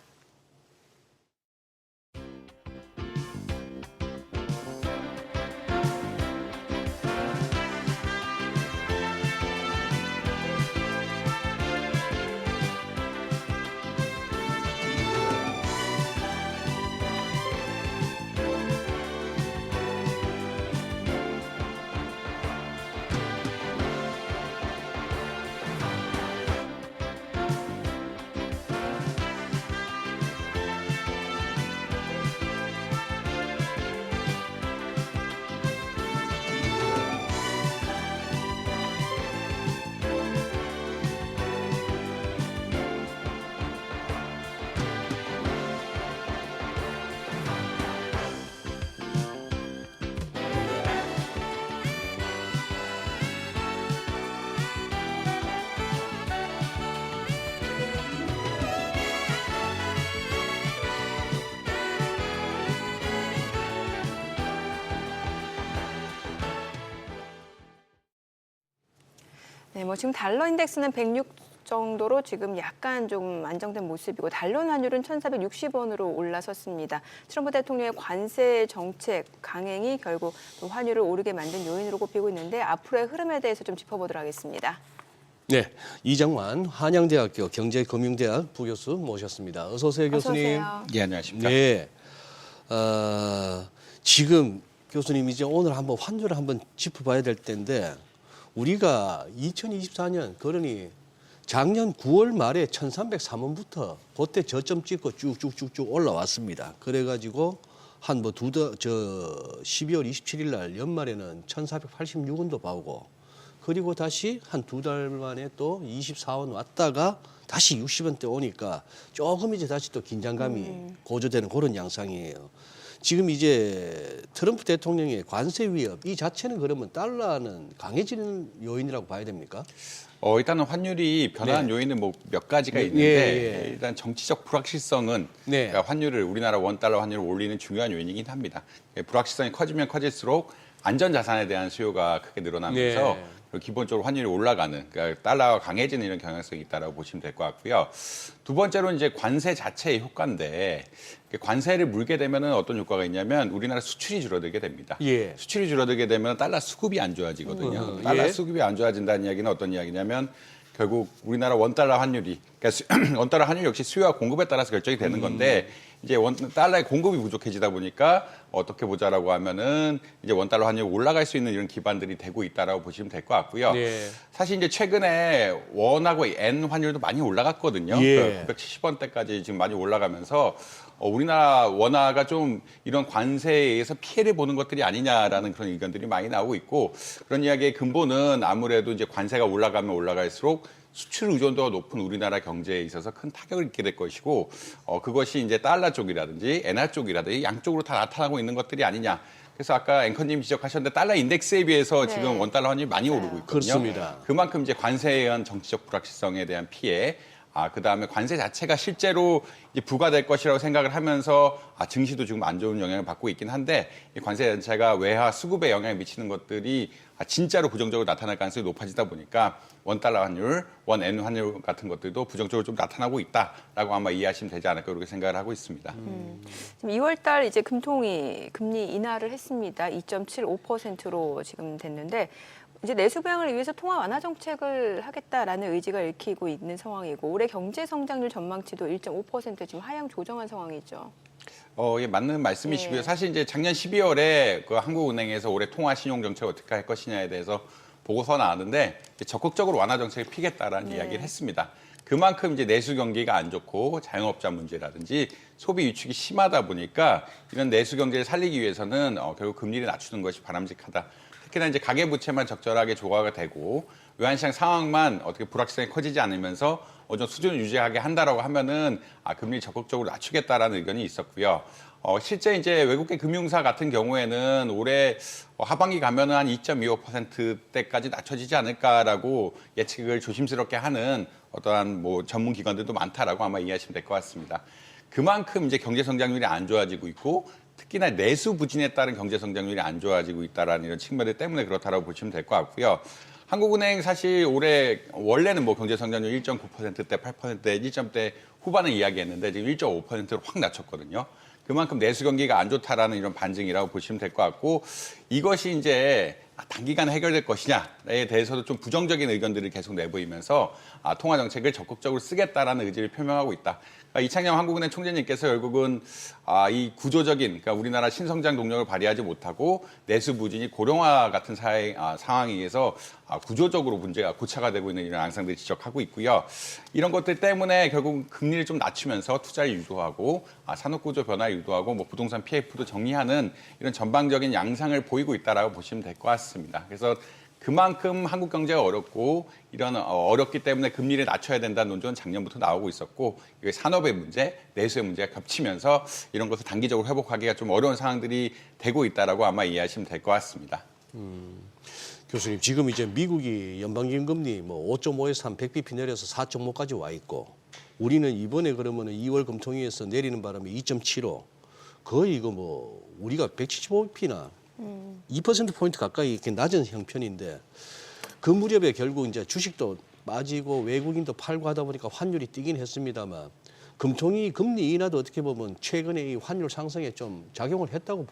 네, 지금 달러 인덱스는 정도로 지금 약간 좀 안정된 모습이고 달러 환율은 1,460원으로 올라섰습니다. 트럼프 대통령의 관세 정책 강행이 결국 또 환율을 오르게 만든 요인으로 꼽히고 있는데 앞으로의 흐름에 대해서 좀 짚어보도록 하겠습니다. 네, 이정환 한양대학교 경제금융대학 부교수 모셨습니다. 어서 오세요, 교수님. 어서 오세요. 예, 안녕하십니까. 네, 지금 교수님 이제 오늘 한번 환율을 한번 짚어봐야 될 텐데 우리가 2024년 그러니 작년 9월 말에 1,303원부터 그때 저점 찍고 쭉쭉쭉쭉 올라왔습니다. 그래가지고 한 뭐 12월 27일 날 연말에는 1,486원도 봐오고 그리고 다시 한 2달 만에 또 24원 왔다가 다시 60원대 오니까 조금 이제 다시 또 긴장감이 고조되는 그런 양상이에요. 지금 이제 트럼프 대통령의 관세 위협 이 자체는 그러면 달러는 강해지는 요인이라고 봐야 됩니까? 일단은 환율이 변화한 네. 요인은 뭐 몇 가지가 예, 있는데 예. 일단 정치적 불확실성은 네. 그러니까 환율을 우리나라 원달러 환율을 올리는 중요한 요인이긴 합니다. 불확실성이 커지면 커질수록 안전 자산에 대한 수요가 크게 늘어나면서 네. 그리고 기본적으로 환율이 올라가는 그러니까 달러가 강해지는 이런 경향성이 있다라고 보시면 될 것 같고요. 두 번째로는 이제 관세 자체의 효과인데 관세를 물게 되면은 어떤 효과가 있냐면 우리나라 수출이 줄어들게 됩니다. 예. 수출이 줄어들게 되면 달러 수급이 안 좋아지거든요. 달러 예. 수급이 안 좋아진다는 이야기는 어떤 이야기냐면 결국 우리나라 원달러 환율이 그러니까 원달러 환율 역시 수요와 공급에 따라서 결정이 되는 건데 이제 달러의 공급이 부족해지다 보니까 어떻게 보자라고 하면은 이제 원달러 환율이 올라갈 수 있는 이런 기반들이 되고 있다라고 보시면 될 것 같고요. 네. 사실 이제 최근에 원하고 엔 환율도 많이 올라갔거든요. 예. 970원대까지 지금 많이 올라가면서 우리나라 원화가 좀 이런 관세에 의해서 피해를 보는 것들이 아니냐라는 그런 의견들이 많이 나오고 있고 그런 이야기의 근본은 아무래도 이제 관세가 올라가면 올라갈수록 수출 의존도가 높은 우리나라 경제에 있어서 큰 타격을 입게 될 것이고 그것이 이제 달러 쪽이라든지 엔화 쪽이라든지 양쪽으로 다 나타나고 있는 것들이 아니냐. 그래서 아까 앵커님 지적하셨는데 달러 인덱스에 비해서 네. 지금 원달러 환율이 많이 오르고 있거든요. 그렇습니다. 그만큼 이제 관세에 의한 정치적 불확실성에 대한 피해, 그다음에 관세 자체가 실제로 이제 부과될 것이라고 생각을 하면서 증시도 지금 안 좋은 영향을 받고 있긴 한데 이 관세 자체가 외화 수급에 영향을 미치는 것들이 진짜로 부정적으로 나타날 가능성이 높아지다 보니까 원달러 환율, 원엔 환율 같은 것들도 부정적으로 좀 나타나고 있다라고 아마 이해하시면 되지 않을까 그렇게 생각을 하고 있습니다. 지금 2월 달 이제 금통위 금리 인하를 했습니다. 2.75%로 지금 됐는데 이제 내수 부양을 위해서 통화 완화 정책을 하겠다라는 의지가 읽히고 있는 상황이고 올해 경제 성장률 전망치도 1.5% 지금 하향 조정한 상황이죠. 예, 맞는 말씀이시고요. 네. 사실 이제 작년 12월에 그 한국은행에서 올해 통화 신용 정책을 어떻게 할 것이냐에 대해서 보고서 나왔는데 적극적으로 완화 정책을 피겠다라는 이야기를 했습니다. 그만큼 이제 내수 경기가 안 좋고 자영업자 문제라든지 소비 위축이 심하다 보니까 이런 내수 경제를 살리기 위해서는 결국 금리를 낮추는 것이 바람직하다. 특히나 이제 가계부채만 적절하게 조화가 되고 외환시장 상황만 어떻게 불확실성이 커지지 않으면서 어느 정도 수준을 유지하게 한다라고 하면은 금리를 적극적으로 낮추겠다라는 의견이 있었고요. 실제 이제 외국계 금융사 같은 경우에는 올해 하반기 가면은 한 2.25%대까지 낮춰지지 않을까라고 예측을 조심스럽게 하는 어떠한 뭐 전문 기관들도 많다라고 아마 이해하시면 될 것 같습니다. 그만큼 이제 경제 성장률이 안 좋아지고 있고 특히나 내수 부진에 따른 경제 성장률이 안 좋아지고 있다라는 이런 측면들 때문에 그렇다라고 보시면 될 것 같고요. 한국은행 사실 올해 원래는 뭐 경제 성장률 1.9%대, 8%대, 1점대 후반을 이야기했는데 지금 1.5%로 확 낮췄거든요. 그만큼 내수 경기가 안 좋다라는 이런 반증이라고 보시면 될 것 같고 이것이 이제 단기간에 해결될 것이냐에 대해서도 좀 부정적인 의견들을 계속 내보이면서 통화 정책을 적극적으로 쓰겠다라는 의지를 표명하고 있다. 그러니까 이창영 한국은행 총재님께서 결국은 이 구조적인 그러니까 우리나라 신성장 동력을 발휘하지 못하고 내수 부진이 고령화 같은 상황에 의해서 구조적으로 문제가 고착화 되고 있는 이런 양상들을 지적하고 있고요. 이런 것들 때문에 결국 금리를 좀 낮추면서 투자를 유도하고 산업구조 변화를 유도하고 뭐 부동산 PF도 정리하는 이런 전방적인 양상을 보이고 있다라고 보시면 될 것 같습니다. 그래서 그만큼 한국 경제가 어렵고 이런 어렵기 때문에 금리를 낮춰야 된다는 논조는 작년부터 나오고 있었고 이게 산업의 문제, 내수의 문제가 겹치면서 이런 것을 단기적으로 회복하기가 좀 어려운 상황들이 되고 있다라고 아마 이해하시면 될 것 같습니다. 교수님 지금 이제 미국이 연방기금리 뭐 5.5에서 한 100bp 내려서 4.5까지 와 있고 우리는 이번에 그러면은 2월 금통위에서 내리는 바람에 2.75 거의 이거 뭐 우리가 175bp나 2%포인트 가까이 이렇게 낮은 형편인데 그 무렵에 결국 이제 주식도 빠지고 외국인도 팔고 하다 보니까 환율이 뛰긴 했습니다만 금통위 금리 인하도 어떻게 보면 최근에 이 환율 상승에 좀 작용을 했다고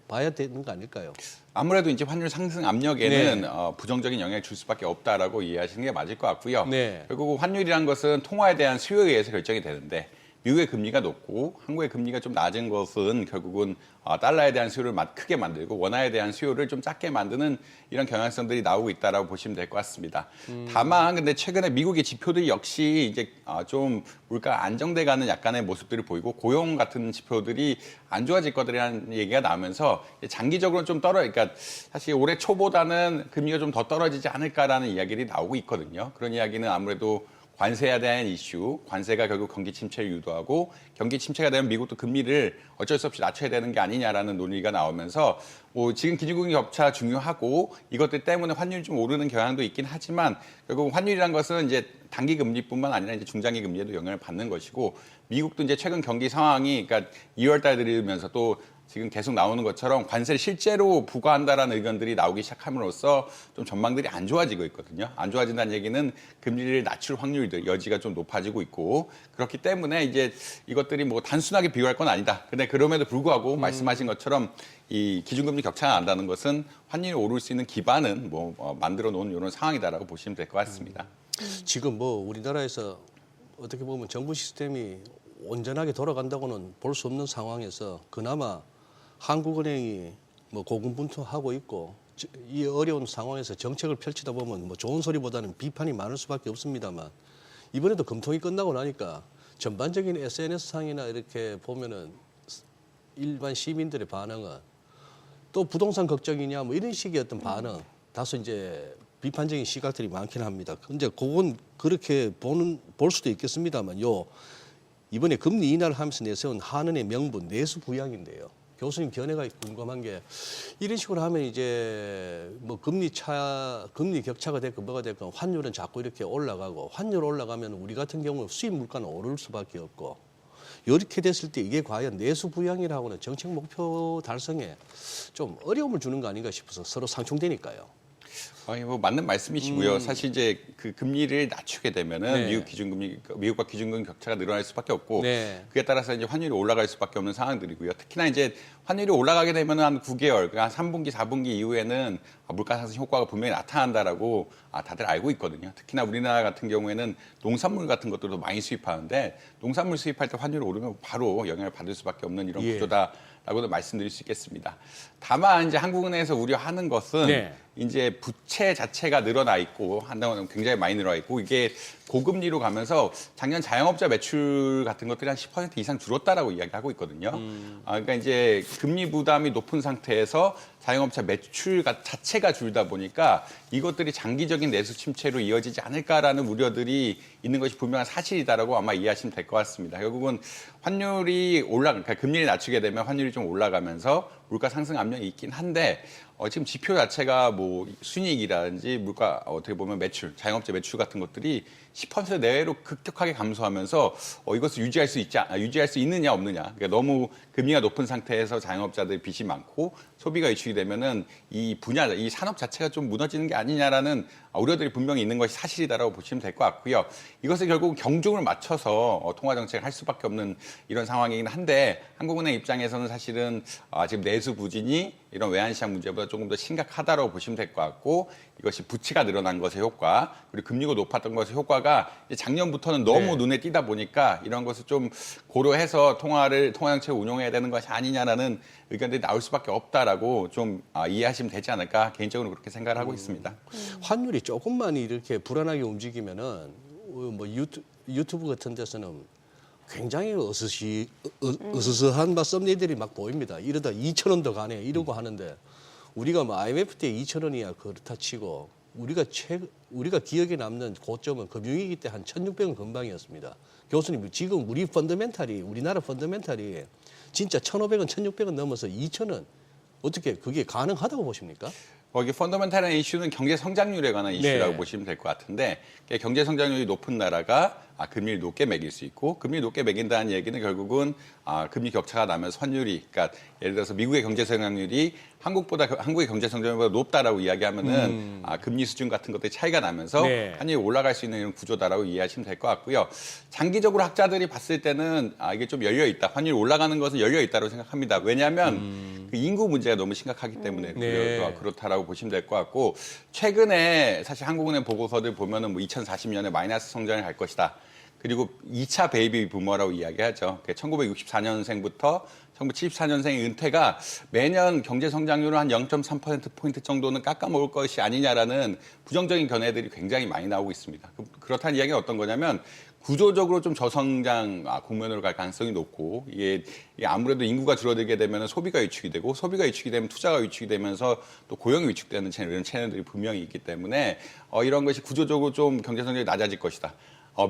봐야 되는 거 아닐까요? 아무래도 이제 환율 상승 압력에는 부정적인 영향을 줄 수밖에 없다라고 이해하시는 게 맞을 것 같고요. 네. 결국 환율이란 것은 통화에 대한 수요에 의해서 결정이 되는데 미국의 금리가 높고 한국의 금리가 좀 낮은 것은 결국은 달러에 대한 수요를 크게 만들고 원화에 대한 수요를 좀 작게 만드는 이런 경향성들이 나오고 있다라고 보시면 될 것 같습니다. 다만 근데 최근에 미국의 지표들 역시 이제 좀 물가 안정돼가는 약간의 모습들을 보이고 고용 같은 지표들이 안 좋아질 것들이라는 얘기가 나오면서 장기적으로는 좀 그러니까 사실 올해 초보다는 금리가 좀 더 떨어지지 않을까라는 이야기들이 나오고 있거든요. 그런 이야기는 아무래도 관세에 대한 이슈, 관세가 결국 경기 침체를 유도하고 경기 침체가 되면 미국도 금리를 어쩔 수 없이 낮춰야 되는 게 아니냐라는 논의가 나오면서 지금 기준금리 격차 중요하고 이것들 때문에 환율이 좀 오르는 경향도 있긴 하지만 결국 환율이란 것은 이제 단기 금리뿐만 아니라 이제 중장기 금리에도 영향을 받는 것이고 미국도 이제 최근 경기 상황이 그러니까 2월 달 들으면서 또 지금 계속 나오는 것처럼 관세를 실제로 부과한다라는 의견들이 나오기 시작함으로써 좀 전망들이 안 좋아지고 있거든요. 안 좋아진다는 얘기는 금리를 낮출 확률들 여지가 좀 높아지고 있고 그렇기 때문에 이제 이것들이 뭐 단순하게 비교할 건 아니다. 근데 그럼에도 불구하고 말씀하신 것처럼 이 기준금리 격차가 난다는 것은 환율이 오를 수 있는 기반은 만들어 놓은 이런 상황이다라고 보시면 될 것 같습니다. 지금 우리나라에서 어떻게 보면 정부 시스템이 온전하게 돌아간다고는 볼 수 없는 상황에서 그나마 한국은행이 고군분투하고 있고 이 어려운 상황에서 정책을 펼치다 보면 좋은 소리보다는 비판이 많을 수밖에 없습니다만 이번에도 금통이 끝나고 나니까 전반적인 SNS상이나 이렇게 보면은 일반 시민들의 반응은 또 부동산 걱정이냐 이런 식의 어떤 반응 다소 이제 비판적인 시각들이 많긴 합니다. 근데 그건 그렇게 볼 수도 있겠습니다만 이번에 금리 인하를 하면서 내세운 한은의 명분 내수 부양인데요. 교수님 견해가 궁금한 게 이런 식으로 하면 이제 금리 격차가 됐건 뭐가 됐건 환율은 자꾸 이렇게 올라가고 환율 올라가면 우리 같은 경우 수입 물가는 오를 수밖에 없고 이렇게 됐을 때 이게 과연 내수 부양이라고는 정책 목표 달성에 좀 어려움을 주는 거 아닌가 싶어서 서로 상충되니까요. 맞는 말씀이시고요. 사실 이제 그 금리를 낮추게 되면은 네. 미국과 기준금리 격차가 늘어날 수밖에 없고 네. 그에 따라서 이제 환율이 올라갈 수밖에 없는 상황들이고요. 특히나 이제 환율이 올라가게 되면은 한 9개월, 그러니까 3분기, 4분기 이후에는 물가 상승 효과가 분명히 나타난다라고 다들 알고 있거든요. 특히나 우리나라 같은 경우에는 농산물 같은 것들도 많이 수입하는데 농산물 수입할 때 환율이 오르면 바로 영향을 받을 수밖에 없는 이런 구조다라고도 말씀드릴 수 있겠습니다. 다만 이제 한국은행에서 우려하는 것은 이제 부채 자체가 늘어나 있고 한동안 굉장히 많이 늘어나 있고 이게 고금리로 가면서 작년 자영업자 매출 같은 것들이 한 10% 이상 줄었다라고 이야기하고 있거든요. 그러니까 이제 금리 부담이 높은 상태에서 자영업자 매출 자체가 줄다 보니까 이것들이 장기적인 내수 침체로 이어지지 않을까라는 우려들이 있는 것이 분명한 사실이다라고 아마 이해하시면 될 것 같습니다. 결국은 환율이 그러니까 금리를 낮추게 되면 환율이 좀 올라가면서 물가 상승 압력이 있긴 한데 지금 지표 자체가 순이익이라든지 물가 어떻게 보면 매출, 자영업자 매출 같은 것들이 10% 내외로 급격하게 감소하면서 이것을 유지할 수 있느냐 없느냐. 그러니까 너무 금리가 높은 상태에서 자영업자들 빚이 많고 소비가 위축이 되면은 이 산업 자체가 좀 무너지는 게 아니냐라는 우려들이 분명히 있는 것이 사실이다라고 보시면 될 것 같고요. 이것을 결국 경중을 맞춰서 통화 정책을 할 수밖에 없는 이런 상황이긴 한데 한국은행 입장에서는 사실은 지금 내수 부진이 이런 외환시장 문제보다 조금 더 심각하다고 보시면 될 것 같고 이것이 부채가 늘어난 것의 효과 그리고 금리가 높았던 것의 효과가 이제 작년부터는 너무 눈에 띄다 보니까 이런 것을 좀 고려해서 통화 정책을 운용해야 되는 것이 아니냐라는 의견들이 나올 수밖에 없다라고 좀 이해하시면 되지 않을까 개인적으로 그렇게 생각을 하고 있습니다. 환율이 조금만 이렇게 불안하게 움직이면은 유튜브 같은 데서는 굉장히 어스스한 썸네일들이 막 보입니다. 이러다 2,000원 더 가네 이러고 하는데 우리가 IMF 때 2,000원이야 그렇다 치고 우리가 기억에 남는 고점은 금융위기 때 한 1,600원 근방이었습니다. 교수님 지금 우리나라 펀더멘탈이 진짜 1,500원, 1,600원 넘어서 2,000원 어떻게 그게 가능하다고 보십니까? 이게 펀더멘탈한 이슈는 경제 성장률에 관한 이슈라고 보시면 될 것 같은데 경제 성장률이 높은 나라가 금리를 높게 매길 수 있고 금리 높게 매긴다는 얘기는 결국은 금리 격차가 나면서 환율이 그러니까 예를 들어서 미국의 경제 성장률이 한국의 경제 성장률보다 높다라고 이야기하면은 금리 수준 같은 것들이 차이가 나면서 네. 환율이 올라갈 수 있는 이런 구조다라고 이해하시면 될 것 같고요. 장기적으로 학자들이 봤을 때는 이게 좀 열려 있다. 환율이 올라가는 것은 열려 있다고 생각합니다. 왜냐하면 그 인구 문제가 너무 심각하기 때문에 네. 그렇다라고 보시면 될 것 같고 최근에 사실 한국은행 보고서들 보면은 뭐 2040년에 마이너스 성장을 갈 것이다. 그리고 2차 베이비 부머라고 이야기하죠. 1964년생부터 1974년생의 은퇴가 매년 경제 성장률을 한 0.3%포인트 정도는 깎아먹을 것이 아니냐라는 부정적인 견해들이 굉장히 많이 나오고 있습니다. 그렇다는 이야기는 어떤 거냐면 구조적으로 좀 저성장 국면으로 갈 가능성이 높고 이게 아무래도 인구가 줄어들게 되면 소비가 위축이 되고 소비가 위축이 되면 투자가 위축이 되면서 또 고용이 위축되는 이런 채널들이 분명히 있기 때문에 이런 것이 구조적으로 좀 경제 성장이 낮아질 것이다.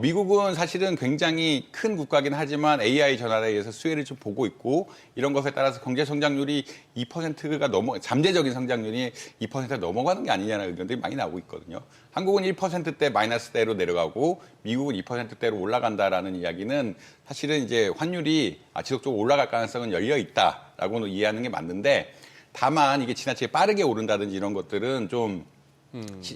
미국은 사실은 굉장히 큰 국가긴 하지만 AI 전환에 의해서 수혜를 좀 보고 있고 이런 것에 따라서 경제 성장률이 2%가 잠재적인 성장률이 2%가 넘어가는 게 아니냐는 의견들이 많이 나오고 있거든요. 한국은 1%대 마이너스대로 내려가고 미국은 2%대로 올라간다라는 이야기는 사실은 이제 환율이 지속적으로 올라갈 가능성은 열려 있다라고는 이해하는 게 맞는데 다만 이게 지나치게 빠르게 오른다든지 이런 것들은 좀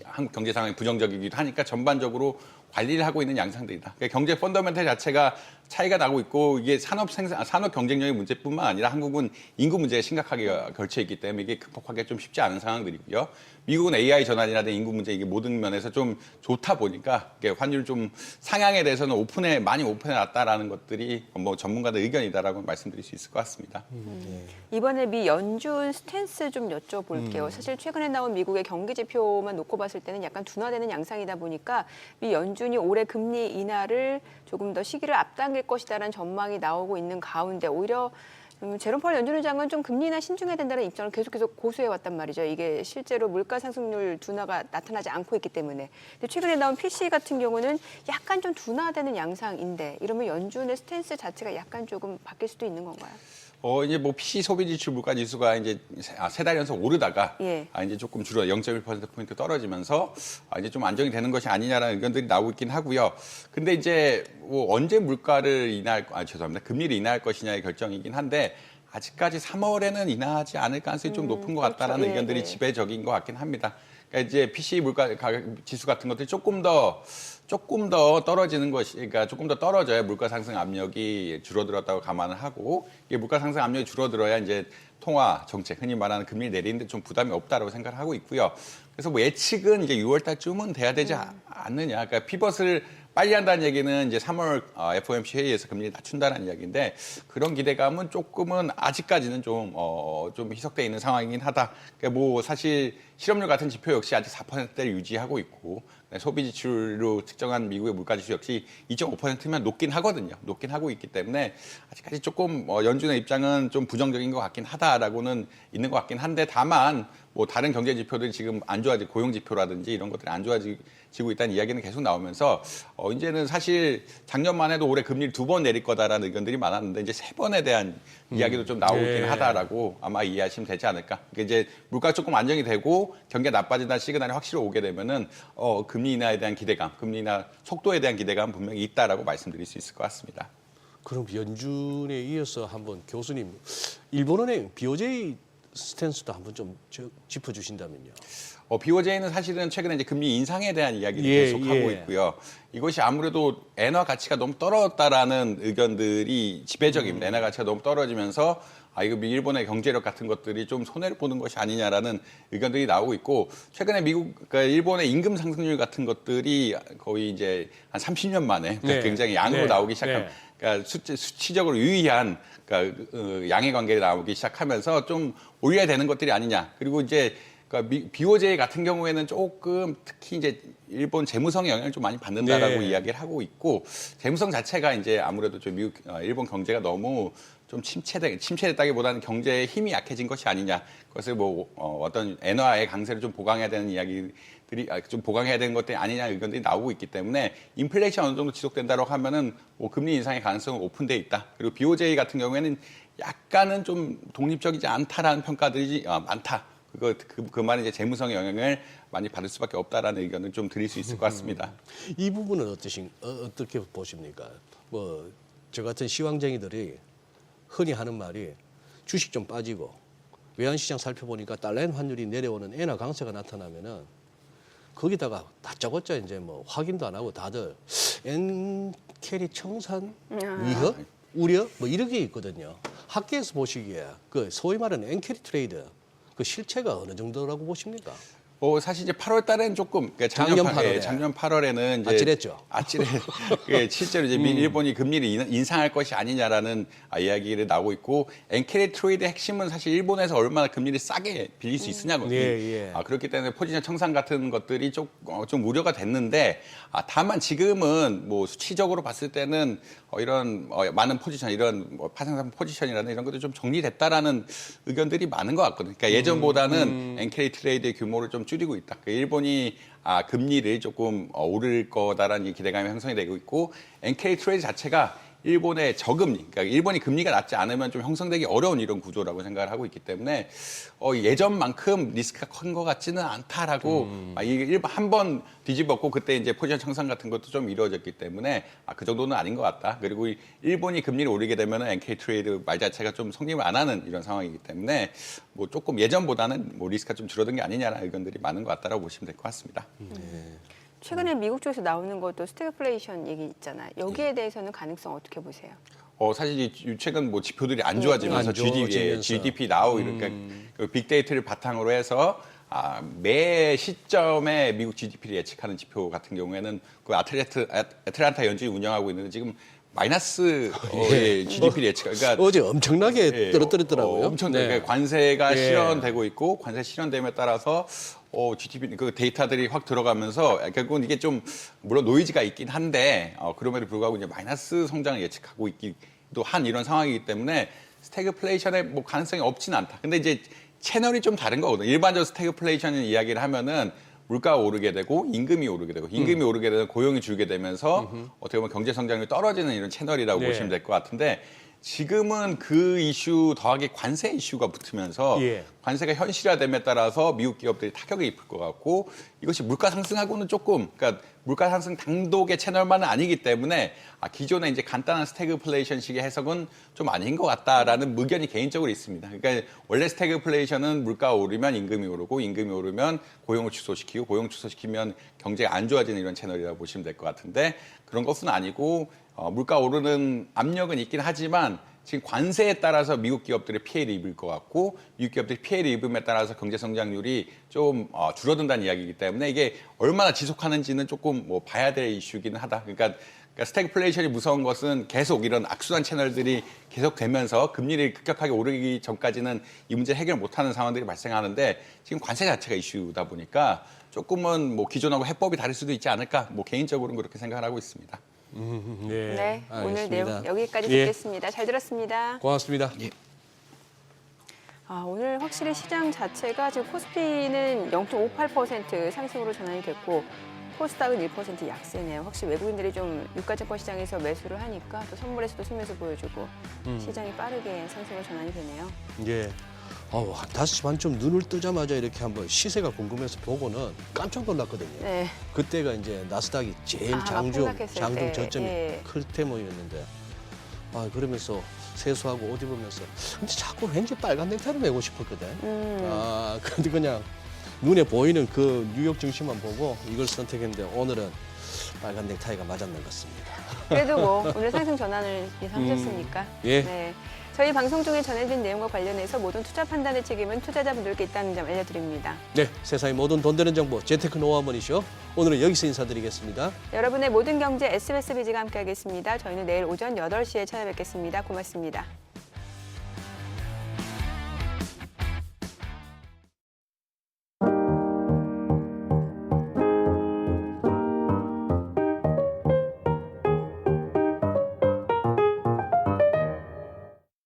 한국 경제 상황이 부정적이기도 하니까 전반적으로 관리를 하고 있는 양상들이다. 그러니까 경제 펀더멘털 자체가 차이가 나고 있고 이게 산업 경쟁력의 문제뿐만 아니라 한국은 인구 문제가 심각하게 걸쳐 있기 때문에 이게 극복하기가 좀 쉽지 않은 상황들이고요. 미국은 AI 전환이라든 인구 문제 이게 모든 면에서 좀 좋다 보니까 이게 환율 좀 상향에 대해서는 많이 오픈해 놨다라는 것들이 뭐 전문가들 의견이다라고 말씀드릴 수 있을 것 같습니다. 이번에 미 연준 스탠스 좀 여쭤볼게요. 사실 최근에 나온 미국의 경기 지표만 놓고 봤을 때는 약간 둔화되는 양상이다 보니까 미 연준이 올해 금리 인하를 조금 더 시기를 앞당길 것이다라는 전망이 나오고 있는 가운데 오히려 제롬 파월 연준 의장은 좀 금리 인하 신중해야 된다는 입장을 계속해서 고수해왔단 말이죠. 이게 실제로 물가 상승률 둔화가 나타나지 않고 있기 때문에. 근데 최근에 나온 PC 같은 경우는 약간 좀 둔화되는 양상인데 이러면 연준의 스탠스 자체가 약간 조금 바뀔 수도 있는 건가요? 이제 뭐 PC 소비 지출 물가 지수가 이제 세 달 연속 오르다가 이제 조금 줄어 0.1%포인트 떨어지면서 이제 좀 안정이 되는 것이 아니냐라는 의견들이 나오고 있긴 하고요. 근데 이제 뭐 언제 물가를 금리를 인하할 것이냐의 결정이긴 한데 아직까지 3월에는 인하하지 않을 가능성이 좀 높은 것 같다라는 의견들이 지배적인 것 같긴 합니다. 그러니까 이제 PC 물가 가격 지수 같은 것들이 조금 더 떨어지는 것이, 그러니까 조금 더 떨어져야 물가 상승 압력이 줄어들었다고 감안을 하고, 이게 물가 상승 압력이 줄어들어야 이제 통화 정책, 흔히 말하는 금리 내리는데 좀 부담이 없다라고 생각을 하고 있고요. 그래서 뭐 예측은 이제 6월 달쯤은 돼야 되지 않느냐. 그러니까 피벗을 빨리 한다는 얘기는 이제 3월 FOMC 회의에서 금리를 낮춘다는 이야기인데 그런 기대감은 조금은 아직까지는 좀 희석돼 있는 상황이긴 하다. 그러니까 뭐 사실 실업률 같은 지표 역시 아직 4%대를 유지하고 있고 소비 지출로 측정한 미국의 물가 지수 역시 2.5%면 높긴 하거든요. 높긴 하고 있기 때문에 아직까지 조금 연준의 입장은 좀 부정적인 것 같긴 하다라고는 있는 것 같긴 한데 다만 뭐 다른 경제 지표들이 지금 안 좋아지고 고용 지표라든지 이런 것들이 안 좋아지고 있다는 이야기는 계속 나오면서 이제는 사실 작년만 해도 올해 금리를 2번 내릴 거다라는 의견들이 많았는데 이제 3번에 대한 이야기도 좀 나오긴 하다라고 아마 이해하시면 되지 않을까. 그러니까 이제 물가 조금 안정이 되고 경기가 나빠진다는 시그널이 확실히 오게 되면은 금리 인하에 대한 기대감, 금리 인하 속도에 대한 기대감 분명히 있다라고 말씀드릴 수 있을 것 같습니다. 그럼 연준에 이어서 한번 교수님 일본은행 BOJ 스탠스도 한번 좀 짚어주신다면요. BOJ는 사실은 최근에 이제 금리 인상에 대한 이야기를 계속 하고 있고요. 이것이 아무래도 엔화 가치가 너무 떨어졌다라는 의견들이 지배적입니다. 엔화 가치가 너무 떨어지면서 이거 일본의 경제력 같은 것들이 좀 손해를 보는 것이 아니냐라는 의견들이 나오고 있고 최근에 그러니까 일본의 임금 상승률 같은 것들이 거의 이제 한 30년 만에 굉장히 양으로 나오기 시작한 그러니까 수치적으로 유의한 그러니까 양의 관계가 나오기 시작하면서 좀 올려야 되는 것들이 아니냐. 그리고 이제 그러니까 BOJ 같은 경우에는 조금 특히 이제 일본 재무성의 영향을 좀 많이 받는다라고 이야기를 하고 있고 재무성 자체가 이제 아무래도 좀 일본 경제가 너무 좀 침체됐다기보다는 경제의 힘이 약해진 것이 아니냐. 그것을 뭐 어떤 엔화의 강세를 좀 보강해야 되는 이야기들이 좀 보강해야 되는 것들이 아니냐 의견들이 나오고 있기 때문에 인플레이션 어느 정도 지속된다고 하면은 뭐 금리 인상의 가능성은 오픈돼 있다. 그리고 BOJ 같은 경우에는 약간은 좀 독립적이지 않다라는 평가들이 많다. 그만 이제 재무성의 영향을 많이 받을 수밖에 없다라는 의견을 좀 드릴 수 있을 것 같습니다. 이 부분은 어떻게 보십니까? 뭐 저 같은 시황쟁이들이 흔히 하는 말이 주식 좀 빠지고 외환시장 살펴보니까 달러엔 환율이 내려오는 엔화 강세가 나타나면은 거기다가 다짜고짜 이제 뭐 확인도 안 하고 다들 엔캐리 청산 위협 우려 뭐 이런 게 있거든요. 학계에서 보시기에 그 소위 말하는 엔캐리 트레이드 그 실체가 어느 정도라고 보십니까? 사실 이제 8월 달에는 조금 그러니까 작년 8월에는 이제 아찔했죠. 실제로 이제 일본이 금리를 인상할 것이 아니냐라는 이야기를 나오고 있고 엔캐리 트레이드의 핵심은 사실 일본에서 얼마나 금리를 싸게 빌릴 수 있으냐거든요. 예. 그렇기 때문에 포지션 청산 같은 것들이 좀 우려가 됐는데 다만 지금은 뭐 수치적으로 봤을 때는 이런 많은 포지션 이런 파생상 포지션이라는 이런 것들이 좀 정리됐다라는 의견들이 많은 것 같거든요. 그러니까 예전보다는 엔캐리 트레이드의 규모를 좀 줄이고 있다. 그러니까 일본이 금리를 조금 오를 거다라는 기대감이 형성이 되고 있고 엔캐리 트레이드 자체가 일본의 저금리, 그러니까 일본이 금리가 낮지 않으면 좀 형성되기 어려운 이런 구조라고 생각을 하고 있기 때문에 예전만큼 리스크가 큰 것 같지는 않다라고 한 번 뒤집었고 그때 이제 포지션 청산 같은 것도 좀 이루어졌기 때문에 그 정도는 아닌 것 같다. 그리고 일본이 금리를 올리게 되면 NK 트레이드 말 자체가 좀 성립을 안 하는 이런 상황이기 때문에 뭐 조금 예전보다는 뭐 리스크가 좀 줄어든 게 아니냐라는 의견들이 많은 것 같다라고 보시면 될 것 같습니다. 최근에 미국 쪽에서 나오는 것도 스태그플레이션 얘기 있잖아요. 여기에 대해서는 가능성 어떻게 보세요? 사실 최근 뭐 지표들이 안 좋아지면서 안 좋아지면서. GDP 나우 이렇게 빅데이터를 바탕으로 해서 매 시점에 미국 GDP를 예측하는 지표 같은 경우에는 그 애틀란타 연준이 운영하고 있는 지금 마이너스 GDP를 예측하니까 어제 엄청나게 떨어뜨렸더라고요. 엄청 네. 그러니까 관세가 실현되고 있고 관세 실현됨에 따라서 GDP 그 데이터들이 확 들어가면서 결국은 이게 좀 물론 노이즈가 있긴 한데 그럼에도 불구하고 이제 마이너스 성장을 예측하고 있기도 한 이런 상황이기 때문에 스태그플레이션의 뭐 가능성이 없지는 않다. 근데 이제 채널이 좀 다른 거거든요. 일반적으로 스태그플레이션 이야기를 하면은 물가가 오르게 되고 임금이 오르게 되고 임금이 오르게 되면 고용이 줄게 되면서 어떻게 보면 경제 성장률이 떨어지는 이런 채널이라고 보시면 될 것 같은데 지금은 그 이슈 더하기 관세 이슈가 붙으면서 관세가 현실화됨에 따라서 미국 기업들이 타격을 입을 것 같고 이것이 물가 상승하고는 조금 그러니까 물가 상승 단독의 채널만은 아니기 때문에 기존의 이제 간단한 스태그플레이션식의 해석은 좀 아닌 것 같다라는 의견이 개인적으로 있습니다. 그러니까 원래 스태그플레이션은 물가가 오르면 임금이 오르고 임금이 오르면 고용을 축소시키고 고용 축소시키면 경제가 안 좋아지는 이런 채널이라고 보시면 될 것 같은데 그런 것은 아니고 물가 오르는 압력은 있긴 하지만 지금 관세에 따라서 미국 기업들이 피해를 입을 것 같고 미국 기업들이 피해를 입음에 따라서 경제 성장률이 좀 줄어든다는 이야기이기 때문에 이게 얼마나 지속하는지는 조금 뭐 봐야 될 이슈이기는 하다. 그러니까 스태그플레이션이 무서운 것은 계속 이런 악순환 채널들이 계속되면서 금리를 급격하게 오르기 전까지는 이 문제 해결 못하는 상황들이 발생하는데 지금 관세 자체가 이슈다 보니까 조금은 뭐 기존하고 해법이 다를 수도 있지 않을까 뭐 개인적으로는 그렇게 생각을 하고 있습니다. 네, 오늘 알겠습니다. 내용 여기까지 듣겠습니다. 잘 들었습니다. 고맙습니다. 오늘 확실히 시장 자체가 지금 코스피는 0.58% 상승으로 전환이 됐고 코스닥은 1% 약세네요. 확실히 외국인들이 좀 유가증권 시장에서 매수를 하니까 또 선물에서도 수면서 보여주고 시장이 빠르게 상승으로 전환이 되네요. 예. 5시 반쯤 눈을 뜨자마자 이렇게 한번 시세가 궁금해서 보고는 깜짝 놀랐거든요. 네. 그때가 이제 나스닥이 제일 장중 폭락했을 때, 저점이 예. 클 때문이었는데 그러면서 세수하고 옷 입으면서 근데 자꾸 왠지 빨간 넥타이를 메고 싶었거든. 근데 그냥 눈에 보이는 그 뉴욕 증시만 보고 이걸 선택했는데 오늘은 빨간 넥타이가 맞았는 것 같습니다. 그래도 뭐 오늘 상승 전환을 예상하셨으니까. 예. 네. 저희 방송 중에 전해진 내용과 관련해서 모든 투자 판단의 책임은 투자자분들께 있다는 점 알려드립니다. 네, 세상의 모든 돈 되는 정보 재테크 노하우 머니쇼 오늘은 여기서 인사드리겠습니다. 여러분의 모든 경제 SBS 비즈가 함께하겠습니다. 저희는 내일 오전 8시에 찾아뵙겠습니다. 고맙습니다.